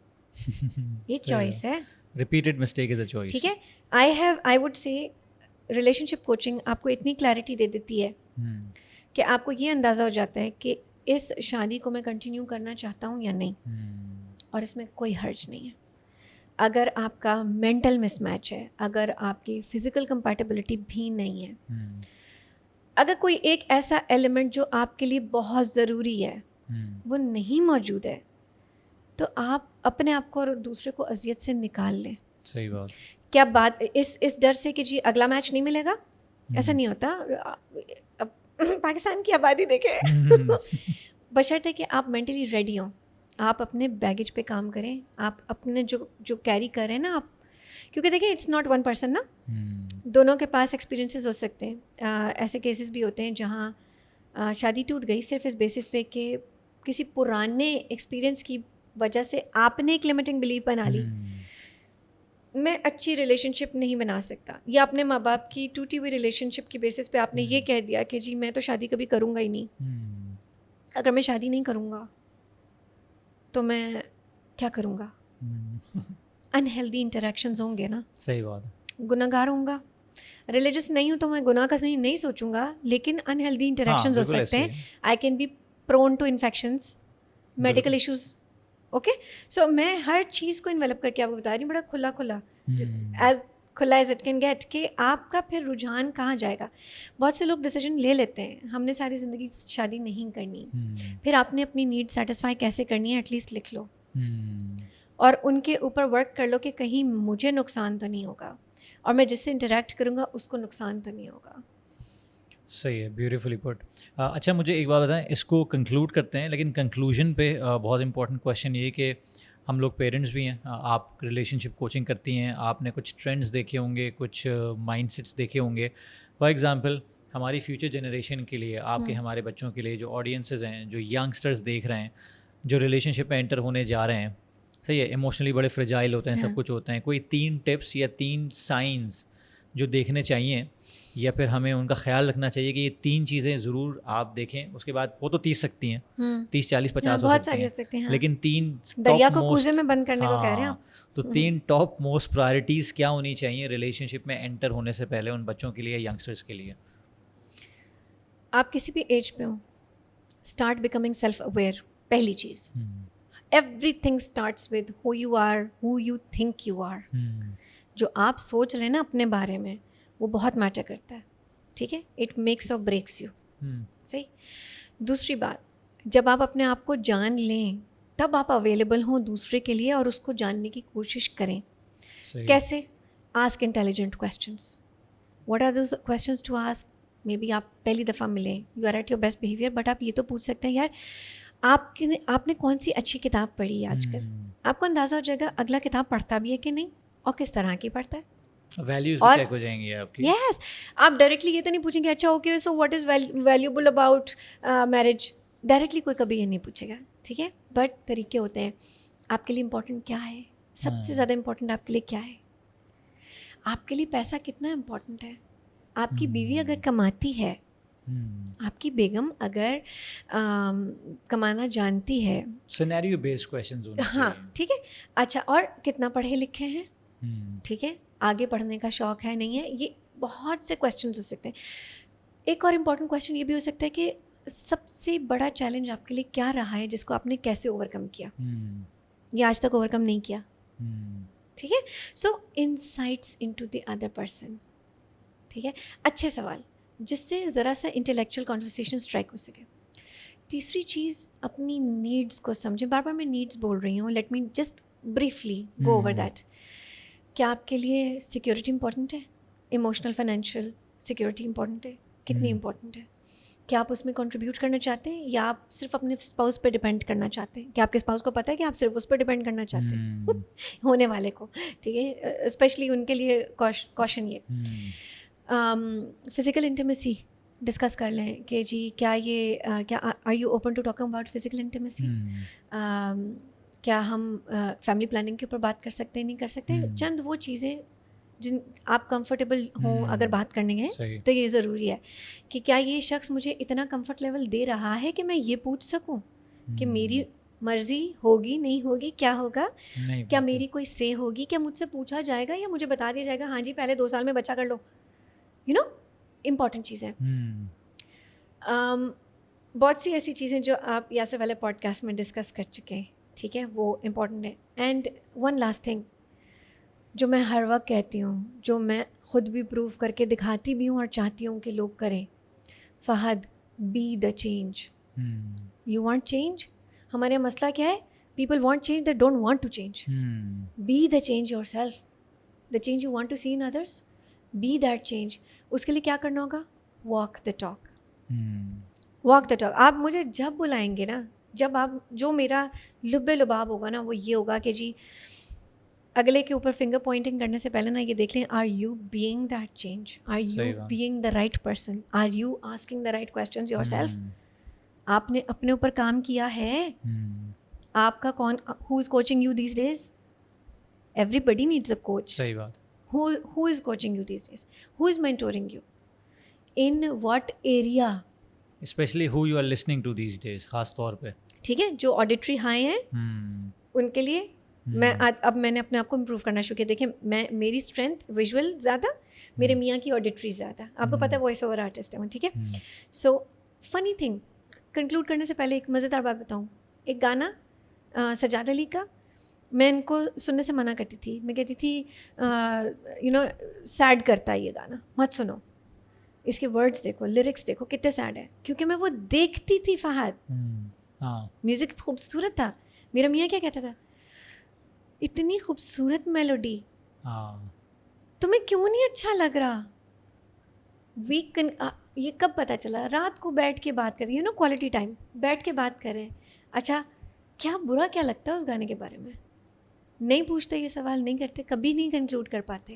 یہ چوائس ہے. Repeated mistake is a choice. ٹھیک ہے, I would say relation ship coaching آپ کو اتنی کلیئرٹی دے دیتی ہے کہ آپ کو یہ اندازہ ہو جاتا ہے کہ اس شادی کو میں کنٹینیو کرنا چاہتا ہوں یا نہیں, اور اس میں کوئی حرج نہیں ہے. اگر آپ کا مینٹل مس میچ ہے, اگر آپ کی فزیکل کمپیٹیبلٹی بھی نہیں ہے, اگر کوئی ایک ایسا ایلیمنٹ جو آپ کے لیے بہت ضروری ہے وہ نہیں موجود ہے, تو آپ اپنے آپ کو اور دوسرے کو اذیت سے نکال لیں. صحیح بات. کیا بات اس ڈر سے کہ جی اگلا میچ نہیں ملے گا, ایسا نہیں ہوتا. اب پاکستان کی آبادی دیکھیں, بشرطے کہ آپ مینٹلی ریڈی ہوں, آپ اپنے بیگیج پہ کام کریں, آپ اپنے جو کیری کر رہے ہیں نا آپ, کیونکہ دیکھیں اٹس ناٹ ون پرسن نا, دونوں کے پاس ایکسپیرینسز ہو سکتے ہیں. ایسے کیسز بھی ہوتے ہیں جہاں شادی ٹوٹ گئی صرف اس بیسس پہ کہ کسی پرانے ایکسپیرینس کی وجہ سے آپ نے ایک لمیٹنگ بلیف بنا لی, میں اچھی ریلیشن شپ نہیں بنا سکتا, یا اپنے ماں باپ کی ٹوٹی ہوئی ریلیشن شپ کی بیسس پہ آپ نے یہ کہہ دیا کہ جی میں تو شادی کبھی کروں گا ہی نہیں. اگر میں شادی نہیں کروں گا تو میں کیا کروں گا؟ انہیلدی انٹریکشنز ہوں گے نا. صحیح بات. گناہ گار ہوں گا. ریلیجس نہیں ہوں تو میں گناہ کا صحیح نہیں سوچوں گا, لیکن انہیلدی انٹریکشنز ہو سکتے ہیں. I can be prone to infections, medical issues. Okay, so میں ہر چیز کو انویلپ کر کے آپ کو بتا رہی ہوں, بڑا کھلا ایز کھلا ایز اٹ کین گیٹ, کہ آپ کا پھر رجحان کہاں جائے گا. بہت سے لوگ ڈیسیجن لے لیتے ہیں ہم نے ساری زندگی شادی نہیں کرنی, پھر آپ نے اپنی نیڈ سیٹسفائی کیسے کرنی ہے ایٹ لیسٹ لکھ لو, اور ان کے اوپر ورک کر لو کہ کہیں مجھے نقصان تو نہیں ہوگا, اور میں جس سے انٹریکٹ کروں گا اس کو نقصان تو نہیں ہوگا. صحیح ہے, بیوٹیفلی پٹ. اچھا مجھے ایک بات بتائیں, اس کو کنکلوڈ کرتے ہیں, لیکن کنکلوژن پہ بہت امپورٹنٹ کویشچن یہ کہ ہم لوگ پیرنٹس بھی ہیں, آپ ریلیشن شپ کوچنگ کرتی ہیں, آپ نے کچھ ٹرینڈس دیکھے ہوں گے, کچھ مائنڈ سیٹس دیکھے ہوں گے. فار ایگزامپل ہماری فیوچر جنریشن کے لیے, آپ کے ہمارے بچوں کے لیے, جو آڈینسز ہیں, جو ینگسٹرز دیکھ رہے ہیں, جو ریلیشن شپ میں انٹر ہونے جا رہے ہیں, صحیح ہے, ایموشنلی بڑے فرجائل ہوتے ہیں, سب کچھ ہوتے ہیں, کوئی 3 ٹپس یا 3 سائنز جو دیکھنے چاہیے, یا پھر ہمیں ان کا خیال رکھنا چاہیے کہ یہ 3 چیزیں ضرور آپ دیکھیں. اس کے بعد وہ تو 30 سکتی ہیں, 30 40 50 ہو سکتی ہیں, لیکن 3 دریا کو کوزے میں بند کرنے کو کہہ رہے ہیں آپ, تو 3 ٹاپ موسٹ پرائرٹیز کیا ہونی چاہیے ریلیشن شپ میں انٹر ہونے سے پہلے ان بچوں کے لیے, ینگسٹرس کے لیے. آپ کسی بھی ایج پہ ہوں, اسٹارٹ بیکمنگ سیلف اویئر. پہلی چیز, everything starts with who you are, who you think you are. جو آپ سوچ رہے ہیں نا اپنے بارے میں, وہ بہت میٹر کرتا ہے. ٹھیک ہے, اٹ میکس اور بریکس یو. صحیح. دوسری بات, جب آپ اپنے آپ کو جان لیں تب آپ اویلیبل ہوں دوسرے کے لیے, اور اس کو جاننے کی کوشش کریں. کیسے؟ Ask intelligent questions. What are those questions to ask? Maybe آپ پہلی دفعہ ملیں, you are at your best behaviour, but آپ یہ تو پوچھ سکتے ہیں یار آپ نے کون سی اچھی کتاب پڑھی ہے آج کل. آپ کو اندازہ ہو جائے گا اگلا کتاب پڑھتا بھی ہے کہ نہیں, اور کس طرح کی پڑھتا ہے. ویلیوز بھی چیک ہو جائیں گی آپ کی. یس, آپ ڈائریکٹلی یہ تو نہیں پوچھیں گے اچھا okay so what is valuable about marriage. Directly کوئی کبھی یہ نہیں پوچھے گا. ٹھیک ہے, بٹ طریقے ہوتے ہیں. آپ کے لیے امپورٹنٹ کیا ہے, سب سے زیادہ امپورٹنٹ آپ کے لیے کیا ہے. آپ کے لیے پیسہ کتنا امپورٹنٹ ہے. آپ کی بیوی اگر کماتی ہے, آپ کی بیگم اگر کمانا جانتی ہے, سینیریو بیسڈ کویسچنز ہونے چاہیے. ہاں ٹھیک ہے. اچھا, اور کتنا پڑھے لکھے ہیں, ٹھیک ہے, آگے پڑھنے کا شوق ہے نہیں ہے, یہ بہت سے کویسچنز ہو سکتے ہیں. ایک اور امپورٹنٹ کویسچن یہ بھی ہو سکتا ہے کہ سب سے بڑا چیلنج آپ کے لیے کیا رہا ہے, جس کو آپ نے کیسے اوور کم کیا, یا آج تک اوور کم نہیں کیا. ٹھیک ہے, so insights into the other person. ٹھیک ہے, اچھے سوال جس سے ذرا سا انٹلیکچوئل کانورسیشن اسٹرائک ہو سکے. تیسری چیز, اپنی نیڈس کو سمجھیں. بار بار میں نیڈس بول رہی ہوں, let me just briefly go over that, کیا آپ کے لیے سیکیورٹی امپورٹنٹ ہے؟ ایموشنل فائنینشیل سیکیورٹی امپورٹنٹ ہے؟ کتنی امپورٹنٹ ہے؟ کیا آپ اس میں کنٹریبیوٹ کرنا چاہتے ہیں یا آپ صرف اپنے اسپاؤس پہ ڈپینڈ کرنا چاہتے ہیں؟ کہ آپ کے اسپاؤس کو پتہ ہے کہ آپ صرف اس پہ ڈپینڈ کرنا چاہتے ہیں ہونے والے کو؟ ٹھیک ہے، اسپیشلی ان کے لیے کوشن یہ فزیکل انٹیمیسی ڈسکس کر لیں کہ جی کیا یہ کیا are you open to talk about physical intimacy? کیا ہم فیملی پلاننگ کے اوپر بات کر سکتے ہیں، نہیں کر سکتے؟ چند وہ چیزیں جن آپ کمفرٹیبل ہوں اگر بات کرنے گئے تو یہ ضروری ہے کہ کیا یہ شخص مجھے اتنا کمفرٹ لیول دے رہا ہے کہ میں یہ پوچھ سکوں کہ میری مرضی ہوگی نہیں ہوگی، کیا ہوگا، کیا میری کوئی سے ہوگی، کیا مجھ سے پوچھا جائے گا یا مجھے بتا دیا جائے گا ہاں جی پہلے 2 سال میں بچہ کر لو، یو نو امپورٹنٹ چیزیں. بہت سی ایسی چیزیں جو آپ یا سے والے پوڈ کاسٹ میں ڈسکس کر چکے ہیں، ٹھیک ہے، وہ امپورٹنٹ ہے. اینڈ ون لاسٹ تھنگ جو میں ہر وقت کہتی ہوں، جو میں خود بھی پروو کر کے دکھاتی بھی ہوں اور چاہتی ہوں کہ لوگ کریں، Fahad be the change. You want change? ہمارے یہاں مسئلہ کیا ہے؟ People want change, they don't want to change. Be the change yourself, the change you want to see in others, be that change. اس کے لیے کیا کرنا ہوگا؟ Walk the talk. Walk the talk. آپ مجھے جب بلائیں گے نا، جب آپ جو میرا لب لباب ہوگا نا، وہ یہ ہوگا کہ جی اگلے کے اوپر فنگر پوائنٹنگ کرنے سے پہلے نا یہ دیکھ لیں are you being that change, are you being the right person, are you asking the right questions yourself. آپ نے اپنے اوپر کام کیا ہے؟ آپ کا کون who is coaching you these days? Everybody needs a coach. صحیح بات. Who is coaching you these days? Who is mentoring you? In what area? Especially who you are listening to these days, خاص طور پہ. ٹھیک ہے، جو auditory high ہیں ان کے لیے اب میں نے اپنے آپ کو امپروو کرنا شروع کیا. دیکھیں میری اسٹرینتھ ویژول زیادہ، میرے میاں کی آڈیٹری زیادہ. آپ کو پتہ ہے وائس اوور آرٹسٹ ہے وہ، ٹھیک ہے. سو فنی تھنگ، کنکلوڈ کرنے سے پہلے ایک مزیدار بات بتاؤں. ایک گانا سجاد علی کا، میں ان کو سننے سے منع کرتی تھی. میں کہتی تھی یو نو سیڈ کرتا ہے یہ گانا، مت سنو. اس کے ورڈس دیکھو، لیرکس دیکھو کتنے سیڈ ہیں. کیونکہ میں وہ دیکھتی تھی فہد. میوزک خوبصورت تھا. میرا میاں کیا کہتا تھا؟ اتنی خوبصورت میلوڈی، تمہیں کیوں نہیں اچھا لگ رہا؟ یہ کب پتہ چلا؟ رات کو بیٹھ کے بات کریں، یو نو کوالٹی ٹائم، بیٹھ کے بات کریں. اچھا کیا برا کیا لگتا ہے اس گانے کے بارے میں؟ نہیں پوچھتے، یہ سوال نہیں کرتے، کبھی نہیں کنکلوڈ کر پاتے.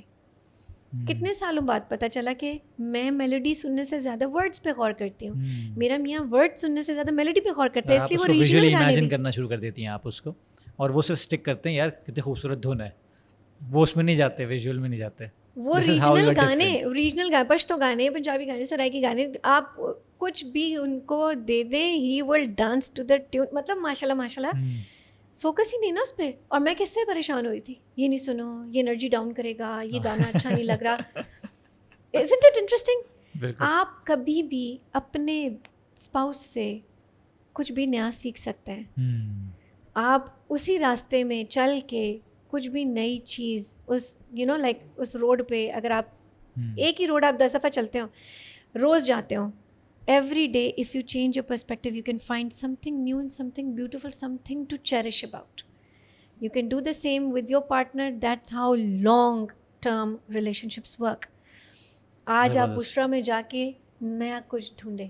کتنے سالوں بعد پتہ چلا کہ میں میلوڈی سننے سے زیادہ ورڈز پہ غور کرتی ہوں. میرا میاں ورڈ سننے سے زیادہ میلوڈی پہ غور کرتے ہیں، اس لیے وہ ریجنل گانے امیجن کرنا شروع کر دیتی ہیں آپ اس کو، اور وہ صرف اسٹک کرتے ہیں یار کتنی خوبصورت دھن ہے، وہ اس میں نہیں جاتے، ویژول میں نہیں جاتے. وہ ریجنل گانے، پشتو گانے، پنجابی گانے، سرائکی گانے، آپ کچھ بھی ان کو دے دیں، ہی ول ڈانس ٹو دا ٹیون. مطلب ماشاء اللہ ماشاء اللہ، فوکس ہی نہیں نا اس پہ. اور میں کس سے پریشان ہوئی تھی، یہ نہیں سنو، یہ انرجی ڈاؤن کرے گا، یہ گانا اچھا نہیں لگ رہا. Isn't it interesting؟ آپ کبھی بھی اپنے اسپاؤس سے کچھ بھی نیا سیکھ سکتے ہیں. آپ اسی راستے میں چل کے کچھ بھی نئی چیز، اس یو نو لائک اس روڈ پہ اگر آپ ایک ہی روڈ آپ 10 دفعہ چلتے ہو، روز جاتے ہو، every day if you change your perspective you can find something new and something beautiful, something to cherish about. You can do the same with your partner. That's how long term relationships work. آج آپ بشرا میں جا کے نیا کچھ ڈھونڈیں،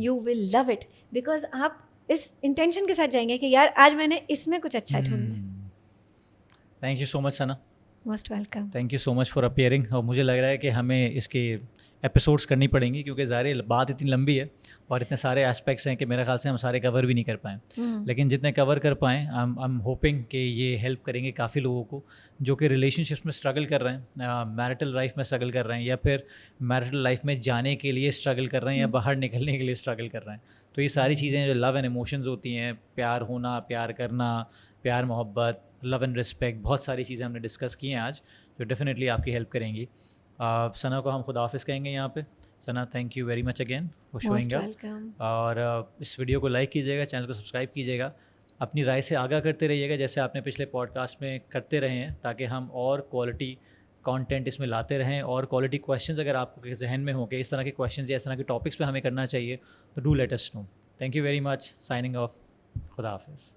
you will love it because آپ اس intention کے ساتھ جائیں گے کہ یار آج میں نے اس میں کچھ اچھا ڈھونڈنا. Thank you so much Sana. Most welcome. Thank you so much for appearing. اور مجھے لگ رہا ہے کہ ہمیں اس کی ایپیسوڈس کرنی پڑیں گی کیونکہ ظاہر بات اتنی لمبی ہے اور اتنے سارے اسپیکٹس ہیں کہ میرے خیال سے ہم سارے کور بھی نہیں کر پائیں. لیکن جتنے کور کر پائیں آئی ایم ہوپنگ کہ یہ ہیلپ کریں گے کافی لوگوں کو جو کہ ریلیشن شپس میں اسٹرگل کر رہے ہیں، میرٹل لائف میں اسٹرگل کر رہے ہیں، یا پھر میرٹل لائف میں جانے کے لیے اسٹرگل کر رہے ہیں، یا باہر نکلنے کے لیے اسٹرگل کر رہے ہیں. تو یہ ساری چیزیں جو لو اینڈ ایموشنز ہوتی ہیں، پیار ہونا، پیار کرنا، پیار محبت، لو اینڈ رسپیکٹ، بہت ساری چیزیں ہم نے ڈسکس کی ہیں آج جو ڈیفینیٹلی آپ کی ہیلپ کریں گی. ثنا کو ہم خدا حافظ کہیں گے یہاں پہ. Sana thank you very much again for showing up. اور اس ویڈیو کو لائک کیجیے گا، چینل کو سبسکرائب کیجیے گا، اپنی رائے سے آگاہ کرتے رہیے گا جیسے آپ نے پچھلے پوڈ کاسٹ میں کرتے رہے ہیں، تاکہ ہم اور کوالٹی کانٹینٹ اس میں لاتے رہیں. اور کوالٹی کویشچنز اگر آپ کے ذہن میں ہوں کہ اس طرح کے کویشچنز یا اس طرح کے ٹاپکس پہ ہمیں کرنا چاہیے تو do let us know. Thank you very much. Signing off. خدا حافظ.